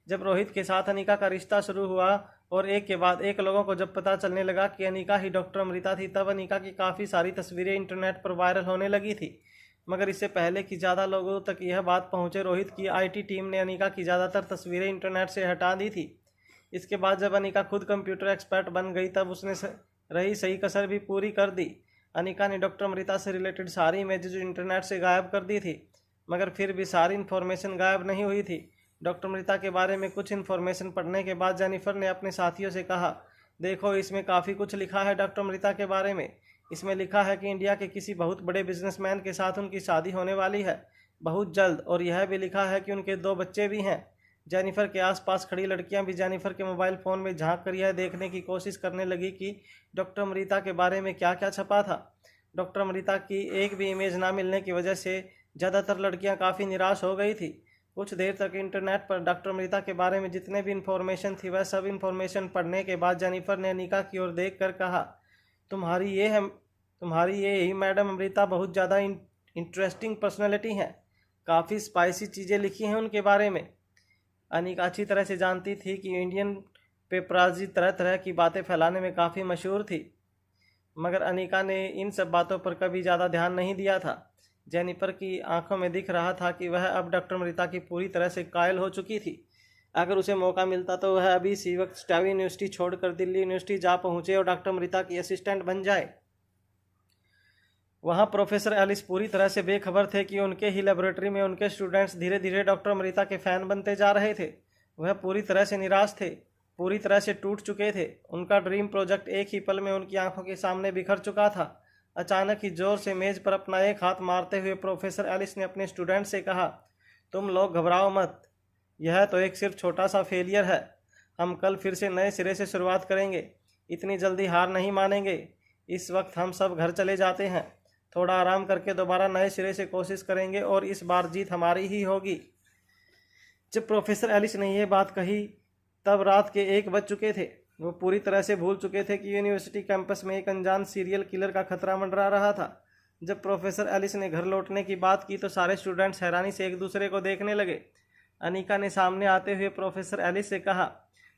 जब रोहित के साथ अनिका का रिश्ता शुरू हुआ और एक के बाद एक लोगों को जब पता चलने लगा कि अनिका ही डॉक्टर अमृता थी, तब अनिका की काफ़ी सारी तस्वीरें इंटरनेट पर वायरल होने लगी थी। मगर इससे पहले कि ज़्यादा लोगों तक यह बात पहुंचे, रोहित की आईटी टीम ने अनिका की ज़्यादातर तस्वीरें इंटरनेट से हटा दी थी। इसके बाद जब अनिका खुद कंप्यूटर एक्सपर्ट बन गई, तब उसने रही सही कसर भी पूरी कर दी। अनिका ने डॉक्टर अमृता से रिलेटेड सारी इमेजेज इंटरनेट से गायब कर दी थी, मगर फिर भी सारी इन्फॉर्मेशन गायब नहीं हुई थी। डॉक्टर अमृता के बारे में कुछ इन्फॉर्मेशन पढ़ने के बाद जेनिफर ने अपने साथियों से कहा, देखो इसमें काफ़ी कुछ लिखा है डॉक्टर अमृता के बारे में। इसमें लिखा है कि इंडिया के किसी बहुत बड़े बिजनेसमैन के साथ उनकी शादी होने वाली है बहुत जल्द, और यह भी लिखा है कि उनके 2 बच्चे भी हैं। जेनिफर के आसपास खड़ी लड़कियां भी जेनिफर के मोबाइल फ़ोन में झांक कर यह देखने की कोशिश करने लगी कि डॉक्टर अमृता के बारे में क्या क्या छपा था। डॉक्टर अमृता की एक भी इमेज ना मिलने की वजह से ज़्यादातर लड़कियां काफ़ी निराश हो गई थी। कुछ देर तक इंटरनेट पर डॉक्टर अमृता के बारे में जितने भी इंफॉर्मेशन थी वह सब इंफॉर्मेशन पढ़ने के बाद जेनिफर ने अनिका की ओर देख कर कहा, तुम्हारी ये ही मैडम अमृता बहुत ज़्यादा इंटरेस्टिंग पर्सनैलिटी हैं। काफ़ी स्पाइसी चीज़ें लिखी हैं उनके बारे में। अनिका अच्छी तरह से जानती थी कि इंडियन पेपराजी तरह तरह की बातें फैलाने में काफ़ी मशहूर थी, मगर अनिका ने इन सब बातों पर कभी ज़्यादा ध्यान नहीं दिया था। जेनिफर की आंखों में दिख रहा था कि वह अब डॉक्टर अमृता की पूरी तरह से कायल हो चुकी थी। अगर उसे मौका मिलता तो वह अभी इसी वक्त स्टावी यूनिवर्सिटी छोड़कर दिल्ली यूनिवर्सिटी जा पहुँचे और डॉक्टर अमृता की असिस्टेंट बन जाए। वहाँ प्रोफेसर एलिस पूरी तरह से बेखबर थे कि उनके ही लेबोरेटरी में उनके स्टूडेंट्स धीरे धीरे डॉक्टर अमृता के फ़ैन बनते जा रहे थे। वह पूरी तरह से निराश थे, पूरी तरह से टूट चुके थे। उनका ड्रीम प्रोजेक्ट एक ही पल में उनकी आंखों के सामने बिखर चुका था। अचानक ही जोर से मेज पर अपना एक हाथ मारते हुए प्रोफेसर एलिस ने अपने स्टूडेंट से कहा, तुम लोग घबराओ मत, यह तो एक सिर्फ छोटा सा फेलियर है। हम कल फिर से नए सिरे से शुरुआत करेंगे, इतनी जल्दी हार नहीं मानेंगे। इस वक्त हम सब घर चले जाते हैं, थोड़ा आराम करके दोबारा नए सिरे से कोशिश करेंगे और इस बार जीत हमारी ही होगी। जब प्रोफेसर एलिस ने यह बात कही तब रात के 1 बज चुके थे। वो पूरी तरह से भूल चुके थे कि यूनिवर्सिटी कैंपस में एक अनजान सीरियल किलर का खतरा मंडरा रहा था। जब प्रोफेसर एलिस ने घर लौटने की बात की तो सारे स्टूडेंट्स हैरानी से एक दूसरे को देखने लगे। अनिका ने सामने आते हुए प्रोफेसर एलिस से कहा,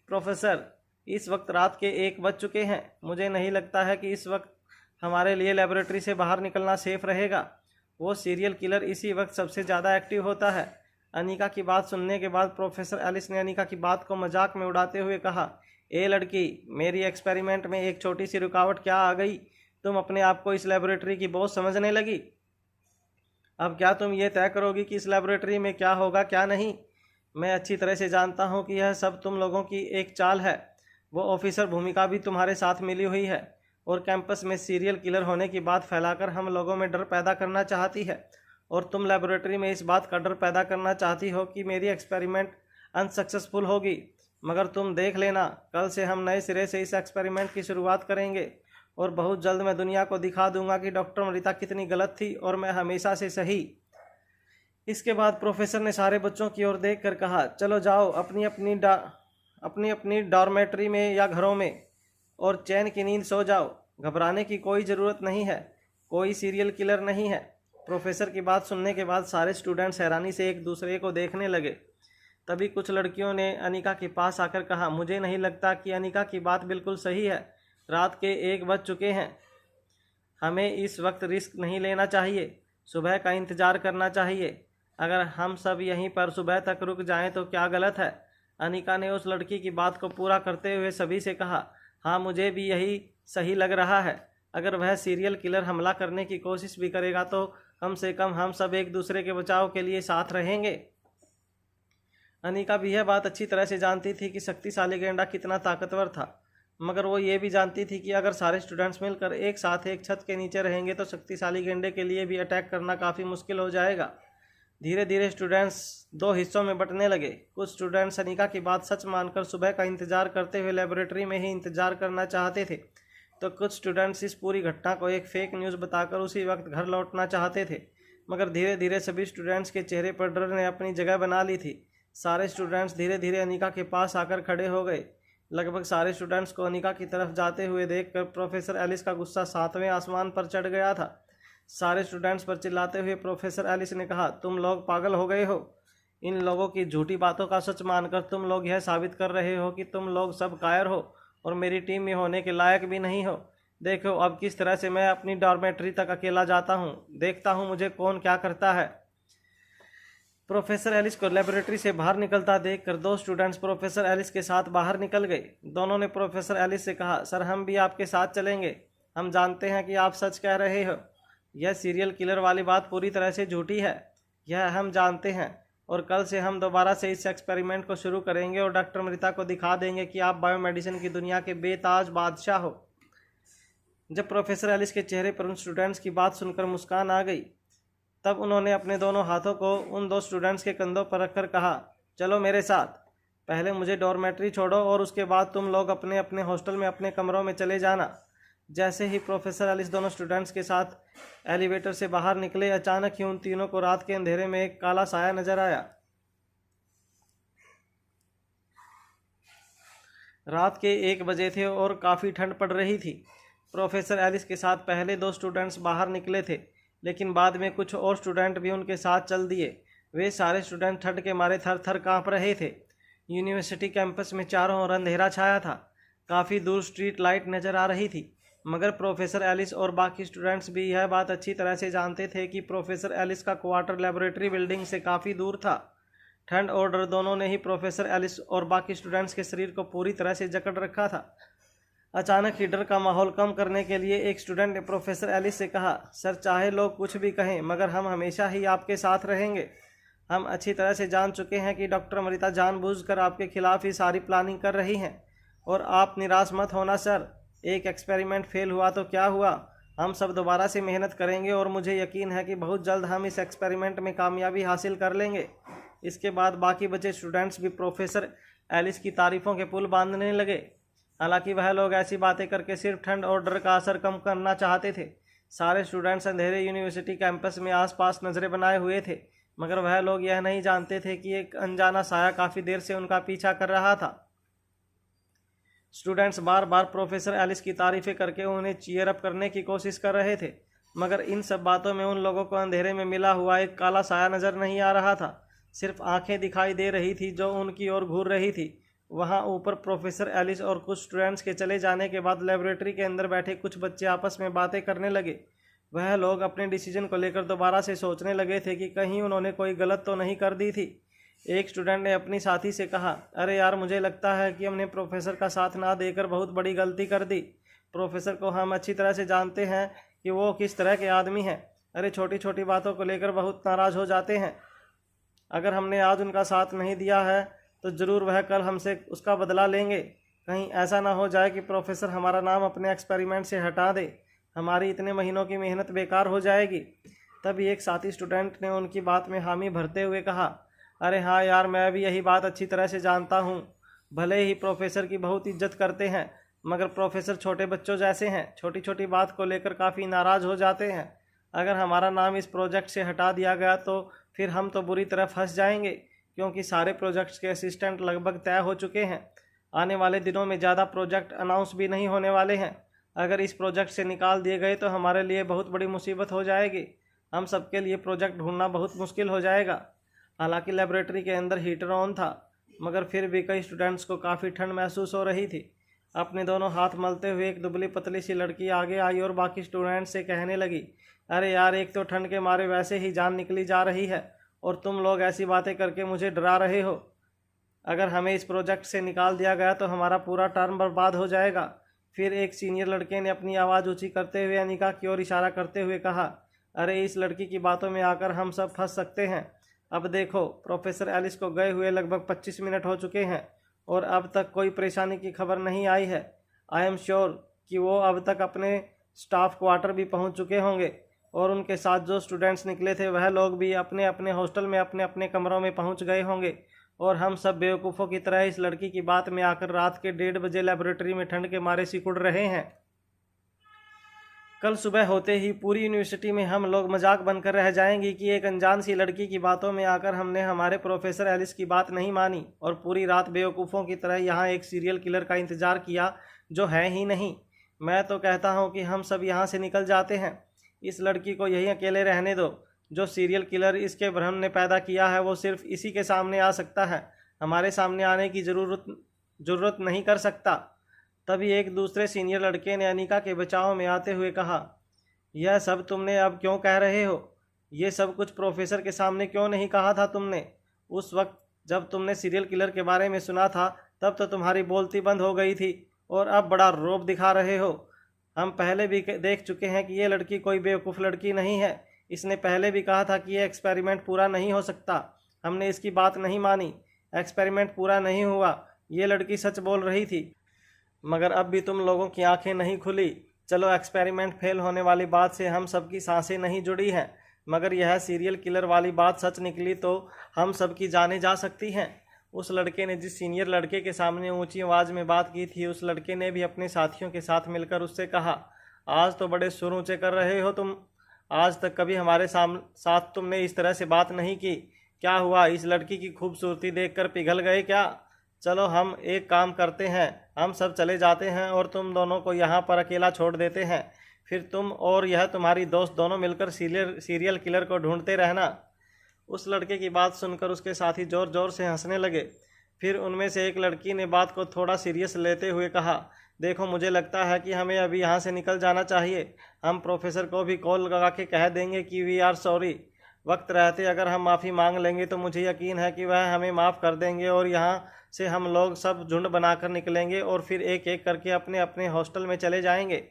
प्रोफेसर, इस वक्त रात के 1 बज चुके हैं। मुझे नहीं लगता है कि इस वक्त हमारे लिए लेबोरेटरी से बाहर निकलना सेफ रहेगा। वो सीरियल किलर इसी वक्त सबसे ज़्यादा एक्टिव होता है। अनिका की बात सुनने के बाद प्रोफेसर एलिस ने अनिका की बात को मजाक में उड़ाते हुए कहा, ए लड़की, मेरी एक्सपेरिमेंट में एक छोटी सी रुकावट क्या आ गई? तुम अपने आप को इस लेबोरेटरी की बॉस समझने लगी। अब क्या तुम ये तय करोगी कि इस लेबोरेटरी में क्या होगा क्या नहीं? मैं अच्छी तरह से जानता हूँ कि यह सब तुम लोगों की एक चाल है। वो ऑफिसर भूमिका भी तुम्हारे साथ मिली हुई है और कैंपस में सीरियल किलर होने की बात फैलाकर हम लोगों में डर पैदा करना चाहती है, और तुम लेबोरेटरी में इस बात का डर पैदा करना चाहती हो कि मेरी एक्सपेरिमेंट अनसक्सेसफुल होगी। मगर तुम देख लेना, कल से हम नए सिरे से इस एक्सपेरिमेंट की शुरुआत करेंगे और बहुत जल्द मैं दुनिया को दिखा दूंगा कि डॉक्टर अमृता कितनी गलत थी और मैं हमेशा से सही। इसके बाद प्रोफेसर ने सारे बच्चों की ओर देख कर कहा, चलो जाओ अपनी अपनी डॉर्मेट्री में या घरों में और चैन की नींद सो जाओ। घबराने की कोई ज़रूरत नहीं है, कोई सीरियल किलर नहीं है। प्रोफेसर की बात सुनने के बाद सारे स्टूडेंट्स हैरानी से एक दूसरे को देखने लगे। तभी कुछ लड़कियों ने अनिका के पास आकर कहा, मुझे नहीं लगता कि अनिका की बात बिल्कुल सही है। रात के 1 बज चुके हैं, हमें इस वक्त रिस्क नहीं लेना चाहिए, सुबह का इंतज़ार करना चाहिए। अगर हम सब यहीं पर सुबह तक रुक जाएं तो क्या गलत है? अनिका ने उस लड़की की बात को पूरा करते हुए सभी से कहा, हाँ मुझे भी यही सही लग रहा है। अगर वह सीरियल किलर हमला करने की कोशिश भी करेगा तो कम से कम हम सब एक दूसरे के बचाव के लिए साथ रहेंगे। अनिका भी यह बात अच्छी तरह से जानती थी कि शक्तिशाली गेंडा कितना ताकतवर था, मगर वो ये भी जानती थी कि अगर सारे स्टूडेंट्स मिलकर एक साथ एक छत के नीचे रहेंगे तो शक्तिशाली गेंडे के लिए भी अटैक करना काफ़ी मुश्किल हो जाएगा। धीरे धीरे स्टूडेंट्स 2 हिस्सों में बंटने लगे। कुछ स्टूडेंट्स अनिका की बात सच मानकर सुबह का इंतजार करते हुए लेबोरेटरी में ही इंतजार करना चाहते थे, तो कुछ स्टूडेंट्स इस पूरी घटना को एक फेक न्यूज़ बताकर उसी वक्त घर लौटना चाहते थे। मगर धीरे धीरे सभी स्टूडेंट्स के चेहरे पर डर ने अपनी जगह बना ली थी। सारे स्टूडेंट्स धीरे धीरे अनिका के पास आकर खड़े हो गए। लगभग सारे स्टूडेंट्स को अनिका की तरफ जाते हुए देखकर प्रोफेसर एलिस का गुस्सा 7वें आसमान पर चढ़ गया था। सारे स्टूडेंट्स पर चिल्लाते हुए प्रोफेसर एलिस ने कहा, तुम लोग पागल हो गए हो। इन लोगों की झूठी बातों का सच मानकर तुम लोग यह साबित कर रहे हो कि तुम लोग सब कायर हो और मेरी टीम में होने के लायक भी नहीं हो। देखो अब किस तरह से मैं अपनी डॉर्मेट्री तक अकेला जाता हूँ, देखता हूँ मुझे कौन क्या करता है। प्रोफेसर एलिस को लेबोरेटरी से बाहर निकलता देखकर 2 स्टूडेंट्स प्रोफेसर एलिस के साथ बाहर निकल गए। दोनों ने प्रोफेसर एलिस से कहा, सर हम भी आपके साथ चलेंगे, हम जानते हैं कि आप सच कह रहे हो। यह सीरियल किलर वाली बात पूरी तरह से झूठी है, यह हम जानते हैं। और कल से हम दोबारा से इस एक्सपेरिमेंट को शुरू करेंगे और डॉक्टर मृता को दिखा देंगे कि आप बायोमेडिसिन की दुनिया के बेताज बादशाह हो। जब प्रोफेसर एलिस के चेहरे पर उन स्टूडेंट्स की बात सुनकर मुस्कान आ गई, तब उन्होंने अपने दोनों हाथों को उन दो स्टूडेंट्स के कंधों पर रखकर कहा, चलो मेरे साथ। पहले मुझे डॉर्मेट्री छोड़ो और उसके बाद तुम लोग अपने अपने हॉस्टल में अपने कमरों में चले जाना। जैसे ही प्रोफेसर एलिस दोनों स्टूडेंट्स के साथ एलिवेटर से बाहर निकले, अचानक ही उन तीनों को रात के अंधेरे में एक काला साया नजर आया। रात के 1 बजे थे और काफ़ी ठंड पड़ रही थी। प्रोफेसर एलिस के साथ पहले 2 स्टूडेंट्स बाहर निकले थे, लेकिन बाद में कुछ और स्टूडेंट भी उनके साथ चल दिए। वे सारे स्टूडेंट ठंड के मारे थर थर काँप रहे थे। यूनिवर्सिटी कैंपस में चारों ओर अंधेरा छाया था। काफ़ी दूर स्ट्रीट लाइट नज़र आ रही थी, मगर प्रोफेसर एलिस और बाकी स्टूडेंट्स भी यह बात अच्छी तरह से जानते थे कि प्रोफेसर एलिस का क्वार्टर लेबोरेटरी बिल्डिंग से काफ़ी दूर था। ठंड और डर दोनों ने ही प्रोफेसर एलिस और बाकी स्टूडेंट्स के शरीर को पूरी तरह से जकड़ रखा था। अचानक ही डर का माहौल कम करने के लिए एक स्टूडेंट ने प्रोफेसर एलिस से कहा, सर चाहे लोग कुछ भी कहें, मगर हम हमेशा ही आपके साथ रहेंगे। हम अच्छी तरह से जान चुके हैं कि डॉक्टर मृता जानबूझकर आपके खिलाफ ही सारी प्लानिंग कर रही हैं। और आप निराश मत होना सर, एक एक्सपेरिमेंट फेल हुआ तो क्या हुआ, हम सब दोबारा से मेहनत करेंगे और मुझे यकीन है कि बहुत जल्द हम इस एक्सपेरिमेंट में कामयाबी हासिल कर लेंगे। इसके बाद बाकी बचे स्टूडेंट्स भी प्रोफेसर एलिस की तारीफ़ों के पुल बांधने लगे। हालांकि वह लोग ऐसी बातें करके सिर्फ ठंड और डर का असर कम करना चाहते थे। सारे स्टूडेंट्स अंधेरे यूनिवर्सिटी कैंपस में आसपास नज़रें बनाए हुए थे, मगर वह लोग यह नहीं जानते थे कि एक अनजाना साया काफ़ी देर से उनका पीछा कर रहा था। स्टूडेंट्स बार बार प्रोफेसर एलिस की तारीफ़ें करके उन्हें चीयर अप करने की कोशिश कर रहे थे, मगर इन सब बातों में उन लोगों को अंधेरे में मिला हुआ एक काला साया नज़र नहीं आ रहा था। सिर्फ आंखें दिखाई दे रही थी जो उनकी ओर घूर रही थी। वहां ऊपर प्रोफेसर एलिस और कुछ स्टूडेंट्स के चले जाने के बाद लेबोरेटरी के अंदर बैठे कुछ बच्चे आपस में बातें करने लगे। वह लोग अपने डिसीजन को लेकर दोबारा से सोचने लगे थे कि कहीं उन्होंने कोई गलत तो नहीं कर दी थी। एक स्टूडेंट ने अपनी साथी से कहा, अरे यार, मुझे लगता है कि हमने प्रोफेसर का साथ ना देकर बहुत बड़ी गलती कर दी। प्रोफेसर को हम अच्छी तरह से जानते हैं कि वो किस तरह के आदमी हैं। अरे छोटी छोटी बातों को लेकर बहुत नाराज़ हो जाते हैं। अगर हमने आज उनका साथ नहीं दिया है तो ज़रूर वह कल हमसे उसका बदला लेंगे। कहीं ऐसा ना हो जाए कि प्रोफेसर हमारा नाम अपने एक्सपेरिमेंट से हटा दे, हमारी इतने महीनों की मेहनत बेकार हो जाएगी। तभी एक साथी स्टूडेंट ने उनकी बात में हामी भरते हुए कहा, अरे हाँ यार, मैं भी यही बात अच्छी तरह से जानता हूँ। भले ही प्रोफेसर की बहुत इज्जत करते हैं, मगर प्रोफेसर छोटे बच्चों जैसे हैं, छोटी छोटी बात को लेकर काफ़ी नाराज़ हो जाते हैं। अगर हमारा नाम इस प्रोजेक्ट से हटा दिया गया तो फिर हम तो बुरी तरह फंस जाएंगे, क्योंकि सारे प्रोजेक्ट्स के असिस्टेंट लगभग तय हो चुके हैं। आने वाले दिनों में ज़्यादा प्रोजेक्ट अनाउंस भी नहीं होने वाले हैं। अगर इस प्रोजेक्ट से निकाल दिए गए तो हमारे लिए बहुत बड़ी मुसीबत हो जाएगी। हम सबके लिए प्रोजेक्ट ढूंढना बहुत मुश्किल हो जाएगा। हालांकि लेबोरेटरी के अंदर हीटर ऑन था, मगर फिर भी कई स्टूडेंट्स को काफ़ी ठंड महसूस हो रही थी। अपने दोनों हाथ मलते हुए एक दुबली पतली सी लड़की आगे आई और बाकी स्टूडेंट्स से कहने लगी, अरे यार, एक तो ठंड के मारे वैसे ही जान निकली जा रही है और तुम लोग ऐसी बातें करके मुझे डरा रहे हो। अगर हमें इस प्रोजेक्ट से निकाल दिया गया तो हमारा पूरा टर्म बर्बाद हो जाएगा। फिर एक सीनियर लड़के ने अपनी आवाज़ ऊंची करते हुए अनिका की ओर इशारा करते हुए कहा, अरे इस लड़की की बातों में आकर हम सब फंस सकते हैं। अब देखो, प्रोफेसर एलिस को गए हुए लगभग 25 मिनट हो चुके हैं और अब तक कोई परेशानी की खबर नहीं आई है। आई एम श्योर कि वो अब तक अपने स्टाफ क्वार्टर भी पहुंच चुके होंगे और उनके साथ जो स्टूडेंट्स निकले थे वह लोग भी अपने अपने हॉस्टल में अपने अपने कमरों में पहुंच गए होंगे और हम सब बेवकूफ़ों की तरह इस लड़की की बात में आकर रात के 1:30 बजे लेबोरेटरी में ठंड के मारे सिकुड़ रहे हैं। कल सुबह होते ही पूरी यूनिवर्सिटी में हम लोग मजाक बनकर रह जाएंगी कि एक अनजान सी लड़की की बातों में आकर हमने हमारे प्रोफेसर एलिस की बात नहीं मानी और पूरी रात बेवकूफ़ों की तरह यहाँ एक सीरियल किलर का इंतज़ार किया जो है ही नहीं। मैं तो कहता हूँ कि हम सब यहाँ से निकल जाते हैं। इस लड़की को यहीं अकेले रहने दो। जो सीरियल किलर इसके भ्रम ने पैदा किया है वो सिर्फ इसी के सामने आ सकता है, हमारे सामने आने की ज़रूरत नहीं कर सकता। तभी एक दूसरे सीनियर लड़के ने अनिका के बचाव में आते हुए कहा, यह सब तुमने अब क्यों कह रहे हो? ये सब कुछ प्रोफेसर के सामने क्यों नहीं कहा था तुमने? उस वक्त जब तुमने सीरियल किलर के बारे में सुना था तब तो तुम्हारी बोलती बंद हो गई थी और अब बड़ा रौब दिखा रहे हो। हम पहले भी देख चुके हैं कि ये लड़की कोई बेवकूफ़ लड़की नहीं है। इसने पहले भी कहा था कि ये एक्सपेरिमेंट पूरा नहीं हो सकता। हमने इसकी बात नहीं मानी, एक्सपेरिमेंट पूरा नहीं हुआ। ये लड़की सच बोल रही थी, मगर अब भी तुम लोगों की आंखें नहीं खुली। चलो, एक्सपेरिमेंट फेल होने वाली बात से हम सबकी सांसें नहीं जुड़ी हैं, मगर यह सीरियल किलर वाली बात सच निकली तो हम सबकी जानें जा सकती हैं। उस लड़के ने जिस सीनियर लड़के के सामने ऊंची आवाज़ में बात की थी, उस लड़के ने भी अपने साथियों के साथ मिलकर उससे कहा, आज तो बड़े सुर ऊँचे कर रहे हो तुम। आज तक कभी हमारे साथ तुमने इस तरह से बात नहीं की। क्या हुआ, इस लड़की की खूबसूरती देखकर पिघल गए क्या? चलो, हम एक काम करते हैं, हम सब चले जाते हैं और तुम दोनों को यहाँ पर अकेला छोड़ देते हैं। फिर तुम और यह तुम्हारी दोस्त दोनों मिलकर सीरियल किलर को ढूंढते रहना। उस लड़के की बात सुनकर उसके साथी जोर जोर से हंसने लगे। फिर उनमें से एक लड़की ने बात को थोड़ा सीरियस लेते हुए कहा, देखो, मुझे लगता है कि हमें अभी यहाँ से निकल जाना चाहिए। हम प्रोफेसर को भी कॉल लगा के कह देंगे कि वी आर सॉरी। वक्त रहते अगर हम माफ़ी मांग लेंगे तो मुझे यकीन है कि वह हमें माफ़ कर देंगे और यहाँ से हम लोग सब झुंड बनाकर निकलेंगे और फिर एक एक करके अपने अपने हॉस्टल में चले जाएंगे।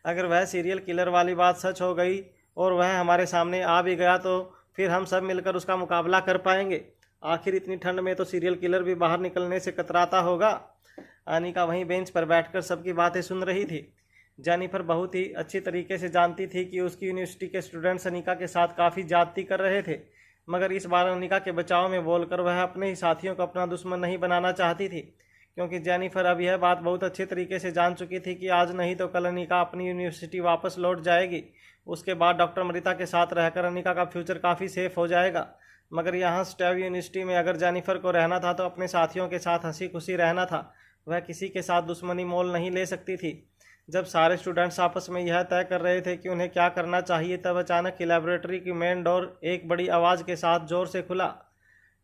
अगर वह सीरियल किलर वाली बात सच हो गई और वह हमारे सामने आ भी गया तो फिर हम सब मिलकर उसका मुकाबला कर पाएंगे। आखिर इतनी ठंड में तो सीरियल किलर भी बाहर निकलने से कतराता होगा। अनिका वहीं बेंच पर बैठकर सबकी बातें सुन रही थी। जेनिफर बहुत ही अच्छी तरीके से जानती थी कि उसकी यूनिवर्सिटी के स्टूडेंट्स अनिका के साथ काफ़ी ज्यादती कर रहे थे, मगर इस बार अनिका के बचाव में बोलकर वह अपने ही साथियों को अपना दुश्मन नहीं बनाना चाहती थी, क्योंकि जेनिफर अब यह बात बहुत अच्छे तरीके से जान चुकी थी कि आज नहीं तो कल अनिका अपनी यूनिवर्सिटी वापस लौट जाएगी। उसके बाद डॉक्टर मृता के साथ रहकर अनिका का फ्यूचर काफ़ी सेफ हो जाएगा। मगर यहाँ स्टेव यूनिवर्सिटी में अगर जेनिफर को रहना था तो अपने साथियों के साथ हंसी खुशी रहना था। वह किसी के साथ दुश्मनी मोल नहीं ले सकती थी। जब सारे स्टूडेंट्स आपस में यह तय कर रहे थे कि उन्हें क्या करना चाहिए, तब अचानक ही लेबोरेटरी की मेन डोर एक बड़ी आवाज़ के साथ जोर से खुला।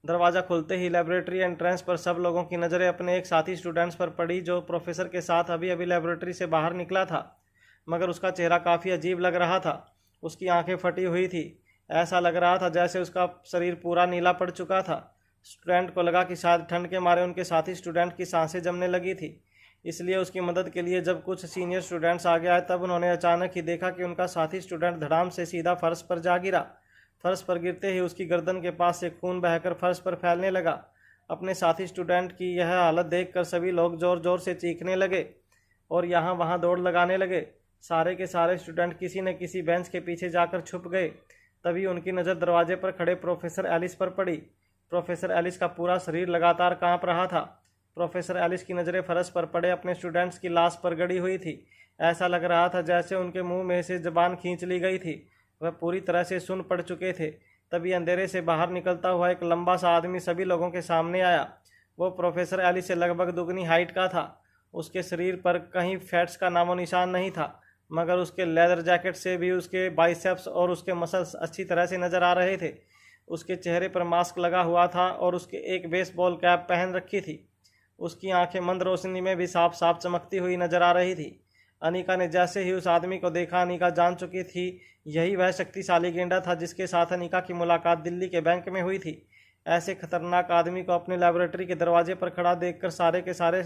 दरवाज़ा खुलते ही लेबोरेटरी एंट्रेंस पर सब लोगों की नज़रें अपने एक साथी स्टूडेंट्स पर पड़ी, जो प्रोफेसर के साथ अभी अभी लेबोरेटरी से बाहर निकला था, मगर उसका चेहरा काफ़ी अजीब लग रहा था। उसकी आंखें फटी हुई थी। ऐसा लग रहा था जैसे उसका शरीर पूरा नीला पड़ चुका था। स्टूडेंट को लगा कि शायद ठंड के मारे उनके साथी स्टूडेंट की सांसें जमने लगी थी, इसलिए उसकी मदद के लिए जब कुछ सीनियर स्टूडेंट्स आगे आए तब उन्होंने अचानक ही देखा कि उनका साथी स्टूडेंट धड़ाम से सीधा फर्श पर जा गिरा। फर्श पर गिरते ही उसकी गर्दन के पास से खून बहकर फर्श पर फैलने लगा। अपने साथी स्टूडेंट की यह हालत देखकर सभी लोग जोर जोर से चीखने लगे और यहाँ वहाँ दौड़ लगाने लगे। सारे के सारे स्टूडेंट किसी न किसी बेंच के पीछे जाकर छुप गए। तभी उनकी नज़र दरवाजे पर खड़े प्रोफेसर एलिस पर पड़ी। प्रोफेसर एलिस का पूरा शरीर लगातार कांप रहा था। प्रोफेसर एलिस की नज़रें फर्श पर पड़े अपने स्टूडेंट्स की लाश पर गड़ी हुई थी। ऐसा लग रहा था जैसे उनके मुंह में से ज़बान खींच ली गई थी। वह पूरी तरह से सुन पड़ चुके थे। तभी अंधेरे से बाहर निकलता हुआ एक लंबा सा आदमी सभी लोगों के सामने आया। वो प्रोफेसर एलिस से लगभग दुगनी हाइट का था। उसके शरीर पर कहीं फैट्स का नामो निशान नहीं था, मगर उसके लेदर जैकेट से भी उसके बाइसेप्स और उसके मसल्स अच्छी तरह से नज़र आ रहे थे। उसके चेहरे पर मास्क लगा हुआ था और उसके एक बेसबॉल कैप पहन रखी थी। उसकी आंखें मंद रोशनी में भी साफ साफ चमकती हुई नजर आ रही थी। अनिका ने जैसे ही उस आदमी को देखा, अनिका जान चुकी थी यही वह शक्तिशाली गेंडा था जिसके साथ अनिका की मुलाकात दिल्ली के बैंक में हुई थी। ऐसे खतरनाक आदमी को अपने लेबोरेटरी के दरवाजे पर खड़ा देखकर सारे के सारे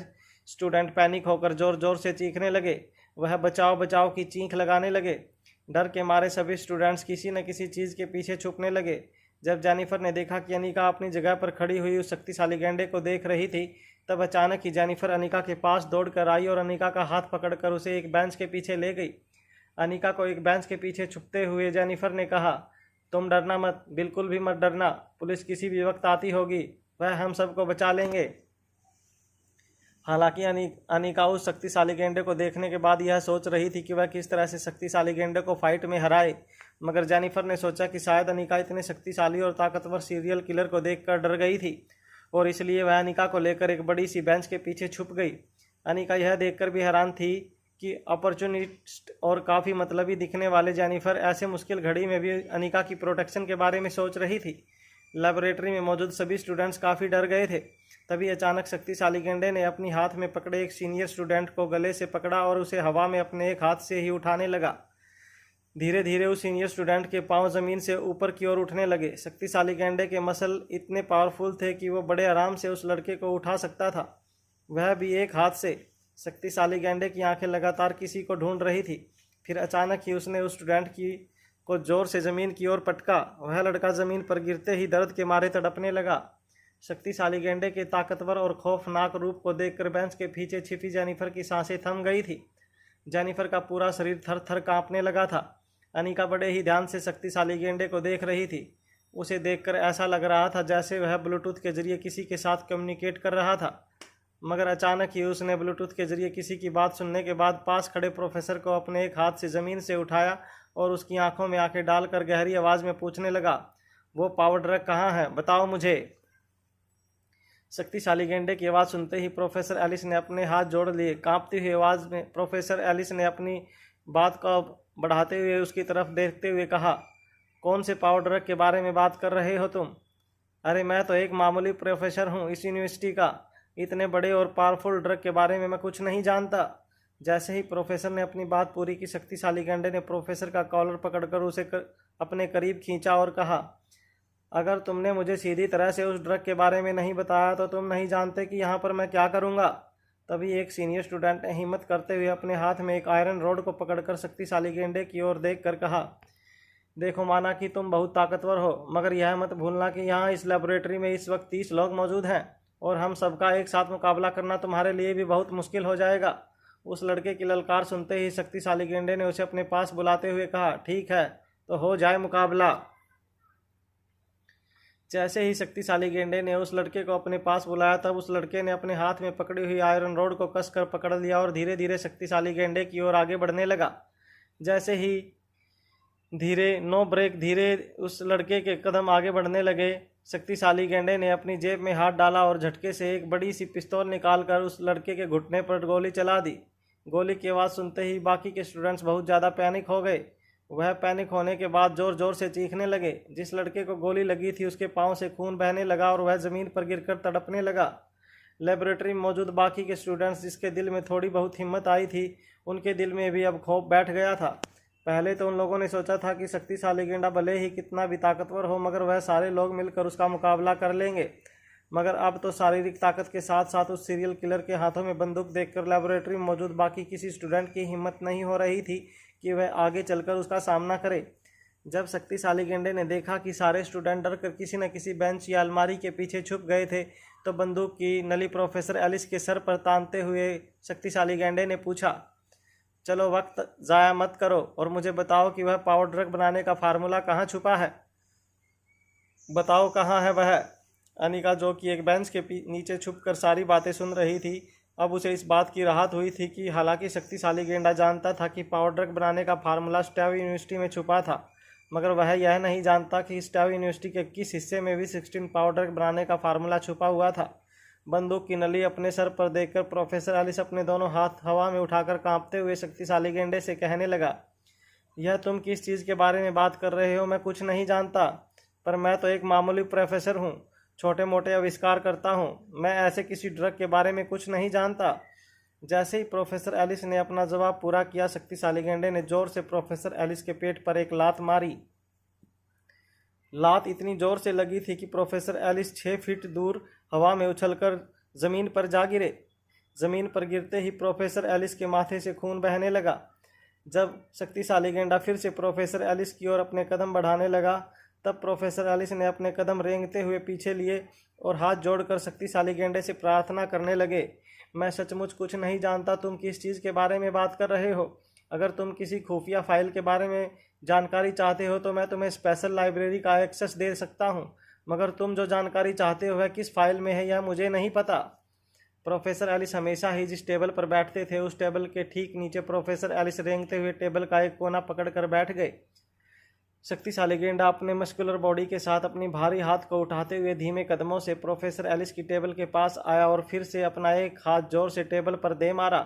स्टूडेंट पैनिक होकर जोर जोर से चीखने लगे। वह बचाओ बचाओ की चीख लगाने लगे। डर के मारे सभी स्टूडेंट्स किसी न किसी चीज़ के पीछे छुपने लगे। जब जेनिफर ने देखा कि अनिका अपनी जगह पर खड़ी हुई उस शक्तिशाली गेंडे को देख रही थी, तब अचानक ही जेनिफर अनिका के पास दौड़कर आई और अनिका का हाथ पकड़कर उसे एक बेंच के पीछे ले गई। अनिका को एक बेंच के पीछे छुपते हुए जेनिफर ने कहा, तुम डरना मत, बिल्कुल भी मत डरना। पुलिस किसी भी वक्त आती होगी, वह हम सबको बचा लेंगे। हालांकि अनिका उस शक्तिशाली गेंडे को देखने के बाद यह सोच रही थी कि वह किस तरह से शक्तिशाली गेंडे को फाइट में हराए, मगर जेनिफर ने सोचा कि शायद अनिका इतने शक्तिशाली और ताकतवर सीरियल किलर को देखकर डर गई थी और इसलिए वह अनिका को लेकर एक बड़ी सी बेंच के पीछे छुप गई। अनिका यह देखकर भी हैरान थी कि अपॉर्चुनिस्ट और काफ़ी मतलबी दिखने वाले जेनिफर ऐसे मुश्किल घड़ी में भी अनिका की प्रोटेक्शन के बारे में सोच रही थी। लेबोरेटरी में मौजूद सभी स्टूडेंट्स काफ़ी डर गए थे। तभी अचानक शक्तिशाली गेंडे ने अपनी हाथ में पकड़े एक सीनियर स्टूडेंट को गले से पकड़ा और उसे हवा में अपने एक हाथ से ही उठाने लगा। धीरे धीरे उस सीनियर स्टूडेंट के पांव ज़मीन से ऊपर की ओर उठने लगे। शक्तिशाली गेंडे के मसल इतने पावरफुल थे कि वो बड़े आराम से उस लड़के को उठा सकता था, वह भी एक हाथ से। शक्तिशाली गैंडे की आंखें लगातार किसी को ढूंढ रही थी। फिर अचानक ही उसने उस स्टूडेंट को जोर से जमीन की ओर पटका। वह लड़का जमीन पर गिरते ही दर्द के मारे तड़पने लगा। शक्तिशाली गैंडे के ताकतवर और खौफनाक रूप को देखकर बेंच के पीछे छिपी जेनिफर की सांसें थम गई थी। जेनिफर का पूरा शरीर थर थर कांपने लगा था। अनिका बड़े ही ध्यान से शक्तिशाली गैंडे को देख रही थी। उसे देखकर ऐसा लग रहा था जैसे वह ब्लूटूथ के जरिए किसी के साथ कम्युनिकेट कर रहा था। मगर अचानक ही उसने ब्लूटूथ के जरिए किसी की बात सुनने के बाद पास खड़े प्रोफेसर को अपने एक हाथ से ज़मीन से उठाया और उसकी आंखों में आंखें डालकर गहरी आवाज़ में पूछने लगा, वो पावर ड्रग कहाँ है, बताओ मुझे। शक्तिशाली गैंडे की आवाज़ सुनते ही प्रोफेसर एलिस ने अपने हाथ जोड़ लिए। कांपती हुई आवाज़ में प्रोफेसर एलिस ने अपनी बात को बढ़ाते हुए उसकी तरफ देखते हुए कहा, कौन से पावर ड्रग के बारे में बात कर रहे हो तुम? अरे मैं तो एक मामूली प्रोफेसर हूँ इस यूनिवर्सिटी का। इतने बड़े और पावरफुल ड्रग के बारे में मैं कुछ नहीं जानता। जैसे ही प्रोफेसर ने अपनी बात पूरी की, शक्तिशाली गैंडे ने प्रोफेसर का कॉलर पकड़कर उसे अपने करीब खींचा और कहा, अगर तुमने मुझे सीधी तरह से उस ड्रग के बारे में नहीं बताया तो तुम नहीं जानते कि यहाँ पर मैं क्या करूँगा। तभी एक सीनियर स्टूडेंट ने हिम्मत करते हुए अपने हाथ में एक आयरन रोड को पकड़कर शक्तिशाली गैंडे की ओर देख कर कहा, देखो माना कि तुम बहुत ताकतवर हो, मगर यह मत भूलना कि यहाँ इस लेबोरेटरी में इस वक्त 30 लोग मौजूद हैं और हम सबका एक साथ मुकाबला करना तुम्हारे लिए भी बहुत मुश्किल हो जाएगा। उस लड़के की ललकार सुनते ही शक्तिशाली गैंडे ने उसे अपने पास बुलाते हुए कहा, ठीक है तो हो जाए मुकाबला। जैसे ही शक्तिशाली गैंडे ने उस लड़के को अपने पास बुलाया, तब उस लड़के ने अपने हाथ में पकड़ी हुई आयरन रोड को कसकर पकड़ लिया और धीरे धीरे शक्तिशाली गैंडे की ओर आगे बढ़ने लगा। जैसे ही धीरे नो ब्रेक धीरे उस लड़के के कदम आगे बढ़ने लगे, शक्तिशाली गैंडे ने अपनी जेब में हाथ डाला और झटके से एक बड़ी सी पिस्तौल निकालकर उस लड़के के घुटने पर गोली चला दी। गोली की आवाज़ सुनते ही बाकी के स्टूडेंट्स बहुत ज़्यादा पैनिक हो गए। वह पैनिक होने के बाद ज़ोर ज़ोर से चीखने लगे। जिस लड़के को गोली लगी थी उसके पाँव से खून बहने लगा और वह ज़मीन पर गिरकर तड़पने लगा। लेबोरेटरी में मौजूद बाकी के स्टूडेंट्स, जिसके दिल में थोड़ी बहुत हिम्मत आई थी, उनके दिल में भी अब खौफ बैठ गया था। पहले तो उन लोगों ने सोचा था कि शक्तिशाली गैंडा भले ही कितना भी ताकतवर हो, मगर वह सारे लोग मिलकर उसका मुकाबला कर लेंगे। मगर अब तो शारीरिक ताकत के साथ साथ उस सीरियल किलर के हाथों में बंदूक देखकर लेबोरेटरी में मौजूद बाकी किसी स्टूडेंट की हिम्मत नहीं हो रही थी कि वह आगे चलकर उसका सामना करे। जब शक्तिशाली गैंडे ने देखा कि सारे स्टूडेंट डर कर किसी न किसी बेंच या अलमारी के पीछे छुप गए थे, तो बंदूक की नली प्रोफेसर एलिस के सर पर तानते हुए शक्तिशाली गैंडे ने पूछा, चलो वक्त ज़ाया मत करो और मुझे बताओ कि वह पावर ड्रग बनाने का फार्मूला कहाँ छुपा है। बताओ कहाँ है वह। अनिका, जो कि एक बेंच के नीचे छुपकर सारी बातें सुन रही थी, अब उसे इस बात की राहत हुई थी कि हालांकि शक्तिशाली गैंडा जानता था कि पावर ड्रग बनाने का फार्मूला स्टैव यूनिवर्सिटी में छुपा था, मगर वह यह नहीं जानता कि स्टैव यूनिवर्सिटी के किस हिस्से में भी 16 पावर ड्रग बनाने का फार्मूला छुपा हुआ था। बंदूक की नली अपने सर पर देखकर प्रोफेसर एलिस अपने दोनों हाथ हवा में उठाकर कांपते हुए शक्तिशाली गैंडे से कहने लगा, यह तुम किस चीज़ के बारे में बात कर रहे हो? मैं कुछ नहीं जानता, पर मैं तो एक मामूली प्रोफेसर हूँ, छोटे मोटे आविष्कार करता हूँ। मैं ऐसे किसी ड्रग के बारे में कुछ नहीं जानता। जैसे ही प्रोफेसर एलिस ने अपना जवाब पूरा किया, शक्तिशाली गैंडे ने जोर से प्रोफेसर एलिस के पेट पर एक लात मारी। लात इतनी जोर से लगी थी कि प्रोफेसर एलिस 6 फीट दूर हवा में उछलकर ज़मीन पर जा गिरे। ज़मीन पर गिरते ही प्रोफेसर एलिस के माथे से खून बहने लगा। जब शक्तिशाली गैंडा फिर से प्रोफेसर एलिस की ओर अपने कदम बढ़ाने लगा, तब प्रोफेसर एलिस ने अपने कदम रेंगते हुए पीछे लिए और हाथ जोड़कर शक्तिशाली गैंडे से प्रार्थना करने लगे, मैं सचमुच कुछ नहीं जानता, तुम किस चीज़ के बारे में बात कर रहे हो? अगर तुम किसी खुफिया फाइल के बारे में जानकारी चाहते हो तो मैं तुम्हें स्पेशल लाइब्रेरी का एक्सेस दे सकता हूँ, मगर तुम जो जानकारी चाहते हो वह किस फाइल में है यह मुझे नहीं पता। प्रोफेसर एलिस हमेशा ही जिस टेबल पर बैठते थे, उस टेबल के ठीक नीचे प्रोफेसर एलिस रेंगते हुए टेबल का एक कोना पकड़कर बैठ गए। शक्तिशाली गेंडा अपने मस्कुलर बॉडी के साथ अपनी भारी हाथ को उठाते हुए धीमे कदमों से प्रोफेसर एलिस की टेबल के पास आया और फिर से अपना एक हाथ जोर से टेबल पर दे मारा।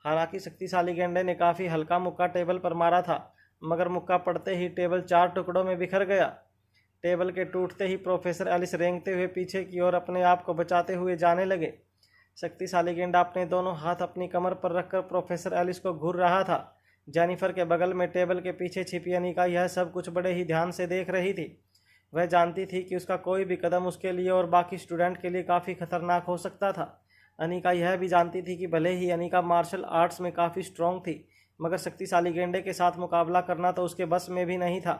हालांकि शक्तिशाली गेंडे ने काफ़ी हल्का मुक्का टेबल पर मारा था, मगर मुक्का पड़ते ही टेबल 4 टुकड़ों में बिखर गया। टेबल के टूटते ही प्रोफेसर एलिस रेंगते हुए पीछे की ओर अपने आप को बचाते हुए जाने लगे। शक्तिशाली गेंडा अपने दोनों हाथ अपनी कमर पर रखकर प्रोफेसर एलिस को घूर रहा था। जेनिफर के बगल में टेबल के पीछे छिपी अनिका यह सब कुछ बड़े ही ध्यान से देख रही थी। वह जानती थी कि उसका कोई भी कदम उसके लिए और बाकी स्टूडेंट के लिए काफ़ी खतरनाक हो सकता था। अनिका यह भी जानती थी कि भले ही अनिका मार्शल आर्ट्स में काफ़ी स्ट्रॉन्ग थी, मगर शक्तिशाली गेंडे के साथ मुकाबला करना तो उसके बस में भी नहीं था।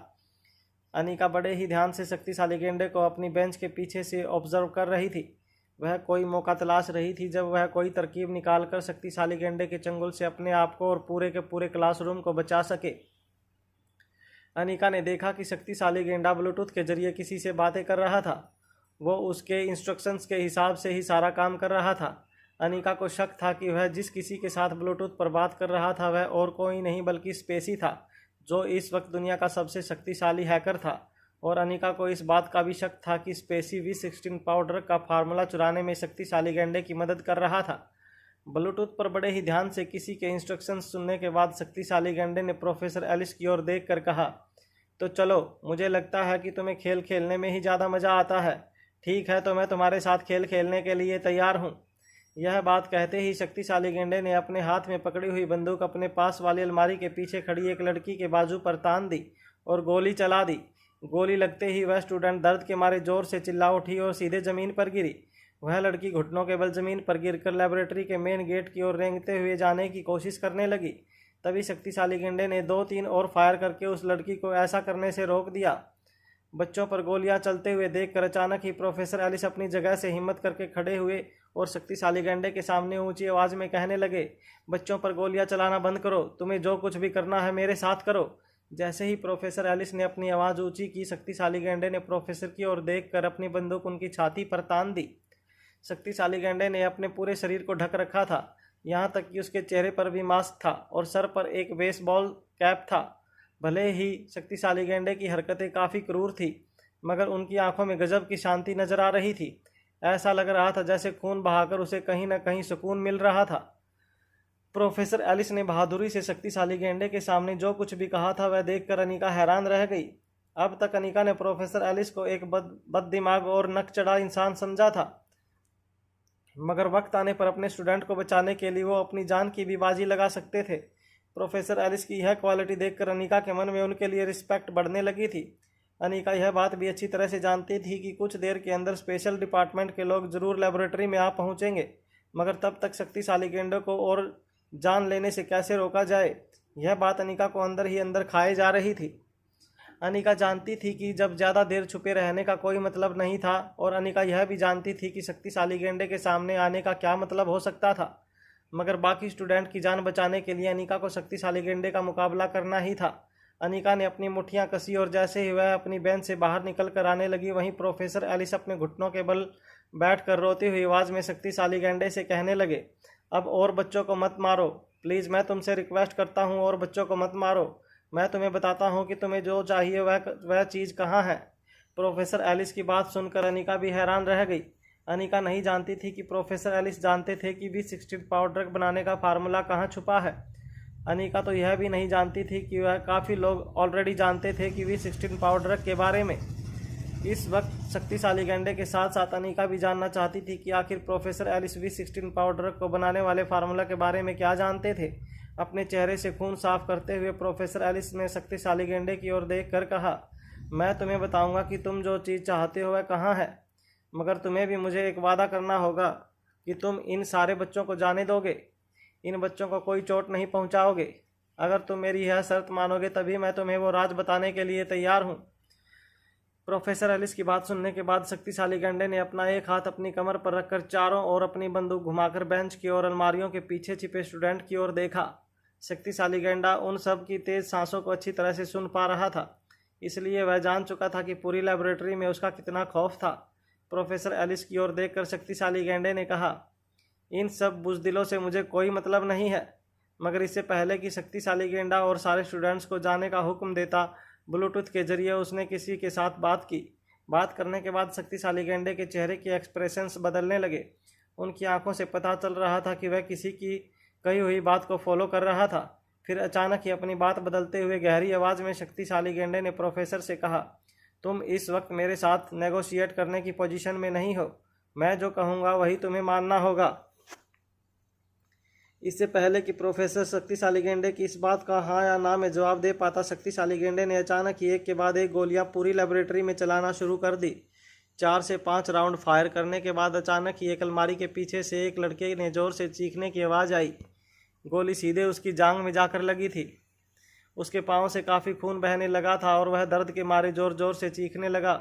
अनिका बड़े ही ध्यान से शक्तिशाली गेंडे को अपनी बेंच के पीछे से ऑब्जर्व कर रही थी। वह कोई मौका तलाश रही थी जब वह कोई तरकीब निकालकर शक्तिशाली गेंडे के चंगुल से अपने आप को और पूरे के पूरे क्लासरूम को बचा सके। अनिका ने देखा कि शक्तिशाली गेंडा ब्लूटूथ के जरिए किसी से बातें कर रहा था। वो उसके इंस्ट्रक्शंस के हिसाब से ही सारा काम कर रहा था। अनिका को शक था कि वह जिस किसी के साथ ब्लूटूथ पर बात कर रहा था वह और कोई नहीं बल्कि स्पेसी था, जो इस वक्त दुनिया का सबसे शक्तिशाली हैकर था। और अनिका को इस बात का भी शक था कि स्पेसी V16 पाउडर का फार्मूला चुराने में शक्तिशाली गेंडे की मदद कर रहा था। ब्लूटूथ पर बड़े ही ध्यान से किसी के इंस्ट्रक्शंस सुनने के बाद शक्तिशाली गेंडे ने प्रोफेसर एलिस की ओर देख कर कहा, तो चलो, मुझे लगता है कि तुम्हें खेल खेलने में ही ज़्यादा मज़ा आता है। ठीक है, तो मैं तुम्हारे साथ खेल खेलने के लिए तैयार हूँ। यह बात कहते ही शक्तिशाली गेंडे ने अपने हाथ में पकड़ी हुई बंदूक अपने पास वाली अलमारी के पीछे खड़ी एक लड़की के बाजू पर तान दी और गोली चला दी। गोली लगते ही वह स्टूडेंट दर्द के मारे जोर से चिल्ला उठी और सीधे ज़मीन पर गिरी। वह लड़की घुटनों के बल ज़मीन पर गिरकर लेबोरेटरी के मेन गेट की ओर रेंगते हुए जाने की कोशिश करने लगी। तभी शक्तिशाली गेंडे ने 2-3 और फायर करके उस लड़की को ऐसा करने से रोक दिया। बच्चों पर गोलियां चलते हुए देखकर अचानक ही प्रोफेसर एलिस अपनी जगह से हिम्मत करके खड़े हुए और शक्तिशाली गेंडे के सामने ऊंची आवाज़ में कहने लगे, बच्चों पर गोलियां चलाना बंद करो, तुम्हें जो कुछ भी करना है मेरे साथ करो। जैसे ही प्रोफेसर एलिस ने अपनी आवाज़ ऊंची की, शक्तिशाली गेंडे ने प्रोफेसर की ओर देखकर अपनी बंदूक उनकी छाती पर तान दी। शक्तिशाली गेंडे ने अपने पूरे शरीर को ढक रखा था, यहाँ तक कि उसके चेहरे पर भी मास्क था और सर पर एक बेसबॉल कैप था। भले ही शक्तिशाली गेंडे की हरकतें काफ़ी क्रूर थी, मगर उनकी आंखों में गजब की शांति नजर आ रही थी। ऐसा लग रहा था जैसे खून बहाकर उसे कहीं न कहीं सुकून मिल रहा था। प्रोफेसर एलिस ने बहादुरी से शक्तिशाली गेंडे के सामने जो कुछ भी कहा था वह देखकर अनिका हैरान रह गई। अब तक अनिका ने प्रोफेसर एलिस को एक बददिमाग और नक चढ़ा इंसान समझा था, मगर वक्त आने पर अपने स्टूडेंट को बचाने के लिए वो अपनी जान की भी बाजी लगा सकते थे। प्रोफेसर एलिस की यह क्वालिटी देखकर अनिका के मन में उनके लिए रिस्पेक्ट बढ़ने लगी थी। अनिका यह बात भी अच्छी तरह से जानती थी कि कुछ देर के अंदर स्पेशल डिपार्टमेंट के लोग जरूर लेबोरेटरी में आ पहुंचेंगे, मगर तब तक शक्तिशाली गेंडे को और जान लेने से कैसे रोका जाए, यह बात अनिका को अंदर ही अंदर खाए जा रही थी। अनिका जानती थी कि जब ज़्यादा देर छुपे रहने का कोई मतलब नहीं था, और अनिका यह भी जानती थी कि शक्तिशाली गेंडे के सामने आने का क्या मतलब हो सकता था, मगर बाकी स्टूडेंट की जान बचाने के लिए अनिका को शक्तिशाली गेंडे का मुकाबला करना ही था। अनिका ने अपनी मुट्ठियां कसी और जैसे ही वह अपनी बेंच से बाहर निकल कर आने लगी, वहीं प्रोफेसर एलिस अपने घुटनों के बल बैठकर रोती हुई आवाज़ में शक्तिशाली गेंडे से कहने लगे, अब और बच्चों को मत मारो, प्लीज़ मैं तुमसे रिक्वेस्ट करता हूँ, और बच्चों को मत मारो। मैं तुम्हें बताता हूँ कि तुम्हें जो चाहिए वह चीज़ कहाँ है। प्रोफेसर एलिस की बात सुनकर अनिका भी हैरान रह गई। अनिका नहीं जानती थी कि प्रोफेसर एलिस जानते थे कि V16 पाउडर ड्रग बनाने का फार्मूला कहाँ छुपा है। अनिका तो यह भी नहीं जानती थी कि वह काफ़ी लोग ऑलरेडी जानते थे कि V16 पाउडर ड्रग के बारे में। इस वक्त शक्तिशाली गेंडे के साथ साथ अनिका भी जानना चाहती थी कि आखिर professor Alice V16 powder drug को बनाने वाले फार्मूला के बारे में क्या जानते थे। अपने चेहरे से खून साफ करते हुए प्रोफेसर एलिस ने शक्तिशाली गेंडे की ओर देख कर कहा, मैं तुम्हें बताऊंगा कि तुम जो चीज़ चाहते हो वह कहाँ है, मगर तुम्हें भी मुझे एक वादा करना होगा कि तुम इन सारे बच्चों को जाने दोगे, इन बच्चों को कोई चोट नहीं पहुंचाओगे। अगर तुम मेरी यह शर्त मानोगे तभी मैं तुम्हें वो राज बताने के लिए तैयार हूँ। प्रोफेसर एलिस की बात सुनने के बाद शक्तिशाली गेंडे ने अपना एक हाथ अपनी कमर पर रखकर चारों ओर अपनी बंदूक घुमाकर बेंच की ओर अलमारियों के पीछे छिपे स्टूडेंट की ओर देखा। शक्तिशाली गेंडा उन सब की तेज सांसों को अच्छी तरह से सुन पा रहा था, इसलिए वह जान चुका था कि पूरी लेबोरेटरी में उसका कितना खौफ था। प्रोफेसर एलिस की ओर देखकर शक्तिशाली गेंडे ने कहा, इन सब बुज़दिलों से मुझे कोई मतलब नहीं है। मगर इससे पहले कि शक्तिशाली गेंडा और सारे स्टूडेंट्स को जाने का हुक्म देता, ब्लूटूथ के जरिए उसने किसी के साथ बात की। बात करने के बाद शक्तिशाली गेंडे के चेहरे के एक्सप्रेशंस बदलने लगे। उनकी आंखों से पता चल रहा था कि वह किसी की कही हुई बात को फॉलो कर रहा था। फिर अचानक ही अपनी बात बदलते हुए गहरी आवाज़ में शक्तिशाली गेंडे ने प्रोफेसर से कहा, तुम इस वक्त मेरे साथ नेगोशिएट करने की पोजीशन में नहीं हो, मैं जो कहूँगा वही तुम्हें मानना होगा। इससे पहले कि प्रोफेसर शक्तिशाली गेंडे की इस बात का हाँ या ना में जवाब दे पाता, शक्तिशाली गेंडे ने अचानक ही एक के बाद एक गोलियां पूरी लेबोरेटरी में चलाना शुरू कर दी। 4 से 5 राउंड फायर करने के बाद अचानक ही एक अलमारी के पीछे से एक लड़के ने जोर से चीखने की आवाज़ आई। गोली सीधे उसकी जांघ में जाकर लगी थी। उसके पाँव से काफ़ी खून बहने लगा था और वह दर्द के मारे जोर जोर से चीखने लगा।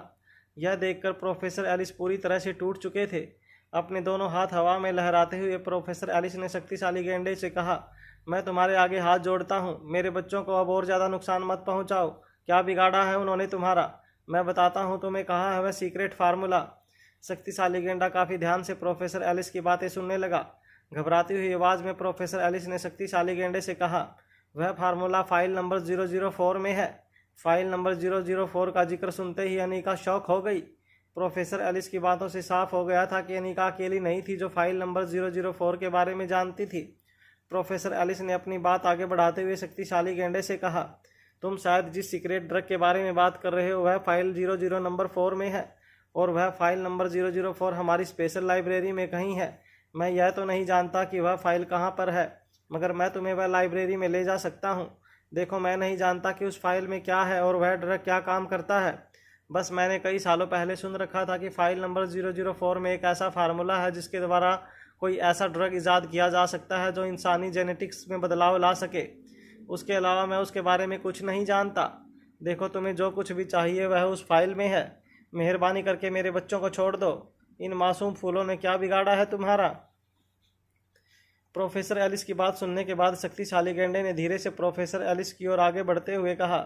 यह देखकर प्रोफेसर एलिस पूरी तरह से टूट चुके थे। अपने दोनों हाथ हवा में लहराते हुए प्रोफेसर एलिस ने शक्तिशाली गेंडे से कहा, मैं तुम्हारे आगे हाथ जोड़ता हूँ, मेरे बच्चों को अब और ज़्यादा नुकसान मत पहुँचाओ। क्या बिगाड़ा है उन्होंने तुम्हारा? मैं बताता हूँ तुम्हें, कहाँ है वह सीक्रेट फार्मूला। शक्तिशाली गेंडा काफ़ी ध्यान से प्रोफेसर एलिस की बातें सुनने लगा। घबराती हुई आवाज़ में प्रोफेसर एलिस ने शक्तिशाली गेंडे से कहा, वह फार्मूला फाइल नंबर 004 में है। फाइल नंबर 004 का जिक्र सुनते ही अनीका शॉक हो गई। प्रोफेसर एलिस की बातों से साफ हो गया था कि अनीका अकेली नहीं थी जो फाइल नंबर 004 के बारे में जानती थी। प्रोफेसर एलिस ने अपनी बात आगे बढ़ाते हुए शक्तिशाली गेंडे से कहा, तुम शायद जिस सीक्रेट ड्रग के बारे में बात कर रहे हो वह फाइल 00 नंबर 4 में है और वह फाइल नंबर 004 हमारी स्पेशल लाइब्रेरी में कहीं है। मैं यह तो नहीं जानता कि वह फाइल कहाँ पर है, मगर मैं तुम्हें वह लाइब्रेरी में ले जा सकता हूँ। देखो, मैं नहीं जानता कि उस फाइल में क्या है और वह ड्रग क्या काम करता है। बस मैंने कई सालों पहले सुन रखा था कि फाइल नंबर 004 में एक ऐसा फार्मूला है जिसके द्वारा कोई ऐसा ड्रग ईजाद किया जा सकता है जो इंसानी जेनेटिक्स में बदलाव ला सके। उसके अलावा मैं उसके बारे में कुछ नहीं जानता। देखो, तुम्हें जो कुछ भी चाहिए वह उस फाइल में है। मेहरबानी करके मेरे बच्चों को छोड़ दो। इन मासूम फूलों ने क्या बिगाड़ा है तुम्हारा? प्रोफेसर एलिस की बात सुनने के बाद शक्तिशाली गेंडे ने धीरे से प्रोफेसर एलिस की ओर आगे बढ़ते हुए कहा,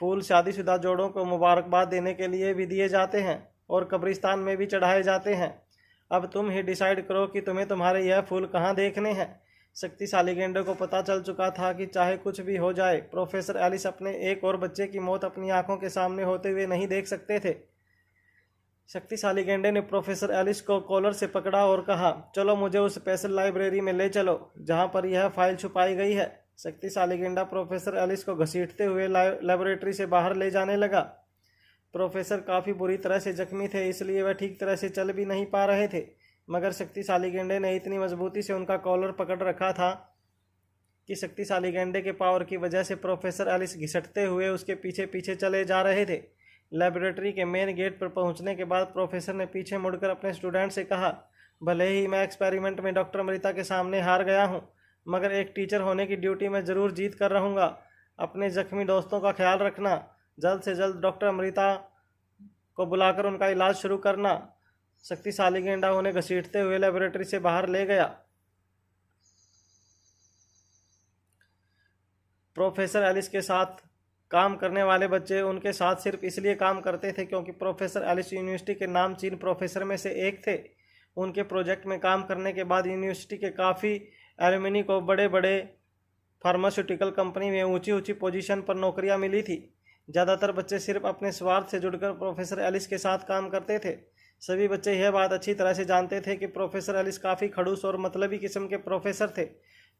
फूल शादीशुदा जोड़ों को मुबारकबाद देने के लिए भी दिए जाते हैं और कब्रिस्तान में भी चढ़ाए जाते हैं। अब तुम ही डिसाइड करो कि तुम्हें तुम्हारे यह फूल कहाँ देखने हैं। शक्तिशाली गेंडे को पता चल चुका था कि चाहे कुछ भी हो जाए, प्रोफेसर एलिस अपने एक और बच्चे की मौत अपनी आंखों के सामने होते हुए नहीं देख सकते थे। शक्तिशाली गेंडे ने प्रोफेसर एलिस को कॉलर से पकड़ा और कहा, चलो मुझे उस स्पेशल लाइब्रेरी में ले चलो जहाँ पर यह फाइल छुपाई गई है। शक्तिशाली गेंडा प्रोफेसर एलिस को घसीटते हुए लेबोरेटरी से बाहर ले जाने लगा। प्रोफेसर काफ़ी बुरी तरह से जख्मी थे, इसलिए वह ठीक तरह से चल भी नहीं पा रहे थे, मगर शक्तिशाली गेंडे ने इतनी मजबूती से उनका कॉलर पकड़ रखा था कि शक्तिशाली गेंडे के पावर की वजह से प्रोफेसर एलिस घिसटते हुए उसके पीछे पीछे चले जा रहे थे। लेबोरेटरी के मेन गेट पर पहुंचने के बाद प्रोफेसर ने पीछे मुड़कर अपने स्टूडेंट से कहा, भले ही मैं एक्सपेरिमेंट में डॉक्टर अमृता के सामने हार गया हूं, मगर एक टीचर होने की ड्यूटी में ज़रूर जीत कर रहूँगा। अपने जख्मी दोस्तों का ख्याल रखना। जल्द से जल्द डॉक्टर अमृता को बुलाकर उनका इलाज शुरू करना। शक्तिशाली गेंडा उन्हें घसीटते हुए लेबोरेटरी से बाहर ले गया। प्रोफेसर एलिस के साथ काम करने वाले बच्चे उनके साथ सिर्फ इसलिए काम करते थे क्योंकि प्रोफेसर एलिस यूनिवर्सिटी के नामचीन प्रोफेसर में से एक थे। उनके प्रोजेक्ट में काम करने के बाद यूनिवर्सिटी के काफ़ी एलुमनी को बड़े बड़े फार्मास्यूटिकल कंपनी में ऊंची ऊंची पोजीशन पर नौकरियां मिली थी। ज़्यादातर बच्चे सिर्फ अपने स्वार्थ से जुड़कर प्रोफेसर एलिस के साथ काम करते थे। सभी बच्चे यह बात अच्छी तरह से जानते थे कि प्रोफेसर एलिस काफ़ी खड़ूस और मतलबी किस्म के प्रोफेसर थे,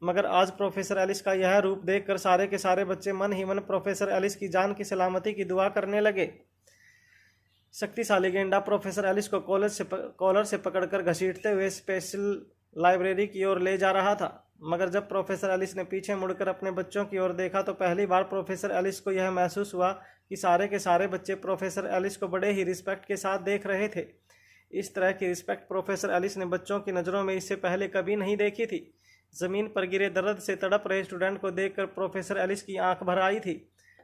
मगर आज प्रोफेसर एलिस का यह रूप देखकर सारे के सारे बच्चे मन ही मन प्रोफेसर एलिस की जान की सलामती की दुआ करने लगे। शक्तिशाली गेंडा प्रोफेसर एलिस को कॉलर से पकड़कर घसीटते हुए स्पेशल लाइब्रेरी की ओर ले जा रहा था, मगर जब प्रोफेसर एलिस ने पीछे मुड़कर अपने बच्चों की ओर देखा तो पहली बार प्रोफेसर एलिस को यह महसूस हुआ कि सारे के सारे बच्चे प्रोफेसर एलिस को बड़े ही रिस्पेक्ट के साथ देख रहे थे। इस तरह की रिस्पेक्ट प्रोफेसर एलिस ने बच्चों की नज़रों में इससे पहले कभी नहीं देखी थी। ज़मीन पर गिरे दर्द से तड़प रहे स्टूडेंट को देखकर प्रोफेसर एलिस की आंख भर आई थी,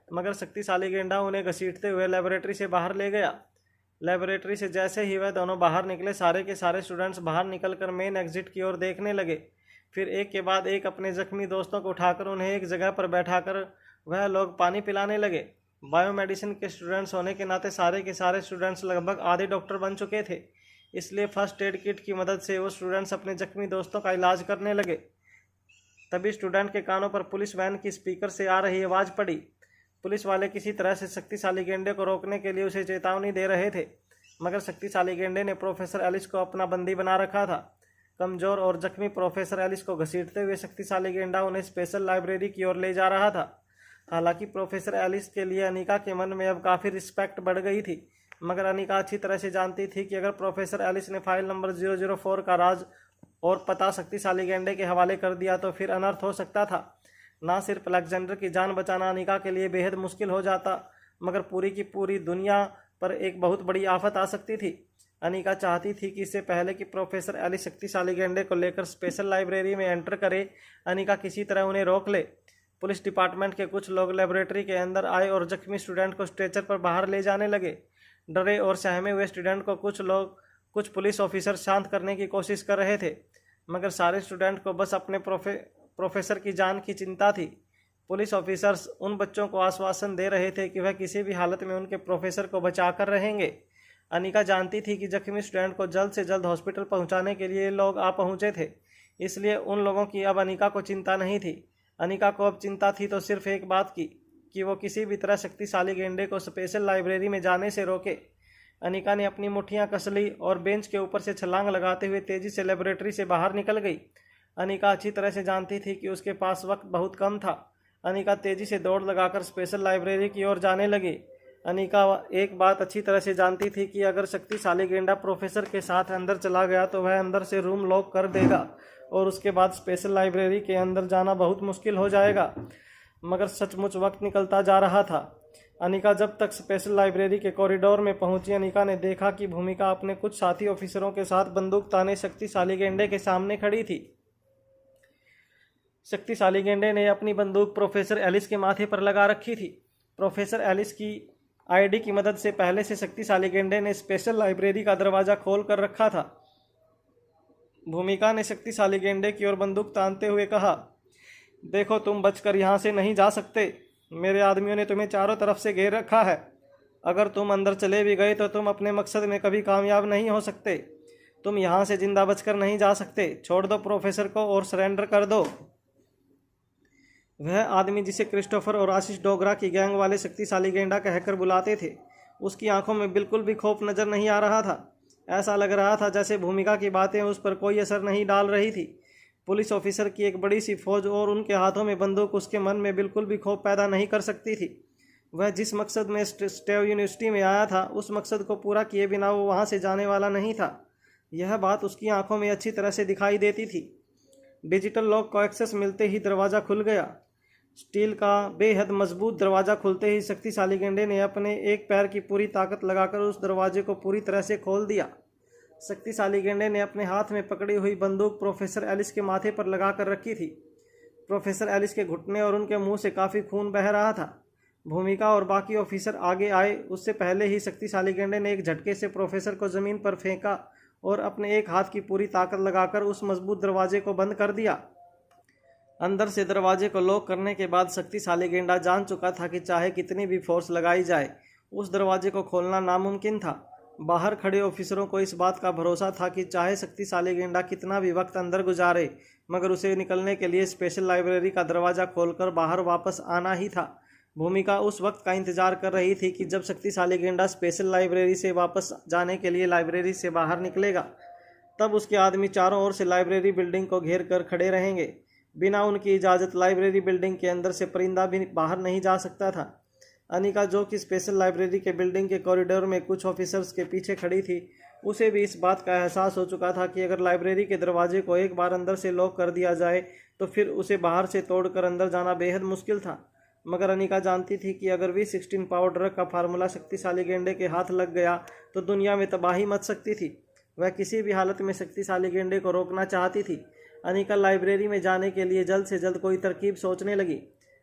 मगर शक्तिशाली गेंडा उन्हें घसीटते हुए लेबोरेटरी से बाहर ले गया। लेबोरेटरी से जैसे ही वह दोनों बाहर निकले, सारे के सारे स्टूडेंट्स बाहर निकलकर मेन एग्जिट की ओर देखने लगे। फिर एक के बाद एक अपने जख्मी दोस्तों को उठाकर उन्हें एक जगह पर बैठाकर वह लोग पानी पिलाने लगे। बायोमेडिसिन के स्टूडेंट्स होने के नाते सारे के सारे स्टूडेंट्स लगभग आधे डॉक्टर बन चुके थे, इसलिए फर्स्ट एड किट की मदद से वो स्टूडेंट्स अपने जख्मी दोस्तों का इलाज करने लगे। तभी स्टूडेंट के कानों पर पुलिस वैन की स्पीकर से आ रही आवाज़ पड़ी। पुलिस वाले किसी तरह से शक्तिशाली गेंडे को रोकने के लिए उसे चेतावनी दे रहे थे, मगर शक्तिशाली गेंडे ने प्रोफेसर एलिस को अपना बंदी बना रखा था। कमज़ोर और जख्मी प्रोफेसर एलिस को घसीटते हुए शक्तिशाली गेंडा उन्हें स्पेशल लाइब्रेरी की ओर ले जा रहा था। हालांकि प्रोफेसर एलिस के लिए अनीका के मन में अब काफ़ी रिस्पेक्ट बढ़ गई थी, मगर अनीका अच्छी तरह से जानती थी कि अगर प्रोफेसर एलिस ने फाइल नंबर 004 का राज और पता शक्तिशाली गेंडे के हवाले कर दिया तो फिर अनर्थ हो सकता था। ना सिर्फ अलेक्जेंडर की जान बचाना अनीका के लिए बेहद मुश्किल हो जाता, मगर पूरी की पूरी दुनिया पर एक बहुत बड़ी आफत आ सकती थी। अनिका चाहती थी कि इससे पहले कि प्रोफेसर एलिस शक्तिशाली गेंडे को लेकर स्पेशल लाइब्रेरी में एंटर करे, अनिका किसी तरह उन्हें रोक ले। पुलिस डिपार्टमेंट के कुछ लोग लेबोरेटरी के अंदर आए और जख्मी स्टूडेंट को स्ट्रेचर पर बाहर ले जाने लगे। डरे और सहमे हुए स्टूडेंट को कुछ पुलिस ऑफिसर शांत करने की कोशिश कर रहे थे, मगर सारे स्टूडेंट को बस अपने प्रोफेसर की जान की चिंता थी। पुलिस ऑफिसर्स उन बच्चों को आश्वासन दे रहे थे कि वह किसी भी हालत में उनके प्रोफेसर को बचाकर रहेंगे। अनिका जानती थी कि जख्मी स्टूडेंट को जल्द से जल्द हॉस्पिटल पहुंचाने के लिए लोग आ पहुंचे थे, इसलिए उन लोगों की अब अनिका को चिंता नहीं थी। अनिका को अब चिंता थी तो सिर्फ एक बात की कि वो किसी भी तरह शक्तिशाली गेंडे को स्पेशल लाइब्रेरी में जाने से रोके। अनिका ने अपनी मुट्ठियां कस ली और बेंच के ऊपर से छलांग लगाते हुए तेजी से लेबोरेटरी से बाहर निकल गई। अनिका अच्छी तरह से जानती थी कि उसके पास वक्त बहुत कम था। अनिका तेजी से दौड़ लगाकर स्पेशल लाइब्रेरी की ओर जाने लगी। अनिका एक बात अच्छी तरह से जानती थी कि अगर शक्तिशाली गेंडा प्रोफेसर के साथ अंदर चला गया तो वह अंदर से रूम लॉक कर देगा और उसके बाद स्पेशल लाइब्रेरी के अंदर जाना बहुत मुश्किल हो जाएगा। मगर सचमुच वक्त निकलता जा रहा था। अनिका जब तक स्पेशल लाइब्रेरी के कॉरिडोर में पहुंची, अनिका ने देखा कि भूमिका अपने कुछ साथी ऑफिसरों के साथ बंदूक ताने शक्तिशाली गेंडे के सामने खड़ी थी। शक्तिशाली गेंडे ने अपनी बंदूक प्रोफेसर एलिस के माथे पर लगा रखी थी। प्रोफेसर एलिस की आईडी की मदद से पहले से शक्तिशाली गेंडे ने स्पेशल लाइब्रेरी का दरवाजा खोल कर रखा था। भूमिका ने शक्तिशाली गेंडे की ओर बंदूक तानते हुए कहा, देखो तुम बचकर यहाँ से नहीं जा सकते। मेरे आदमियों ने तुम्हें चारों तरफ से घेर रखा है। अगर तुम अंदर चले भी गए तो तुम अपने मकसद में कभी कामयाब नहीं हो सकते। तुम यहाँ से जिंदा बचकर नहीं जा सकते। छोड़ दो प्रोफेसर को और सरेंडर कर दो। वह आदमी जिसे क्रिस्टोफर और आशीष डोगरा की गैंग वाले शक्तिशाली गेंडा कहकर बुलाते थे, उसकी आंखों में बिल्कुल भी खौफ नजर नहीं आ रहा था। ऐसा लग रहा था जैसे भूमिका की बातें उस पर कोई असर नहीं डाल रही थी। पुलिस ऑफिसर की एक बड़ी सी फौज और उनके हाथों में बंदूक उसके मन में बिल्कुल भी खौफ पैदा नहीं कर सकती थी। वह जिस मकसद में स्टेव यूनिवर्सिटी में आया था, उस मकसद को पूरा किए बिना वो वहाँ से जाने वाला नहीं था। यह बात उसकी आंखों में अच्छी तरह से दिखाई देती थी। डिजिटल लॉक को एक्सेस मिलते ही दरवाज़ा खुल गया। स्टील का बेहद मजबूत दरवाज़ा खुलते ही शक्तिशाली गेंडे ने अपने एक पैर की पूरी ताकत लगाकर उस दरवाजे को पूरी तरह से खोल दिया। शक्तिशाली गेंडे ने अपने हाथ में पकड़ी हुई बंदूक प्रोफेसर एलिस के माथे पर लगा कर रखी थी। प्रोफेसर एलिस के घुटने और उनके मुंह से काफ़ी खून बह रहा था। भूमिका और बाकी ऑफिसर आगे आए उससे पहले ही शक्तिशाली गेंडे ने एक झटके से प्रोफेसर को ज़मीन पर फेंका और अपने एक हाथ की पूरी ताकत लगाकर उस मजबूत दरवाजे को बंद कर दिया। अंदर से दरवाजे को लॉक करने के बाद शक्तिशाली गेंडा जान चुका था कि चाहे कितनी भी फोर्स लगाई जाए, उस दरवाजे को खोलना नामुमकिन था। बाहर खड़े ऑफिसरों को इस बात का भरोसा था कि चाहे शक्तिशाली गेंडा कितना भी वक्त अंदर गुजारे, मगर उसे निकलने के लिए स्पेशल लाइब्रेरी का दरवाज़ा खोलकर बाहर वापस आना ही था। भूमिका उस वक्त का इंतजार कर रही थी कि जब शक्तिशाली गेंडा स्पेशल लाइब्रेरी से वापस जाने के लिए लाइब्रेरी से बाहर निकलेगा, तब उसके आदमी चारों ओर से लाइब्रेरी बिल्डिंग को घेर कर खड़े रहेंगे। बिना उनकी इजाज़त लाइब्रेरी बिल्डिंग के अंदर से परिंदा भी बाहर नहीं जा सकता था। अनिका, जो कि स्पेशल लाइब्रेरी के बिल्डिंग के कॉरिडोर में कुछ ऑफिसर्स के पीछे खड़ी थी, उसे भी इस बात का एहसास हो चुका था कि अगर लाइब्रेरी के दरवाजे को एक बार अंदर से लॉक कर दिया जाए तो फिर उसे बाहर से तोड़कर अंदर जाना बेहद मुश्किल था। मगर अनिका जानती थी कि अगर V16 पावर ड्रग का फार्मूला शक्तिशाली गेंडे के हाथ लग गया तो दुनिया में तबाही मच सकती थी। वह किसी भी हालत में शक्तिशाली गेंडे को रोकना चाहती थी। अनिका लाइब्रेरी में जाने के लिए जल्द से जल्द कोई तरकीब सोचने लगी।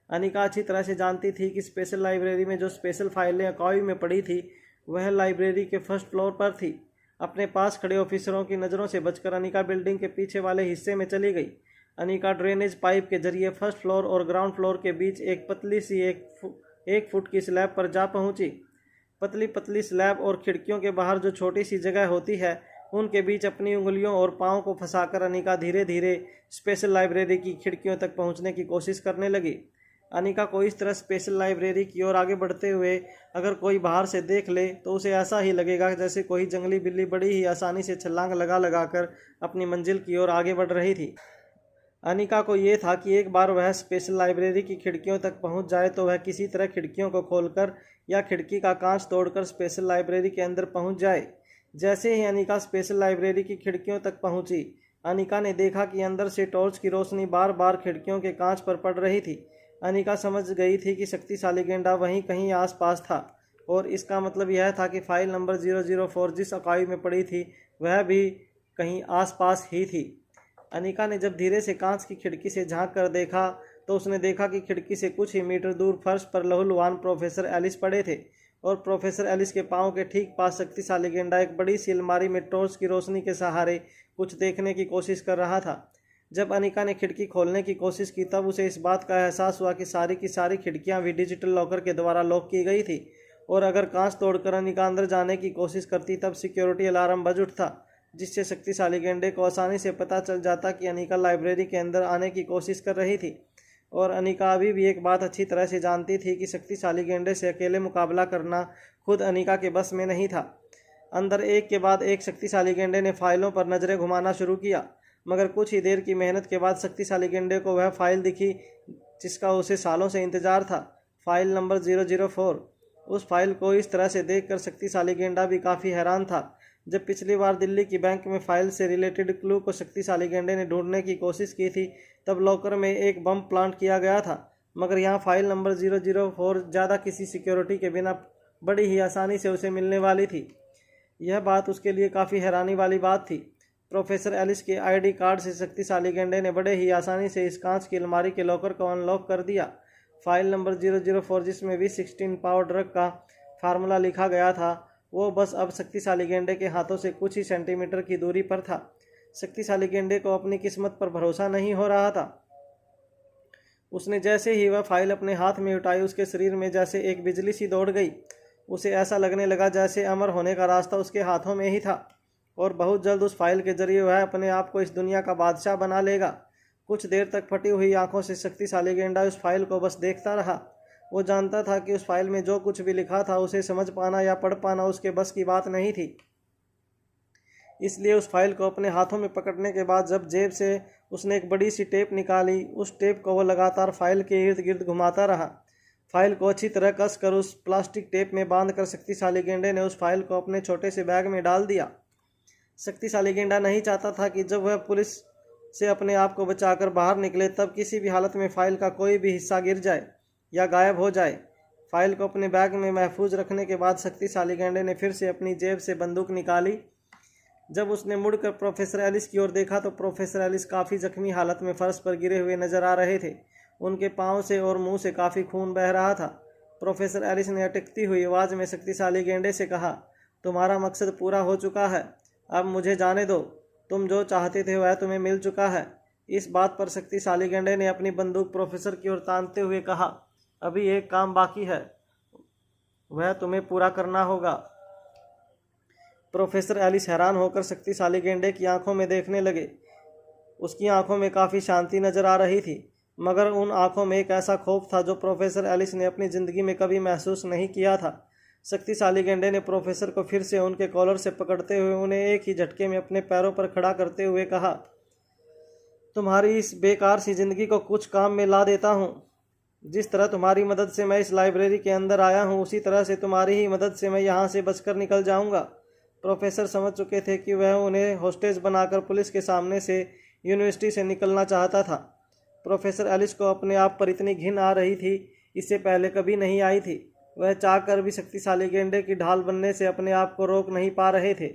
अनिका अच्छी तरह से जानती थी कि स्पेशल लाइब्रेरी में जो स्पेशल फाइलें अकाई में पड़ी थी, वह लाइब्रेरी के फर्स्ट फ्लोर पर थी। अपने पास खड़े ऑफिसरों की नज़रों से बचकर अनिका बिल्डिंग के पीछे वाले हिस्से में चली गई। अनिका ड्रेनेज पाइप के जरिए फर्स्ट फ्लोर और ग्राउंड फ्लोर के बीच एक पतली सी एक फुट की स्लैब पर जा पहुंची। पतली पतली स्लैब और खिड़कियों के बाहर जो छोटी सी जगह होती है, उनके बीच अपनी उंगलियों और पाँव को फंसाकर अनिका धीरे धीरे स्पेशल लाइब्रेरी की खिड़कियों तक पहुंचने की कोशिश करने लगी। अनिका को इस तरह स्पेशल लाइब्रेरी की ओर आगे बढ़ते हुए अगर कोई बाहर से देख ले तो उसे ऐसा ही लगेगा जैसे कोई जंगली बिल्ली बड़ी ही आसानी से छलांग लगा कर अपनी मंजिल की ओर आगे बढ़ रही थी। अनिका को ये था कि एक बार वह स्पेशल लाइब्रेरी की खिड़कियों तक पहुंच जाए तो वह किसी तरह खिड़कियों को खोलकर या खिड़की का कांच तोड़कर स्पेशल लाइब्रेरी के अंदर पहुंच जाए। जैसे ही अनिका स्पेशल लाइब्रेरी की खिड़कियों तक पहुंची, अनिका ने देखा कि अंदर से टॉर्च की रोशनी बार बार खिड़कियों के कांच पर पड़ रही थी। अनिका समझ गई थी कि शक्तिशाली गेंडा वहीं कहीं आसपास था। और इसका मतलब यह था कि फाइल नंबर 004 जिस अकाई में पड़ी थी वह भी कहीं आसपास ही थी। अनिका ने जब धीरे से कांच की खिड़की से झांक कर देखा तो उसने देखा कि खिड़की से कुछ ही मीटर दूर फर्श पर लहूलुहान प्रोफेसर एलिस पड़े थे और प्रोफेसर एलिस के पांव के ठीक पास शक्तिशाली गेंडा एक बड़ी सी अलमारी में टॉर्च की रोशनी के सहारे कुछ देखने की कोशिश कर रहा था। जब अनिका ने खिड़की खोलने की कोशिश की तब उसे इस बात का एहसास हुआ कि सारी की सारी खिड़कियां भी डिजिटल लॉकर के द्वारा लॉक की गई थी और अगर कांच तोड़कर अनिका अंदर जाने की कोशिश करती तब सिक्योरिटी अलार्म बज उठता, जिससे शक्तिशाली गेंडे को आसानी से पता चल जाता कि अनिका लाइब्रेरी के अंदर आने की कोशिश कर रही थी। और अनिका अभी भी एक बात अच्छी तरह से जानती थी कि शक्तिशाली गेंडे से अकेले मुकाबला करना खुद अनिका के बस में नहीं था। अंदर एक के बाद एक शक्तिशाली गेंडे ने फाइलों पर नजरें घुमाना शुरू किया, मगर कुछ ही देर की मेहनत के बाद शक्तिशाली गेंडे को वह फाइल दिखी जिसका उसे सालों से इंतजार था, फाइल नंबर 004। उस फाइल को इस तरह से देखकर शक्तिशाली गेंडा भी काफ़ी हैरान था। जब पिछली बार दिल्ली की बैंक में फाइल से रिलेटेड क्लू को शक्तिशाली गेंडे ने ढूंढने की कोशिश की थी तब लॉकर में एक बम प्लांट किया गया था, मगर यहाँ फाइल नंबर 004 ज़्यादा किसी सिक्योरिटी के बिना बड़ी ही आसानी से उसे मिलने वाली थी। यह बात उसके लिए काफ़ी हैरानी वाली बात थी। प्रोफेसर एलिस के आईडी कार्ड से शक्तिशाली गेंडे ने बड़े ही आसानी से इस कांच की अलमारी के लॉकर को अनलॉक कर दिया। फाइल नंबर 004 जिसमें V16 पावर ड्रग का फार्मूला लिखा गया था वो बस अब शक्तिशाली गेंडे के हाथों से कुछ ही सेंटीमीटर की दूरी पर था। शक्तिशाली गेंडे को अपनी किस्मत पर भरोसा नहीं हो रहा था। उसने जैसे ही वह फाइल अपने हाथ में उठाई उसके शरीर में जैसे एक बिजली सी दौड़ गई। उसे ऐसा लगने लगा जैसे अमर होने का रास्ता उसके हाथों में ही था और बहुत जल्द उस फाइल के जरिए वह अपने आप को इस दुनिया का बादशाह बना लेगा। कुछ देर तक फटी हुई आंखों से शक्तिशाली गेंडा उस फाइल को बस देखता रहा। वो जानता था कि उस फाइल में जो कुछ भी लिखा था उसे समझ पाना या पढ़ पाना उसके बस की बात नहीं थी। इसलिए उस फाइल को अपने हाथों में पकड़ने के बाद जब जेब से उसने एक बड़ी सी टेप निकाली, उस टेप को वो लगातार फाइल के इर्द गिर्द घुमाता रहा। फाइल को अच्छी तरह कस कर उस प्लास्टिक टेप में बांध कर शक्तिशाली गेंडे ने उस फाइल को अपने छोटे से बैग में डाल दिया। शक्तिशाली गेंडा नहीं चाहता था कि जब वह पुलिस से अपने आप को बचाकर बाहर निकले तब किसी भी हालत में फाइल का कोई भी हिस्सा गिर जाए या गायब हो जाए। फाइल को अपने बैग में महफूज रखने के बाद शक्तिशाली गेंडे ने फिर से अपनी जेब से बंदूक निकाली। जब उसने मुड़कर प्रोफेसर एलिस की ओर देखा तो प्रोफेसर एलिस काफ़ी जख्मी हालत में फर्श पर गिरे हुए नजर आ रहे थे। उनके पाँव से और मुंह से काफ़ी खून बह रहा था। प्रोफेसर एलिस ने अटकती हुई आवाज़ में शक्तिशाली गेंडे से कहा, तुम्हारा मकसद पूरा हो चुका है, अब मुझे जाने दो। तुम जो चाहते थे वह तुम्हें मिल चुका है। इस बात पर शक्तिशाली गेंडे ने अपनी बंदूक प्रोफेसर की ओर तानते हुए कहा, अभी एक काम बाकी है, वह तुम्हें पूरा करना होगा। प्रोफेसर एलिस हैरान होकर शक्तिशाली गेंडे की आंखों में देखने लगे। उसकी आंखों में काफ़ी शांति नजर आ रही थी, मगर उन आंखों में एक ऐसा खौफ था जो प्रोफेसर एलिस ने अपनी ज़िंदगी में कभी महसूस नहीं किया था। शक्तिशाली गेंडे ने प्रोफेसर को फिर से उनके कॉलर से पकड़ते हुए उन्हें एक ही झटके में अपने पैरों पर खड़ा करते हुए कहा, तुम्हारी इस बेकार सी ज़िंदगी को कुछ काम में ला देता हूँ। जिस तरह तुम्हारी मदद से मैं इस लाइब्रेरी के अंदर आया हूँ उसी तरह से तुम्हारी ही मदद से मैं यहाँ से बचकर निकल जाऊँगा। प्रोफेसर समझ चुके थे कि वह उन्हें होस्टेज बनाकर पुलिस के सामने से यूनिवर्सिटी से निकलना चाहता था। प्रोफेसर एलिस को अपने आप पर इतनी घिन आ रही थी, इससे पहले कभी नहीं आई थी। वह चाहकर भी शक्तिशाली गेंडे की ढाल बनने से अपने आप को रोक नहीं पा रहे थे।